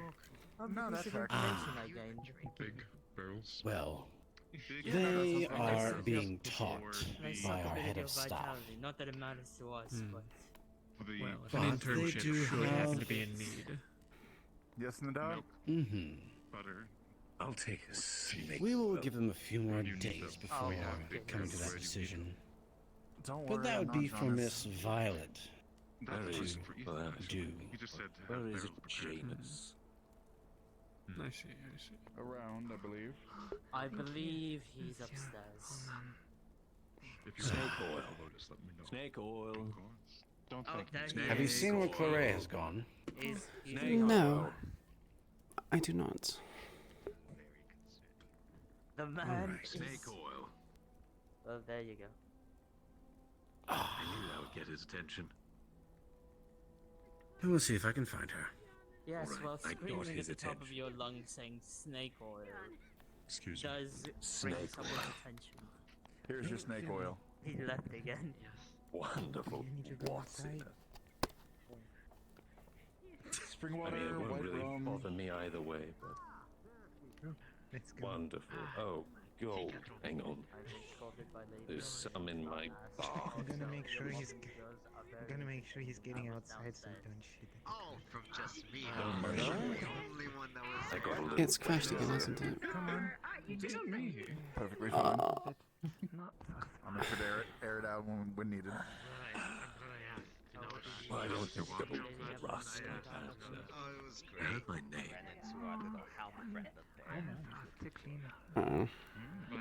L: No, that's
N: our
L: information I gained.
Q: Big barrels.
P: Well,
T: They are being taught
L: They
T: by
L: suck
T: our
L: ability
T: head
L: of
T: of staff.
L: vitality. Not that it matters to us, but
K: Well,
T: But
K: an
T: they
K: internship
T: do
K: should happen to
T: have-
K: be in need.
E: Yes, Nada?
T: Mm-hmm.
Q: Butter.
B: I'll take a snake.
T: We will
B: oil.
T: give them a few more days before coming to that decision. But that would be for Miss Violet
B: Where is
T: do.
Q: He just said
B: Where is
Q: barrels prepared.
B: Janus?
K: I see, I see.
E: Around, I believe.
L: I believe he's upstairs.
Q: If you
B: Snake
Q: want,
B: oil.
Q: just let me know.
B: Snake oil.
Q: Don't
L: Oh,
Q: think
L: there
Q: me.
L: he
T: Have you
L: is.
T: seen where Claret has gone?
L: He's
A: No, I do not.
L: The man
B: Alright,
L: is...
B: snake oil.
L: Well, there you go.
B: I knew that would get his attention.
T: We'll see if I can find her.
L: Yes,
B: Alright,
L: well,
B: I got
L: screaming at
B: his
L: the top of
B: attention.
L: your lungs saying snake oil
Q: Excuse me.
L: does bring
B: Snake
L: someone's
B: oil.
L: attention.
E: Here's your snake oil.
L: He left again.
B: Wonderful.
N: You need to go
B: What's in
N: outside.
B: it?
E: Spring
B: I
E: water,
B: mean, it won't
E: white
B: really
E: rum.
B: bother me either way, but
N: Let's go.
B: wonderful. Oh, gold. Hang on.
L: I've been scolded by ladies.
B: There's some in my bar.
N: I'm gonna make sure he's. I'm gonna make sure he's getting outside so we don't shoot him.
S: Oh, from just me.
B: Oh,
S: The
B: my God.
S: only one that was.
B: I got a little
A: It's crashed again, hasn't it?
E: Come on.
K: It isn't me.
E: Perfectly fine.
N: Not
E: I'll make sure to air it out when needed.
B: Well, I don't think double rust.
S: Oh, it was
B: I
S: great.
B: heard my name.
N: to clean up.
A: Uh-oh.
S: Yeah,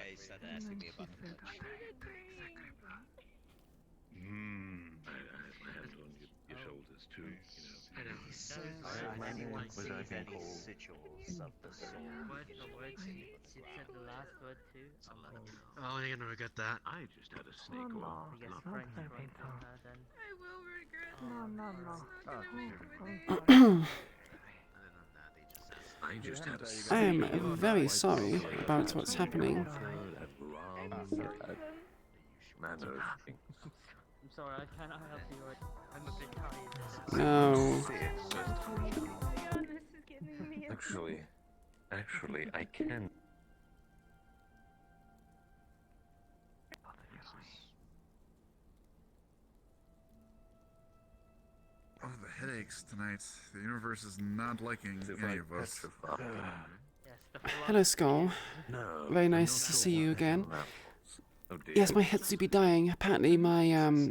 S: he started asking me about the
B: I have my hands on your shoulders too. You know.
S: He says
R: anyone
S: anyone
R: sees
S: sees
R: any
S: any
R: sigils of the soul.
L: Word for word, she said the last word too.
J: Oh, you're gonna regret that.
B: I just had a snake oil.
L: I guess
N: no,
L: Frank's
N: no,
L: right
N: no.
L: with her then.
H: I will regret
B: I just had a
A: I
B: snake
A: am
B: oil.
A: very sorry about what's happening.
B: Manner of things.
L: I'm sorry, I cannot help you. I'm a bit tired.
A: No.
B: Actually, I can.
E: Oh, the headaches tonight. The universe is not liking any of us.
A: Hello, Skull.
B: No.
A: Very nice to see you again. Yes, my head to be dying. Apparently, my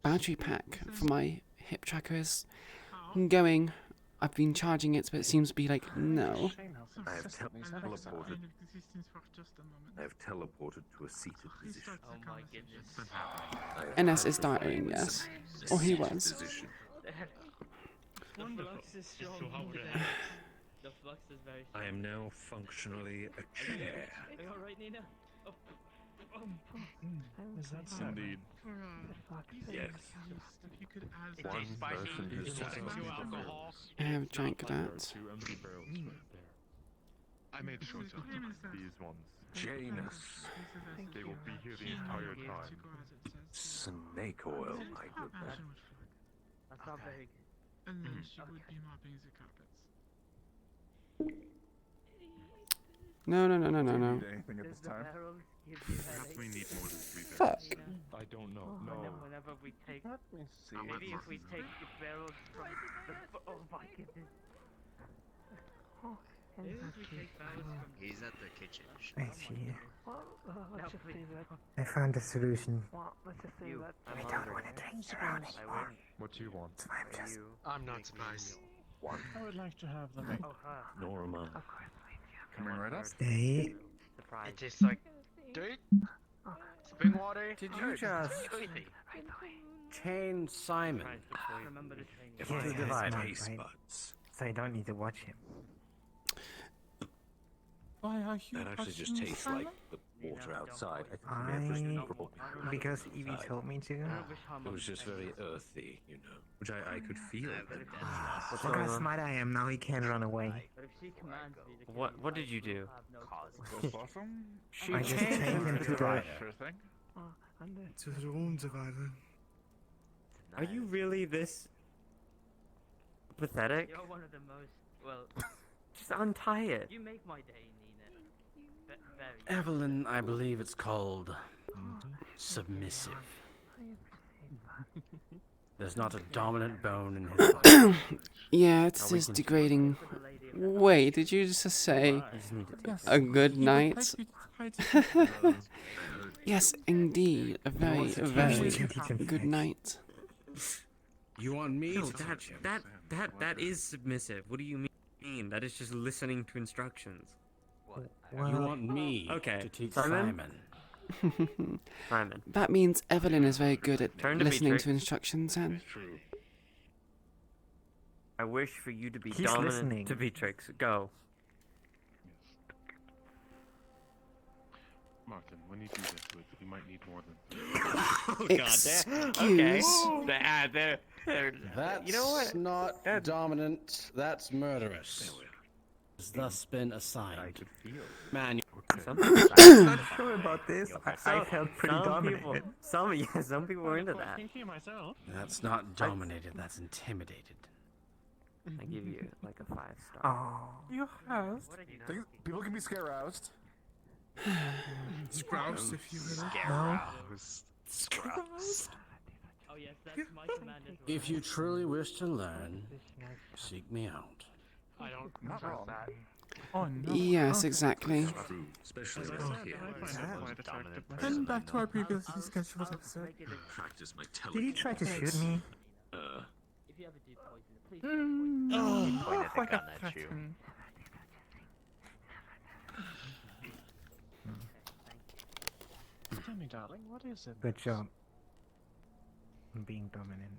A: battery pack for my hip tracker is going. I've been charging it, but it seems to be like no.
B: I have teleported.
I: Existence for just a moment.
B: I have teleported to a seated position.
L: Oh my goodness.
A: NS is dying, yes, or he was.
B: Position.
L: The flux is strong. The flux is very strong.
B: I am now functionally a chair.
L: Are you alright, Nina? Oh.
E: Indeed.
B: Yes.
I: If you could add
B: One person who
A: I have drank that.
Q: I made sure to
E: These ones.
B: Janus.
E: They will be here the entire time.
B: Snake oil, my goodness.
L: That's not very good.
I: And then she would be mopping the carpets.
A: No.
E: Do you need anything at this time?
Q: Perhaps we need more than 3
A: Fuck.
E: I don't know. No.
L: Whenever we take,
E: Let me see.
L: maybe if we take the barrels from the, oh my goodness. Maybe if we take barrels from
S: He's at the kitchen.
N: I see.
L: Let's just say that.
N: I found a solution.
L: Let's just say that.
N: We don't want to drink around anymore.
E: What do you want?
N: So I'm just.
J: I'm not surprised.
B: One.
E: I would like to have them.
L: Oh, her.
B: Nor am I.
L: Of course,
E: Coming right up.
N: Stay.
L: Surprise.
J: It tastes like dirt, spring water.
T: Did you just chain Simon
L: Remember the training.
B: If
N: Yeah,
B: I
N: yeah,
B: had
N: smart,
B: taste
N: right?
B: buds,
N: So I don't need to watch him.
I: Why are you
B: that actually just
I: watching
B: tastes
I: Simon?
B: like the water outside. I think they have just
N: Because Evie told me to.
B: It was just very earthy, you know, which I could feel.
T: What's
N: Look
T: going
N: how
T: on?
N: smart I am. Now he can't run away.
L: But if she commands me to
D: What did you do?
E: Blossom?
T: She
N: I just
T: chained
N: chained him to the.
E: Sure thing.
N: To the room divider.
D: Are you really this pathetic?
L: You're one of the most, well,
D: Just untie it.
L: you make my day, Nina.
P: Evelyn, I believe it's called submissive. There's not a dominant bone in his body.
A: Yeah, it's just degrading. Wait, did you just say a good night? Yes, indeed, a very good night.
D: You want me to touch him? That is submissive. What do you mean? That is just listening to instructions.
P: You want me to teach Simon?
D: Simon.
A: That means Evelyn is very good at
D: Turn to
A: listening
D: Beatrix.
A: to instructions, and
D: I wish for you to be
F: He's
D: dominant
F: listening.
D: to Beatrix. Go.
Q: Martin, when you do this, you might need more than.
D: Oh
A: Excuse.
D: Okay. There.
T: That's
D: You know what?
T: not dominant, that's murderous.
P: Has thus been assigned. Man,
F: I'm not sure about this. I felt pretty dominated.
D: Some people were into that.
P: that's not dominated, that's intimidated.
D: I give you like a 5-star.
F: Oh.
E: You housed? People can be scare-roused.
I: Scrouse, if you will.
E: Scroused.
L: Oh yes, that's my command as well.
P: If you truly wish to learn, seek me out.
E: I don't not wrong. That. Oh no.
A: yes, exactly.
B: Especially
I: Oh,
B: around here.
I: And back to our previously scheduled episode.
B: Practice my
F: Did he try to shoot me?
L: If you ever do poison it, please
F: Oh,
N: pointed a
I: like
N: gun
I: a
N: at you.
I: pattern.
M: Tell me, darling, what is it?
F: Good job. Being dominant.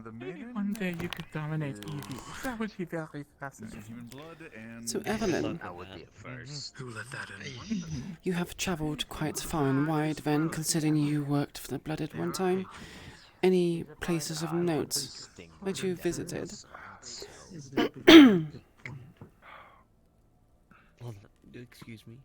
E: The
I: Maybe
E: maiden
I: one day you could dominate Evie. That would be very fascinating.
E: human blood and.
A: So Evelyn,
N: That would be a first.
M: Who let that in?
A: you have travelled quite far and wide then, considering you worked for the Blooded one time. Any places of note that you visited?
D: Well, excuse me.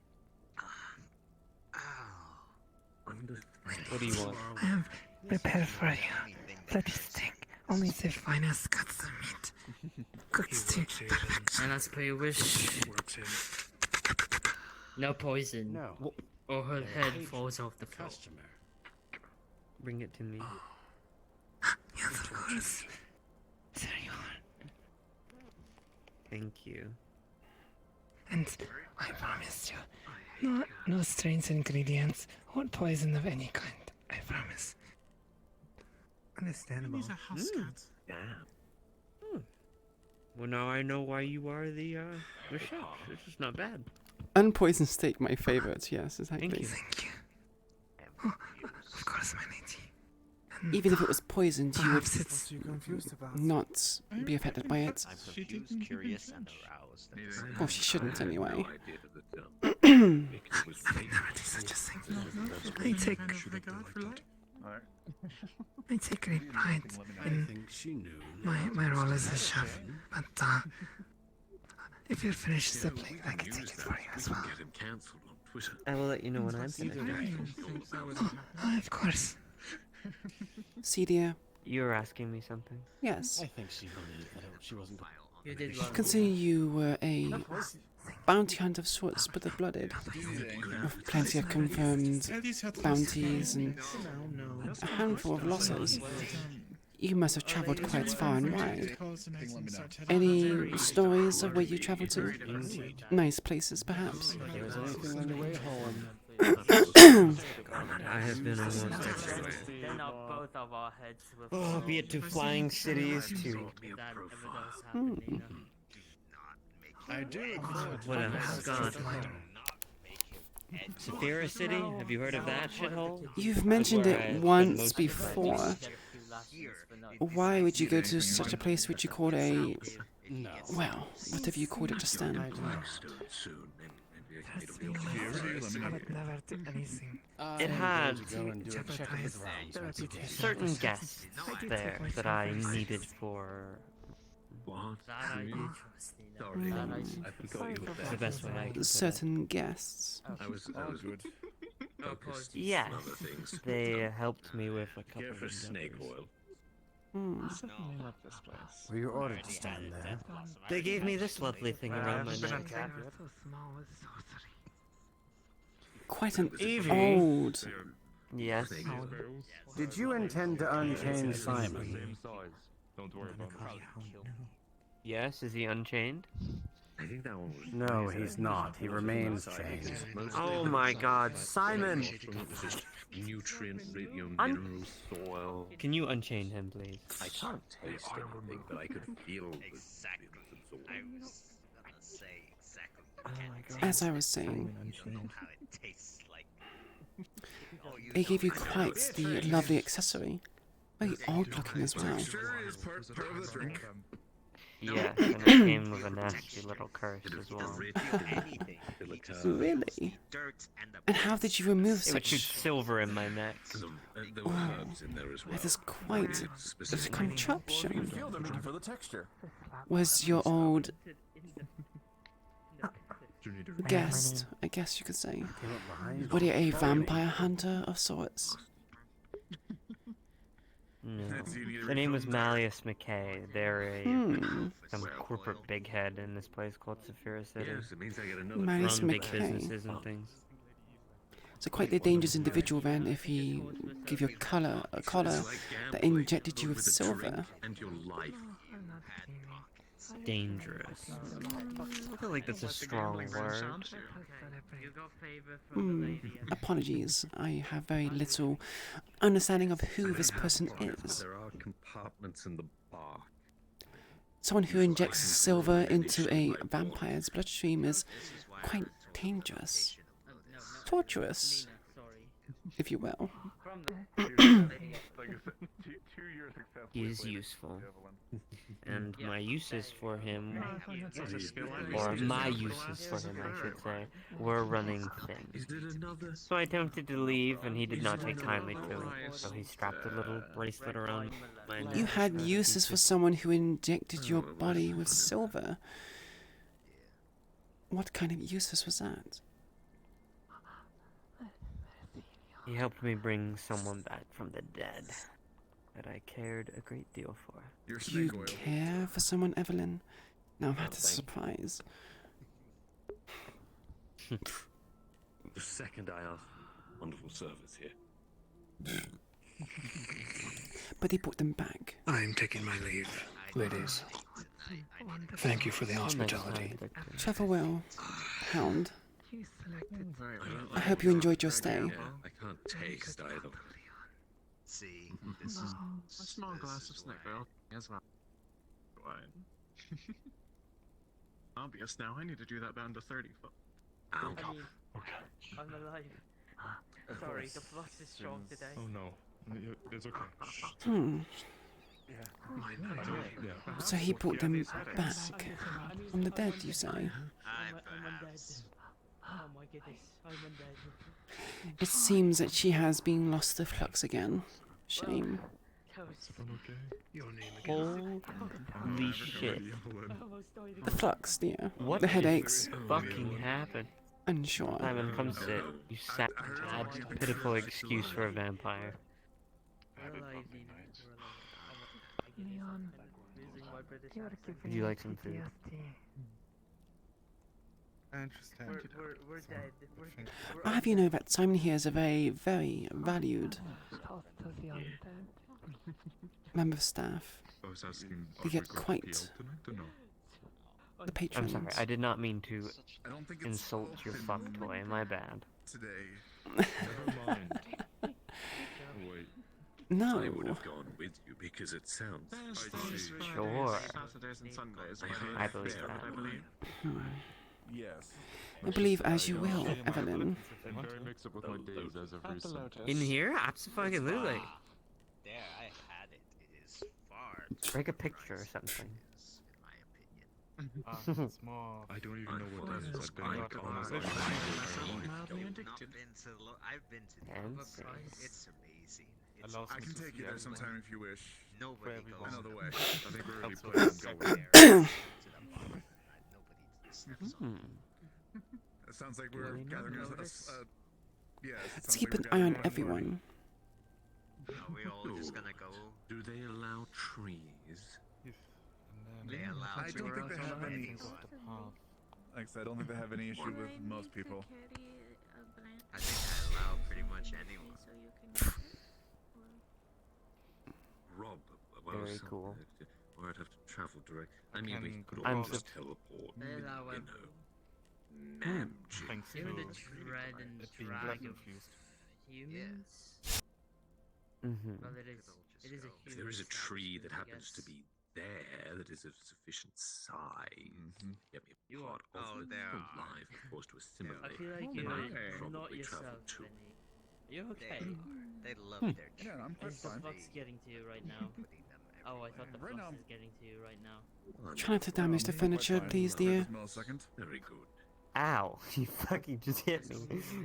D: What do you want?
N: I have prepared for you. Bloody steak. Only the finest cuts of meat. Cooked to perfection.
L: And as per your wish, no poison.
P: No.
L: Or her head falls off the floor.
P: Customer.
D: Bring it to me.
N: Yes, of course. There you are.
D: Thank you.
N: And I promise you, no strange ingredients or poison of any kind. I promise.
F: Understandable.
I: He's a house cat.
D: Yeah. Well, now I know why you are the chef. This is not bad.
A: Unpoisoned steak, my favorite. Yes, exactly.
D: Thank you.
N: Thank you. Oh, of course, my lady. And
A: Even if it was poisoned, you would
N: perhaps it's
I: What's you confused about?
A: not be affected by it.
G: I'm
I: She
G: confused,
I: didn't
G: curious,
I: even
G: and
I: finish.
G: aroused.
A: Well, she shouldn't anyway.
B: No idea that
N: I would never do such a thing. I take
I: Kind of regard for life.
E: Alright.
N: I take great pride
P: I
N: in
P: think she knew.
N: my role as a chef, but if you're finished the plate, I can take it for you as well.
B: get him cancelled on Twitter.
D: I will let you know when I'm finished.
I: I didn't think that would
N: Oh, of course.
A: Cedia,
D: You were asking me something?
A: yes.
P: I think she believed that she wasn't.
L: You did well.
A: Considering you were a bounty hunter of sorts, but the Blooded, with plenty of confirmed bounties and a handful of losses, you must have travelled quite far and wide. Any stories of where you travelled to? Nice places, perhaps?
P: If there was anything on your way home.
D: I have been almost everywhere.
L: Then both of our heads will
D: Oh, be it to flying cities, to...
L: that ever does happen, you know.
M: I do.
D: What else? God. Saphira City? Have you heard of that shithole?
A: You've mentioned
D: Where I
A: it
D: spent
A: once
D: most of
A: before.
D: my
A: Why would you go to such a place which you called a...
P: No.
A: Well, whatever you called it just then?
N: I would never do anything.
D: It had
N: Jeopardize the reputation.
D: certain guests there that I needed for
B: What?
L: That I do trust, you know. That I do
B: I forgot you were there.
D: the best way I could put it.
A: Certain guests.
B: I was focused
D: Yes,
B: on other things.
D: they helped me with a couple
B: Care
D: of
B: for snake
D: endeavors.
B: oil.
M: Certainly not this place.
P: Were you ordered to stand there?
D: They gave me this lovely thing around my neck.
N: So small with sorcery.
A: quite an
T: Evie?
A: old.
D: Yes.
T: Did you intend to unchain Simon?
E: Don't worry about it.
D: Yes, is he unchained?
R: I think that one was.
T: No, he's not. He remains chained.
D: Oh my god, Simon!
R: Nutrient, mineral, soil.
D: Can you unchain him, please?
R: I can't taste anything, but I could feel
S: Exactly. I was gonna say exactly.
D: Oh my god.
A: As I was saying,
S: How it tastes like.
A: they gave you quite the lovely accessory. Very odd looking as well.
Q: Texture is part of the drink.
D: Yes, and it came with a nasty little curse as well.
A: Really? And how did you remove
D: It would shoot
A: such...
D: silver in my neck.
R: There were herbs in there as well.
A: It is quite a contraption.
Q: Feel them for the texture.
A: Was your old guest, I guess you could say, were you a vampire hunter of sorts?
D: No. Their name was Malleus McKay. They're some corporate big head in this place called Saphira City.
R: Yes, it means I get another.
A: Malleus
D: Run big
A: McKay.
D: businesses and things.
A: So quite the dangerous individual then if he gave you a collar that injected you with silver.
R: And your life.
D: Dangerous. I feel like that's a strong word.
A: Apologies, I have very little understanding of who this person is.
R: There are compartments in the bar.
A: Someone who injects silver into a vampire's bloodstream is quite dangerous. Torturous, if you will.
D: He is useful. And my uses for him, or my uses for him, I should say, were running thin. So I attempted to leave, and he did not take kindly to it. So he strapped a little bracelet around my neck.
A: You had uses for someone who injected your body with silver. What kind of uses was that?
D: He helped me bring someone back from the dead that I cared a great deal for.
A: You care for someone, Evelyn? Now that is a surprise.
R: The second I asked, wonderful service here.
A: But he brought them back.
M: I'm taking my leave, ladies. Thank you for the hospitality.
A: Travel well, Hound. I hope you enjoyed your stay.
R: I can't taste either.
G: See, this is a small glass of snack ale as well. Wine. Obvious now, I need to do that down to 30.
L: I'm alive. Sorry, the plot is strong today.
E: Oh no, it's okay.
A: So he brought them back from the dead, you say?
L: I'm undead. Oh my goodness, I'm undead.
A: It seems that she has been lost to flux again. Shame.
D: Holy shit.
A: The flux, dear.
D: What
A: the headaches.
D: fucking happened?
A: Unsure.
D: Simon, come sit. You sad, pitiful excuse for a vampire. Would you like some food?
L: We're dead.
A: I'll have you know that Simon here is a very, very valued member of staff. They get quite the
D: I'm
A: patrons.
D: sorry, I did not mean to insult your fuck toy, my bad.
Q: Today. Never mind. Wait.
A: No.
R: I would have gone with you because it sounds.
D: Sure.
G: Saturdays and Sundays.
D: I believe that.
E: Yes.
A: I believe as you will, Evelyn.
E: I'm very mixed up with my days as of recent.
D: In here? Absolutely.
S: There, I had it. It is far.
D: Take a picture or something.
E: It's more. I don't even know what that is. I've been like almost every
S: I've been to the Metaverse. It's amazing. It's
Q: I can take you there sometime if you wish.
S: Nobody goes
Q: Another way. I think we're already planning to go. It sounds like we're gathering yeah.
A: Let's keep an eye on everyone.
S: Are we all just gonna go?
R: Do they allow trees?
S: They allow
Q: I don't think they have any. Like I said, I don't think they have any issue with most people.
S: I think much anyone.
B: Rob, well,
D: Very cool.
B: or I'd have to travel direct. I mean, we
K: Can
B: could
K: I'm
B: all just
K: sup-
B: teleport.
L: Hello,
B: You know, magic.
K: Thanks
L: You're
K: for
L: the dread and
K: being
L: drag
K: blood
L: of
K: confused.
L: humans.
D: Mm-hmm.
L: Well, it is. It is a
B: If
L: human.
B: there is a tree that
L: establishment, I
B: happens to
L: guess.
B: be there that is of sufficient size to get me
S: You
B: part
S: are-
B: of
S: oh,
B: it
S: there are.
B: alive, of course, to
L: I
B: assimilate,
L: feel like
B: then
L: you're
B: I could
L: not
B: probably travel
L: yourself,
B: too.
L: Benny. Are you
S: They
L: okay?
S: are. They love their trees.
E: Yeah, I'm quite
L: Is the
E: fine.
L: flux getting to you right now?
S: Putting them
L: Oh, I thought the
E: Right
L: flux
E: now-
L: is getting to you right now.
A: Try not to damage the
E: I'm quite
A: furniture,
E: fine.
A: please,
E: Give
A: dear.
E: us a millisecond.
B: Very good.
D: Ow! You fucking just hit me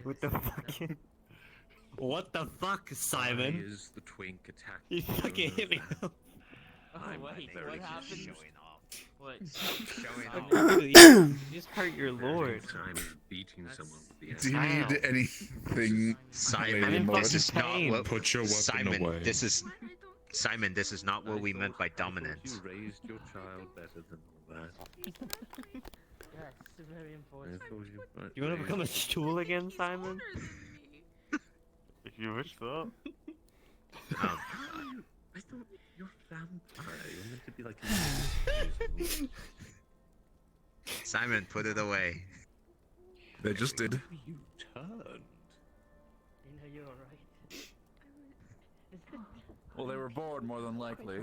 D: with the fucking. What the fuck, Simon?
B: Is the twink attack?
D: You fucking hit me.
L: Oh
B: I'm
L: wait,
B: very
L: what
B: good.
L: happened?
S: Showing off.
L: What?
S: Showing
L: Simon?
S: off.
D: You just hurt your lord.
B: I'm beating someone with the
E: Do you
D: Ow.
E: need anything,
S: Simon,
E: Lady Morris?
S: this is not what.
E: Put your weapon
S: Simon,
E: away.
S: this is. Simon, this is not what we meant by dominance.
B: You raised your child better than all that.
L: Yes, very important.
D: You want to become a stool again, Simon? If you wish so.
B: I thought you're a vampire. You're meant to be like.
S: Simon, put it away.
E: They just did.
B: You turned.
L: You know you're alright.
E: Well, they were bored, more than likely.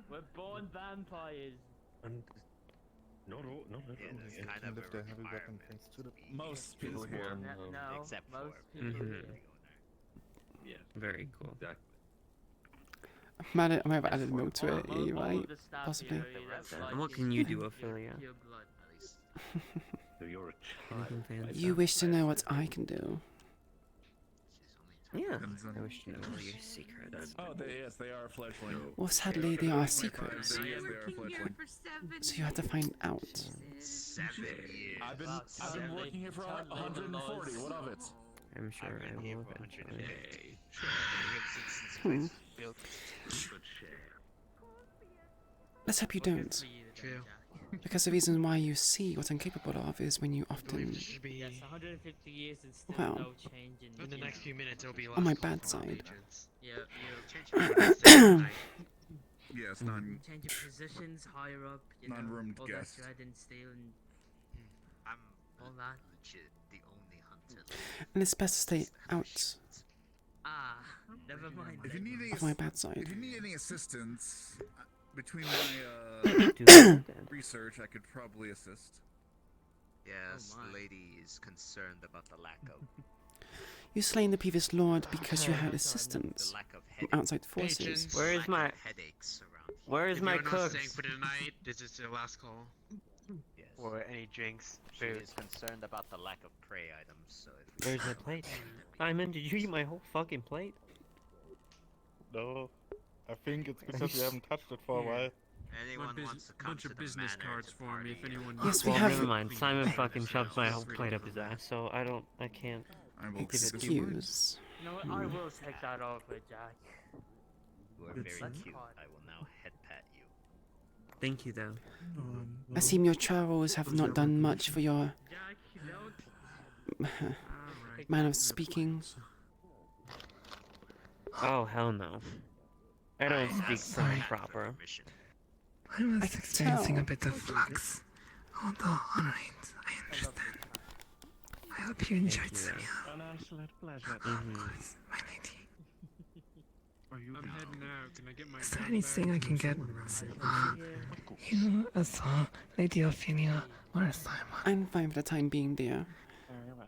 L: We're born vampires.
B: Not all. Not
S: Yeah,
B: everyone.
S: that's kind of a requirement.
E: Most people here.
L: No,
S: Except for
L: most people.
B: Yeah.
D: Very cool.
B: Exactly.
A: I might have added milk to it,
L: All
A: right?
L: of the staff
A: Possibly.
L: here, that's
D: And
L: like
D: what
L: is
D: can you do,
L: pure-
D: Ophelia?
L: pure blood, at least.
B: So you're a
D: Anything
B: child.
D: fancy?
A: You wish to know what I can do.
D: Yeah. I wish to know all your secrets.
E: Oh, yes, they are fledgling.
A: Well, sadly, they are secrets.
E: Yes, they are fledgling.
A: So you have to find out.
S: 7 years.
E: I've been working here for 140. What of it?
D: I'm sure I will eventually.
A: Hmm. Let's hope you don't. Because the reason why you see what I'm capable of is when you often,
L: Yes, 150 years and still
A: Well,
L: no change in
J: the next few minutes, it'll be
A: on my bad side.
L: Yeah,
E: Yes, non.
L: change your positions higher up, you know,
E: Non-roomed
L: all
E: guest.
L: that dread and steel and
S: I'm
L: all that.
S: legit the only hunter.
A: and it's best to stay out
L: Ah, never mind.
E: If you need any,
A: of my bad side.
E: if you need any assistance between my
D: Do that.
E: research, I could probably assist.
S: Yes,
L: Oh
S: the
L: my.
S: lady is concerned about the lack of
A: You slain the previous lord because you had assistance
S: the lack of
A: from
S: headaches.
A: outside forces.
J: Agents.
D: Where is
S: Lack
D: my?
S: of headaches around here.
D: Where is
J: If
D: my
J: you're not
D: cook?
J: staying for tonight, this is your last call.
S: Yes.
J: Or any drinks,
S: She
J: food.
S: is concerned about the lack of prey items, so if
D: Where's my plate? Simon, did you eat my whole fucking plate?
E: No, I think it's because you haven't touched it for a while.
S: anyone wants to come
K: bunch
S: to
K: of
S: the
K: business
S: manor
K: cards
S: to
K: for me if
S: party,
K: anyone.
A: Yes, we
D: Well,
A: have.
D: never mind. Simon fucking shoves my whole plate up his ass, so I can't.
E: I will
D: Give it to
A: Excuse.
L: You know what? I will take that over, Jack.
S: You are
D: Good
S: very
D: son.
S: cute. I will now head pat you.
D: Thank you, though.
A: I seem your travels have not done much for your
L: Jack, you don't.
A: manner of speaking.
D: Oh hell no. I don't speak
N: sorry.
D: proper.
S: Permission.
N: I was
A: can
N: experiencing
A: tell.
N: a bit of flux. Although, alright, I understand. I hope you enjoyed some
K: An absolute pleasure.
N: course, my lady.
K: I'm heading out. Can I get my?
N: Is there
K: gun
N: anything
K: back?
N: I can get? You, Lady Ophelia, or Simon?
A: I'm fine for the time being, dear.
K: Very well.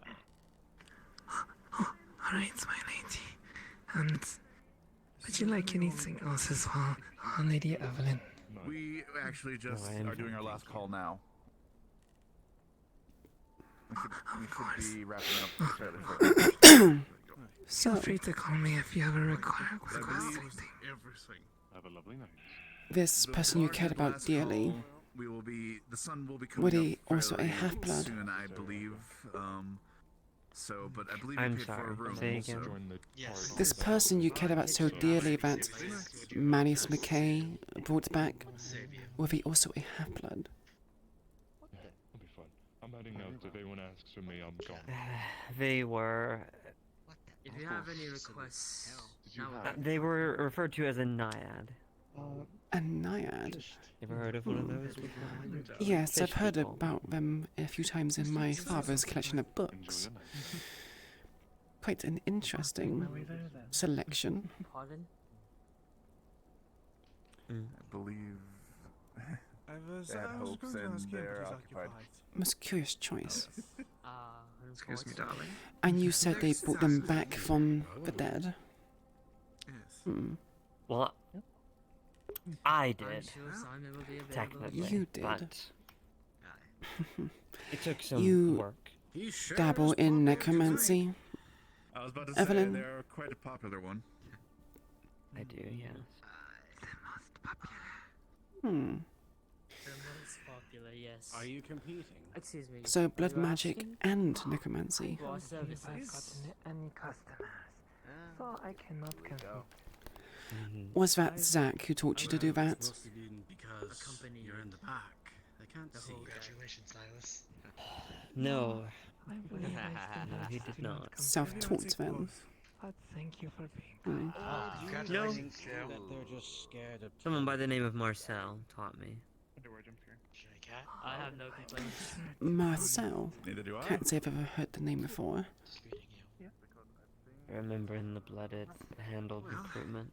N: Alright, my lady. And would you like anything else as well, Lady Evelyn?
E: We actually just
D: I am
E: are doing our last call now. We should be wrapping up fairly shortly.
A: So,
N: Feel free to call me if you ever request
E: believe-
N: anything.
K: Everything.
G: Have a lovely night.
A: this
E: The
A: person you
E: larger
A: cared about
E: last
A: dearly,
E: call, we will be. The sun will be coming
A: Were they
E: up
A: also a
E: fairly
A: half-blood?
E: soon, I believe. So, but I believe
D: I'm
E: we paid for a
D: sorry,
E: room.
D: say
E: So.
D: again.
J: Yes.
A: this person you cared about so dearly that Manius McKay brought back, were they also a half-blood?
G: Yeah, I'll be fine. I'm heading out. If anyone asks for me, I'm gone.
D: They were.
L: If If you have any requests, now
D: They were referred to as a naiad.
A: A naiad?
D: Ever heard of one of those before?
A: Yes,
D: Fish
A: I've heard
D: people.
A: about them a few times in my father's collection of books. Quite an interesting selection.
L: Pardon?
E: I believe they had hopes and they're occupied.
A: Most curious choice.
G: Excuse me, darling.
A: And you said they brought them back from the dead?
G: Yes.
A: Hmm.
D: Well, I did.
L: Sure Simon will be available.
D: Technically.
A: You did.
D: But it took some
A: You
D: work.
A: dabble in necromancy?
B: I was about to
A: Evelyn?
B: say they're quite a popular one.
D: I do, yes.
A: Hmm.
L: The most popular, yes.
C: Are you competing?
L: Excuse me.
A: So blood
L: you
A: magic
L: asking?
A: and necromancy.
L: For our
N: I've
L: services.
N: gotten any customers, so I cannot compete.
A: Was that Zach who taught you to do that?
G: Because you're in the back. They can't see.
J: Congratulations, Silas.
D: No.
N: I believe I still
D: No,
N: have
D: he did
N: to not
D: not.
N: compete.
A: Self-taught then.
N: But thank you for
A: Hmm.
N: being kind.
D: No.
J: That they're just scared of.
D: Someone by the name of Marcel taught me.
L: I have no complaints.
A: Marcel?
B: Neither do I.
A: Can't say I've ever heard the name before.
D: I remember in the Blooded handled recruitment.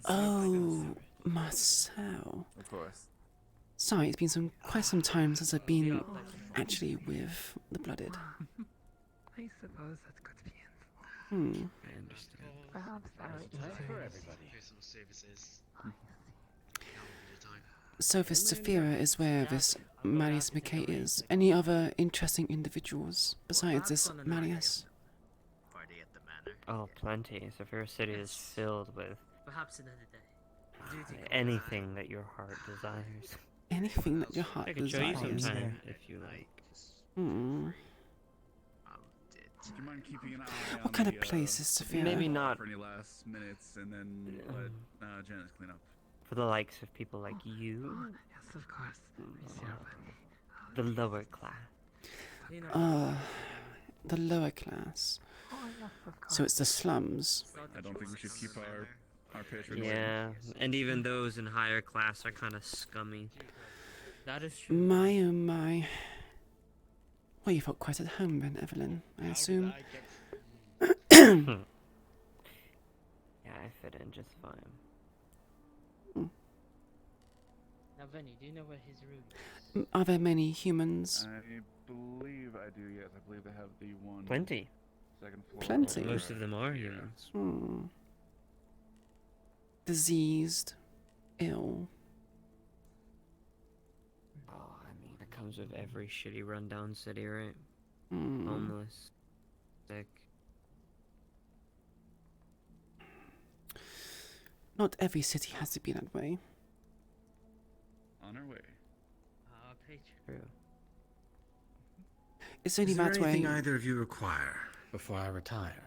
A: Oh, Marcel.
E: Of course.
A: Sorry, it's been quite some time since I've been actually with the Blooded.
N: I suppose that could be it.
A: Hmm.
D: I understand.
N: Perhaps there are
J: for
N: eaters.
J: everybody. Personal services.
A: So this Saphira is where this Malleus McKay is. Any other interesting individuals besides this Malleus?
S: Party at the manor.
D: Oh, plenty. Saphira City is filled with
L: Perhaps another day. Do you think
D: anything that your heart desires.
A: Anything that your heart
D: I can show you
A: desires.
D: sometime if you like.
A: Hmm.
B: Do you mind keeping an eye on
A: What kind
B: the,
A: of place is Saphira?
D: Maybe not
B: for any last minutes and then let Janice clean up?
D: for the likes of people like you,
N: Yes, of course. Monsieur
D: the lower class.
A: The lower class.
N: Oh, yes, of course.
A: So it's the slums.
B: I don't think we should keep our patron
D: Yeah, and even those in higher class are kind of scummy.
L: That is true.
A: My oh my. Well, you felt quite at home then, Evelyn, I assume.
D: Yeah, I fit in just fine.
L: Now, Vinny, do you know where his room is?
A: Are there many humans?
B: I believe I do, yes. I believe they have the one.
D: Plenty.
B: Second floor.
A: Plenty.
D: Most of them are humans.
A: Hmm. Diseased. Ill.
D: Oh, I mean, it comes with every shitty rundown city, right?
A: Hmm.
D: Homeless, sick.
A: Not every city has to be that way.
B: On our way.
L: Patron.
D: True.
A: It's only
T: Is there
A: that
T: anything
A: way.
T: either of you require before I retire?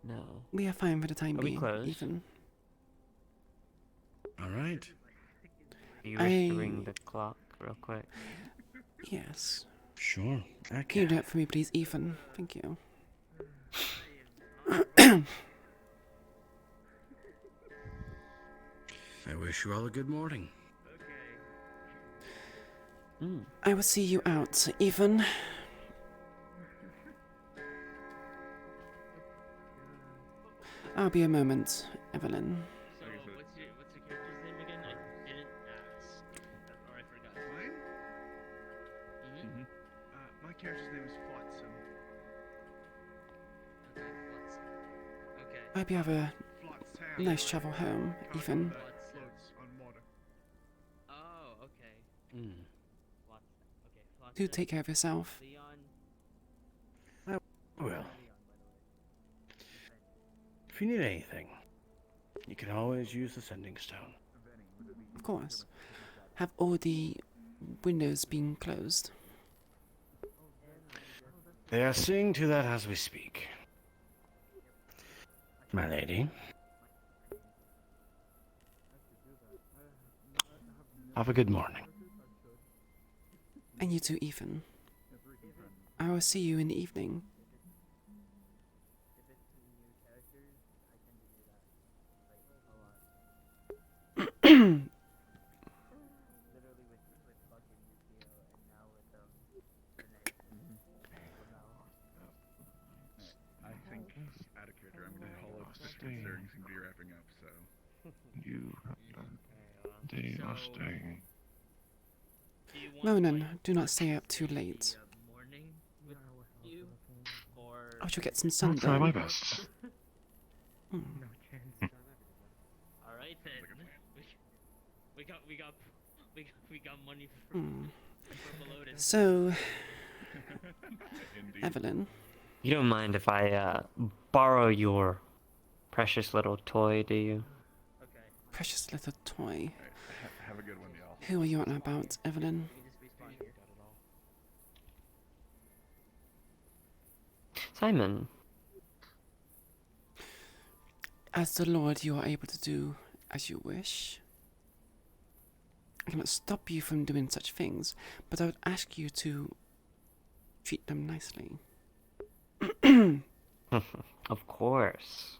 D: No.
A: We are fine for the time
D: Are we
A: being,
D: closed?
A: Ethan.
T: All right.
D: You wish to ring the clock real quick?
A: Yes.
T: Sure.
A: Can you do it for me, please, Ethan? Thank you.
T: I wish you all a good morning.
A: I will see you out, Ethan. I'll be a moment, Evelyn.
L: So, what's your character's name again? I didn't ask. Or I forgot.
G: Mine?
L: Mm-hmm.
G: My character's name is Flotsam.
L: Okay, Flotsam. Okay.
A: I hope you have a
G: Flotsam.
A: nice travel home, Ethan.
G: That floats on water.
L: Oh, okay. Flotsam. Okay, Flotsam.
A: Do take care of yourself.
L: Leon.
T: Well, if you need anything, you can always use the sending stone.
A: Of course. Have all the windows been closed?
T: They are seeing to that as we speak. My lady. Have a good morning.
A: And you too, Ethan. I will see you in the evening.
Q: I think, out of character, I'm gonna call it just considering seem to be wrapping up, so.
M: They are staying.
A: Ronan, do not stay up too late. I shall get some
M: I'll
A: sunburn.
M: try my best.
A: Hmm.
L: Alright then. We got money for,
A: Hmm.
L: for Peloton.
A: So, Evelyn.
D: You don't mind if I borrow your precious little toy, do you?
A: Precious little toy.
Q: Have a good one, y'all.
A: Who are you on about, Evelyn?
D: Simon.
A: As the Lord, you are able to do as you wish. I cannot stop you from doing such things, but I would ask you to treat them nicely.
D: Of course.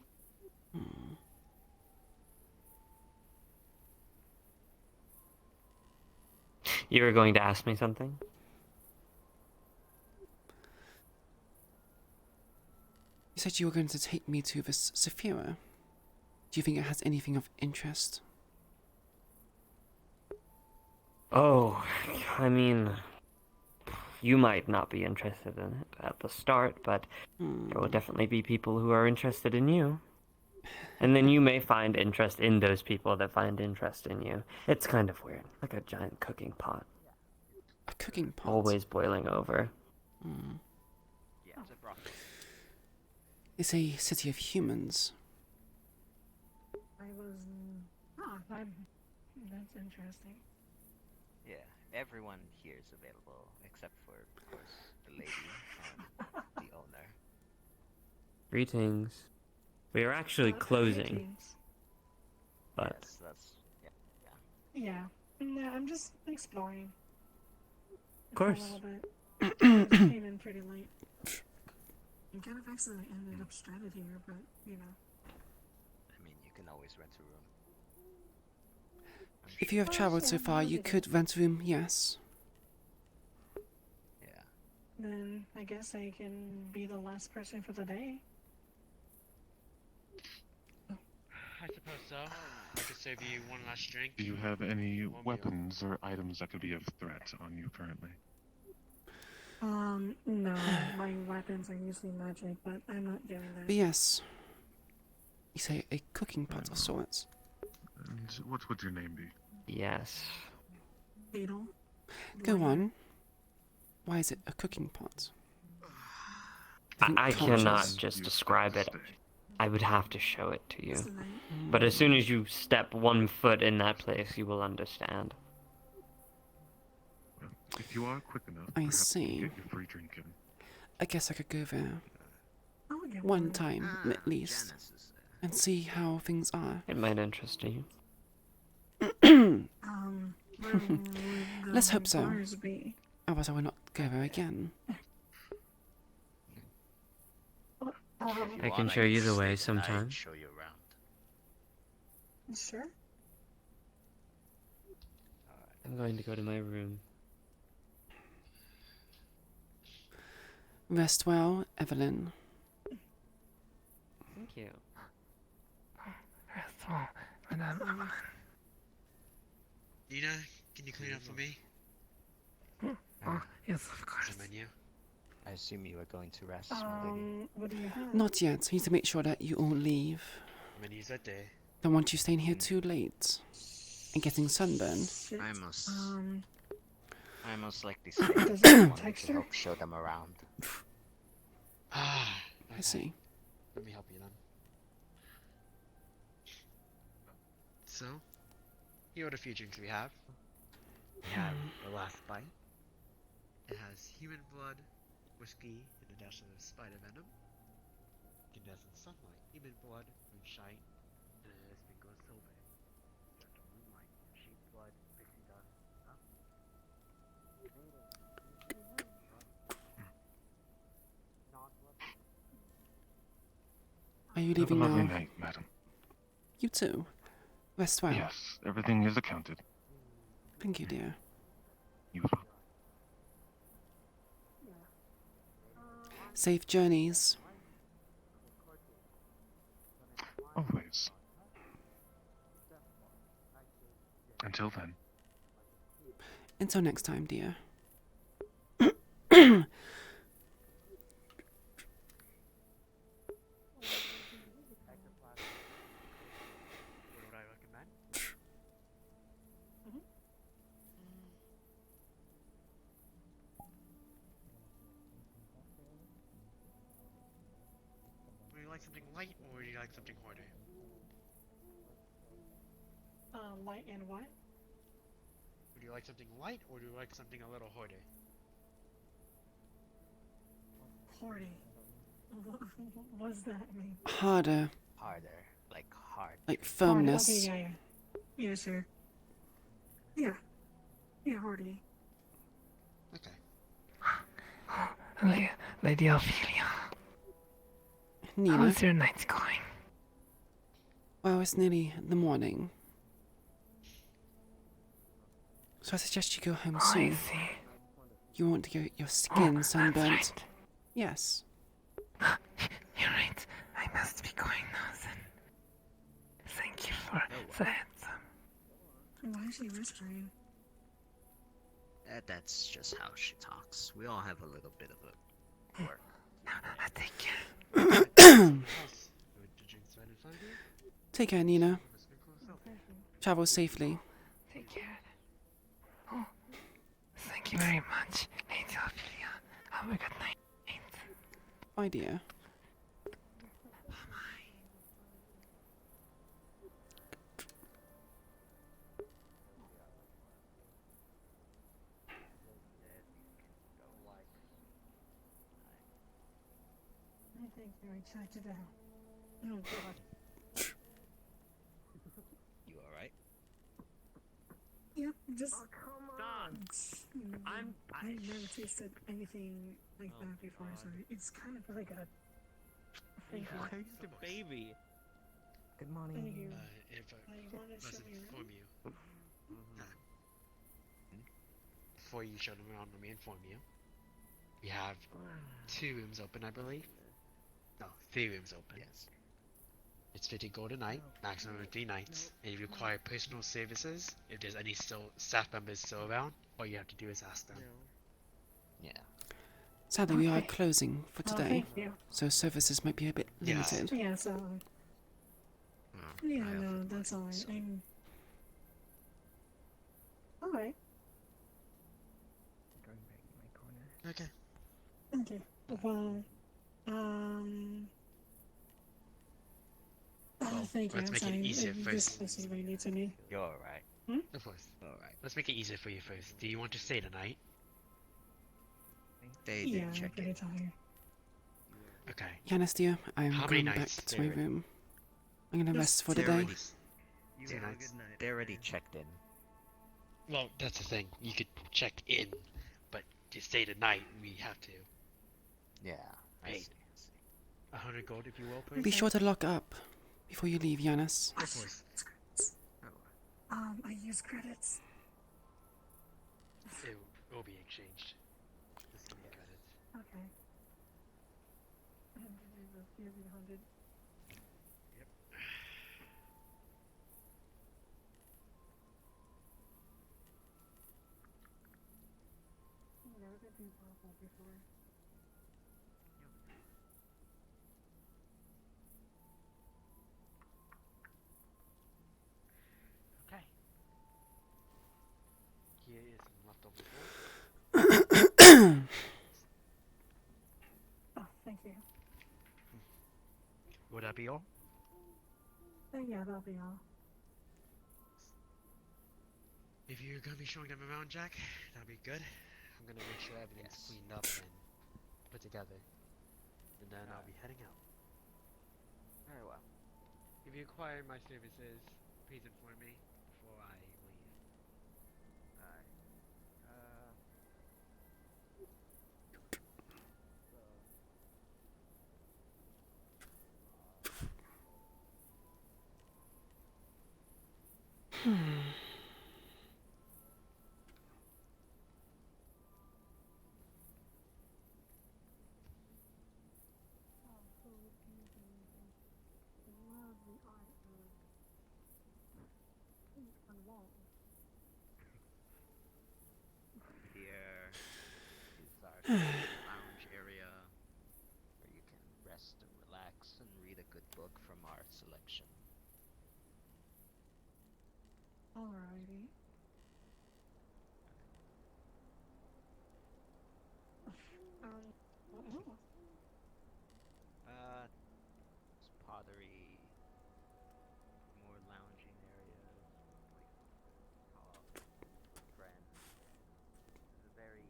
A: Hmm.
D: You were going to ask me something?
A: You said you were going to take me to this Saphira. Do you think it has anything of interest?
D: Oh, I mean, you might not be interested in it at the start, but there will definitely be people who are interested in you. And then you may find interest in those people that find interest in you. It's kind of weird, like a giant cooking pot.
A: A cooking pot?
D: Always boiling over.
A: Hmm. It's a city of humans.
H: I was. That's interesting.
V: Yeah, everyone here is available except for, of course, the lady and the owner.
D: Greetings. We are actually closing.
H: Greetings.
D: But
V: Yes, that's
H: Yeah. Yeah, I'm just exploring.
D: of course.
H: A little bit. I just came in pretty late. And kind of accidentally ended up stranded here, but, you know.
V: I mean, you can always rent a room.
A: If you have traveled so far, you could rent a room, yes.
V: Yeah.
H: Then I guess I can be the last person for the day.
J: I suppose so. I could save you one last drink.
M: Do you have any weapons or items that could be of threat on you currently?
H: No, my weapons are usually magic, but I'm not doing that.
A: But yes, you say a cooking pot of sorts.
M: And what would your name be?
D: Yes.
H: Beetle?
A: Go on. Why is it a cooking pot?
D: I cannot just describe it. I would have to show it to you. But as soon as you step one foot in that place, you will understand.
M: If you are quick enough,
A: I
M: perhaps you can
A: see.
M: get your free drink in.
A: I guess I could go there.
H: I'll get
A: One time, at least. And see how things are.
D: It might interest you.
H: Where would
A: Let's
H: the
A: hope so.
H: bars be?
A: Otherwise I will not go there again.
D: I can show you the way sometime.
V: Show you around.
H: Sure.
D: I'm going to go to my room.
A: Rest well, Evelyn.
D: Thank you.
N: Rest well, Madame Aman.
J: Nina, can you clean up for me?
N: Oh, yes, of course.
J: The menu.
V: I assume you are going to rest, my lady.
H: What do you have?
A: Not yet. I need to make sure that you all leave.
J: Menu's that day.
A: Don't want you staying here too late. And getting sunburned.
V: I most likely say
H: Does
V: I
H: it have
V: wanted to
H: texture?
V: help show them around.
A: I see.
J: Let me help you then. So, here are the few drinks we have. We have the last bite. It has human blood, whiskey, and a dash of spider venom. Incandescent sunlight, human blood, moonshine, and a sprinkle of silver. Gentle moonlight, sheep blood, pixie dust,
A: Are you
M: Have a
A: leaving
M: lovely
A: now?
M: night, madam.
A: You too. Rest well.
Q: Yes, everything is accounted.
A: Thank you, dear.
Q: You as well.
A: Safe journeys.
Q: Always. Until then.
A: Until next time, dear.
J: What would I recommend? Would you like something light or would you like something harder?
H: Light and what?
J: Would you like something light or would you like something a little harder?
H: Horty. What does that mean?
A: Harder.
V: Harder. Like hard.
A: Like firmness.
H: Okay, yeah. Yeah, sure. Yeah. Yeah, Horty.
J: Okay.
N: Lady Ophelia.
A: Nina.
N: How's your night going?
A: Well, it's nearly the morning. So I suggest you go home soon.
N: I see.
A: You want to get your skin
N: That's
A: sunburnt?
N: right.
A: Yes.
N: You're right. I must be going now then. Thank you for the heads up.
H: Why is she whispering?
V: That's just how she talks. We all have a little bit of a quirk.
N: Take care.
A: Take care, Nina. Travel safely.
N: Take care. Oh, thank you very much, Lady Ophelia. Have a good night.
A: Bye, dear.
H: I think I checked it out. Oh god.
V: You alright?
H: Yep, just.
K: Oh, come on.
H: I've never tasted anything like that before, so it's kind of like a. Thank you.
K: He's a baby.
F: Good morning.
H: Thank you.
J: If
H: I wanted to
J: must
H: show you
J: inform you. Before you show them around, let me inform you. We have 2 rooms open, I believe. No, 3 rooms open. Yes. It's 50 gold a night, maximum of 3 nights. And if you require personal services, if there's any staff members still around, all you have to do is ask them. Yeah.
A: Sadly, we are closing for
H: Oh,
A: today,
H: thank you.
A: so services might be a bit
J: Yes.
A: limited.
H: Yeah, so. Yeah, no, that's alright. I'm. Alright.
J: Okay.
H: Okay. Well, thank you.
J: Let's
H: I'm
J: make
H: sorry.
J: it easier
H: This
J: first.
H: place is really new to me.
V: You're alright.
J: Of course. Alright. Let's make it easier for you first. Do you want to stay tonight?
V: They
H: Yeah,
V: did
H: I'm
V: check
H: pretty
V: in.
H: tired.
J: Okay.
A: Yanis, dear, I am
J: How many
A: going back
J: nights?
A: to my room. I'm gonna rest for
V: They're
A: today.
V: already, they're already checked in.
J: Well, that's the thing. You could check in, but to stay tonight, we have to.
V: Yeah, I
J: Hey,
V: see.
J: 100 gold if you will, please.
A: Be sure to lock up before you leave, Yanis.
J: Of course.
H: I use credits.
J: It will be exchanged. Just give me credits.
H: Okay. And give me 100.
J: Yep.
H: I've never been powerful before.
J: Okay. Here is some leftover gold.
H: Oh, thank you.
J: Would that be all?
H: Yeah, that'll be all.
J: If you're gonna be showing them around, Jack, that'll be good. I'm gonna make sure everything's cleaned up and put together. And then I'll be heading out.
V: Very well.
K: If you require my services, please inform me before I leave.
V: Alright. Here is our lounge area where you can rest and relax and read a good book from our selection.
H: Alrighty. What else?
V: It's pottery, more lounging areas, like friends. It's a very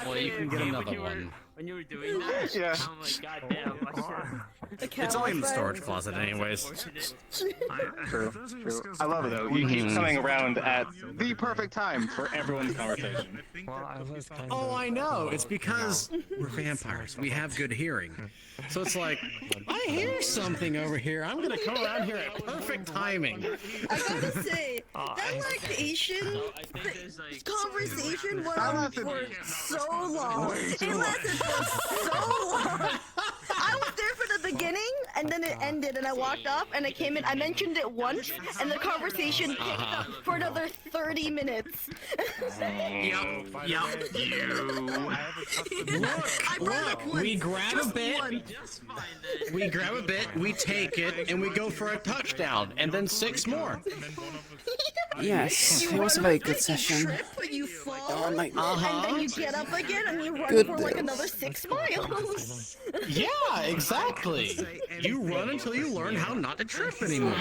T: Well, you can get another one.
L: When you were doing that,
T: Yeah.
L: I'm like, goddamn, I should.
T: It's only in the storage closet anyways.
O: True. I love it though. You keep coming around at the perfect time for everyone's conversation.
T: Oh, I know. It's because we're vampires. We have good hearing. So it's like, I hear something over here. I'm gonna come around here at perfect timing.
U: I gotta say, that lactation conversation went on for so long. It lasted for so long. I was there for the beginning, and then it ended, and I walked off, and I came in. I mentioned it once, and the conversation picked up for another 30 minutes.
T: Yup. Look, we grab a bit, we take it, and we go for a touchdown, and then 6 more.
A: Yes, it was a very good session.
U: Trip, you fall,
A: and
U: then you get up again, and you run
A: Good
U: for like another 6 miles.
T: Yeah, exactly. You run until you learn how not to trip anymore.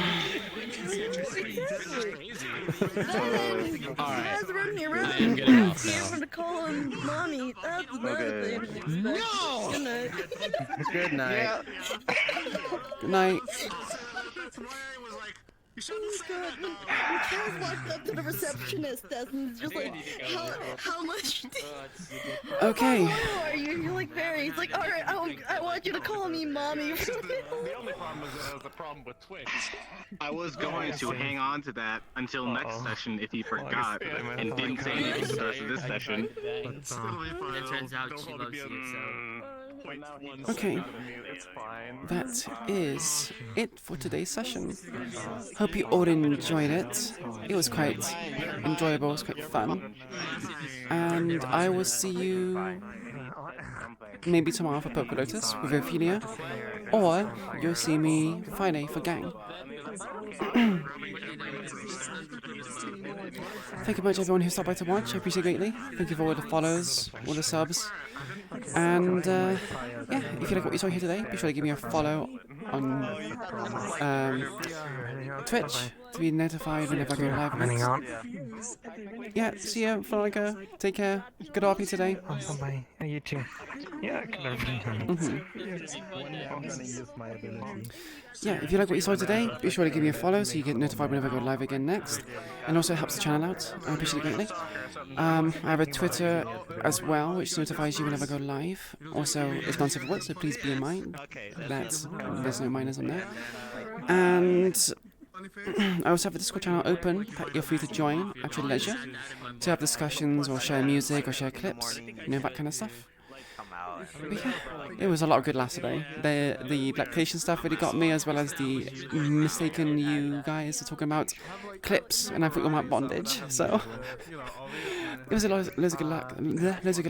T: Alright, I am getting off now.
U: You're gonna call him mommy. That's another thing to expect.
T: No!
U: Good night.
T: Good night.
A: Good night.
U: The child walked up to the receptionist desk and was just like, how much
A: Okay.
U: How low are you? You're like very. He's like, alright, I want you to call me mommy.
O: The only problem is that there was a problem with Twitch. I was going to hang on to that until next session if he forgot and didn't say anything for the rest of this session.
L: It turns out she loves you, so.
A: Okay, that is it for today's session. Hope you all enjoyed it. It was quite enjoyable, it was quite fun. And I will see you maybe tomorrow for Purple Lotus with Ophelia, or you'll see me Friday for Gang. Thank you much everyone who stopped by to watch, I appreciate it greatly. Thank you for all the follows, all the subs. And yeah, if you like what you saw here today, be sure to give me a follow on Twitch to be notified whenever I go live. Yeah, see ya, Veronica. Take care. Good RP today.
F: Bye. You too. Yeah,
A: Yeah, if you like what you saw today, be sure to give me a follow so you get notified whenever I go live again next. And also helps the channel out. I appreciate it greatly. I have a Twitter as well, which notifies you whenever I go live. Also, it's non-civil work, so please be in mind that there's no minors on there. And I also have the Discord channel open that you're free to join at your leisure to have discussions or share music or share clips, you know, that kind of stuff. But yeah, it was a lot of good laughs today. The Blackcation stuff really got me, as well as the mistaken you guys are talking about clips, and I thought about bondage. So it was loads of good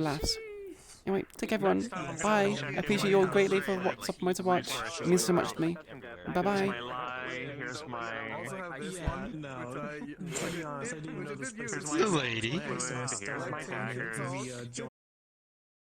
A: laughs. Anyway, take care everyone. Bye. I appreciate you all greatly for stopping by to watch. It means so much to me. Bye bye.
O: Here's my.
M: The lady.
O: Here's my dagger.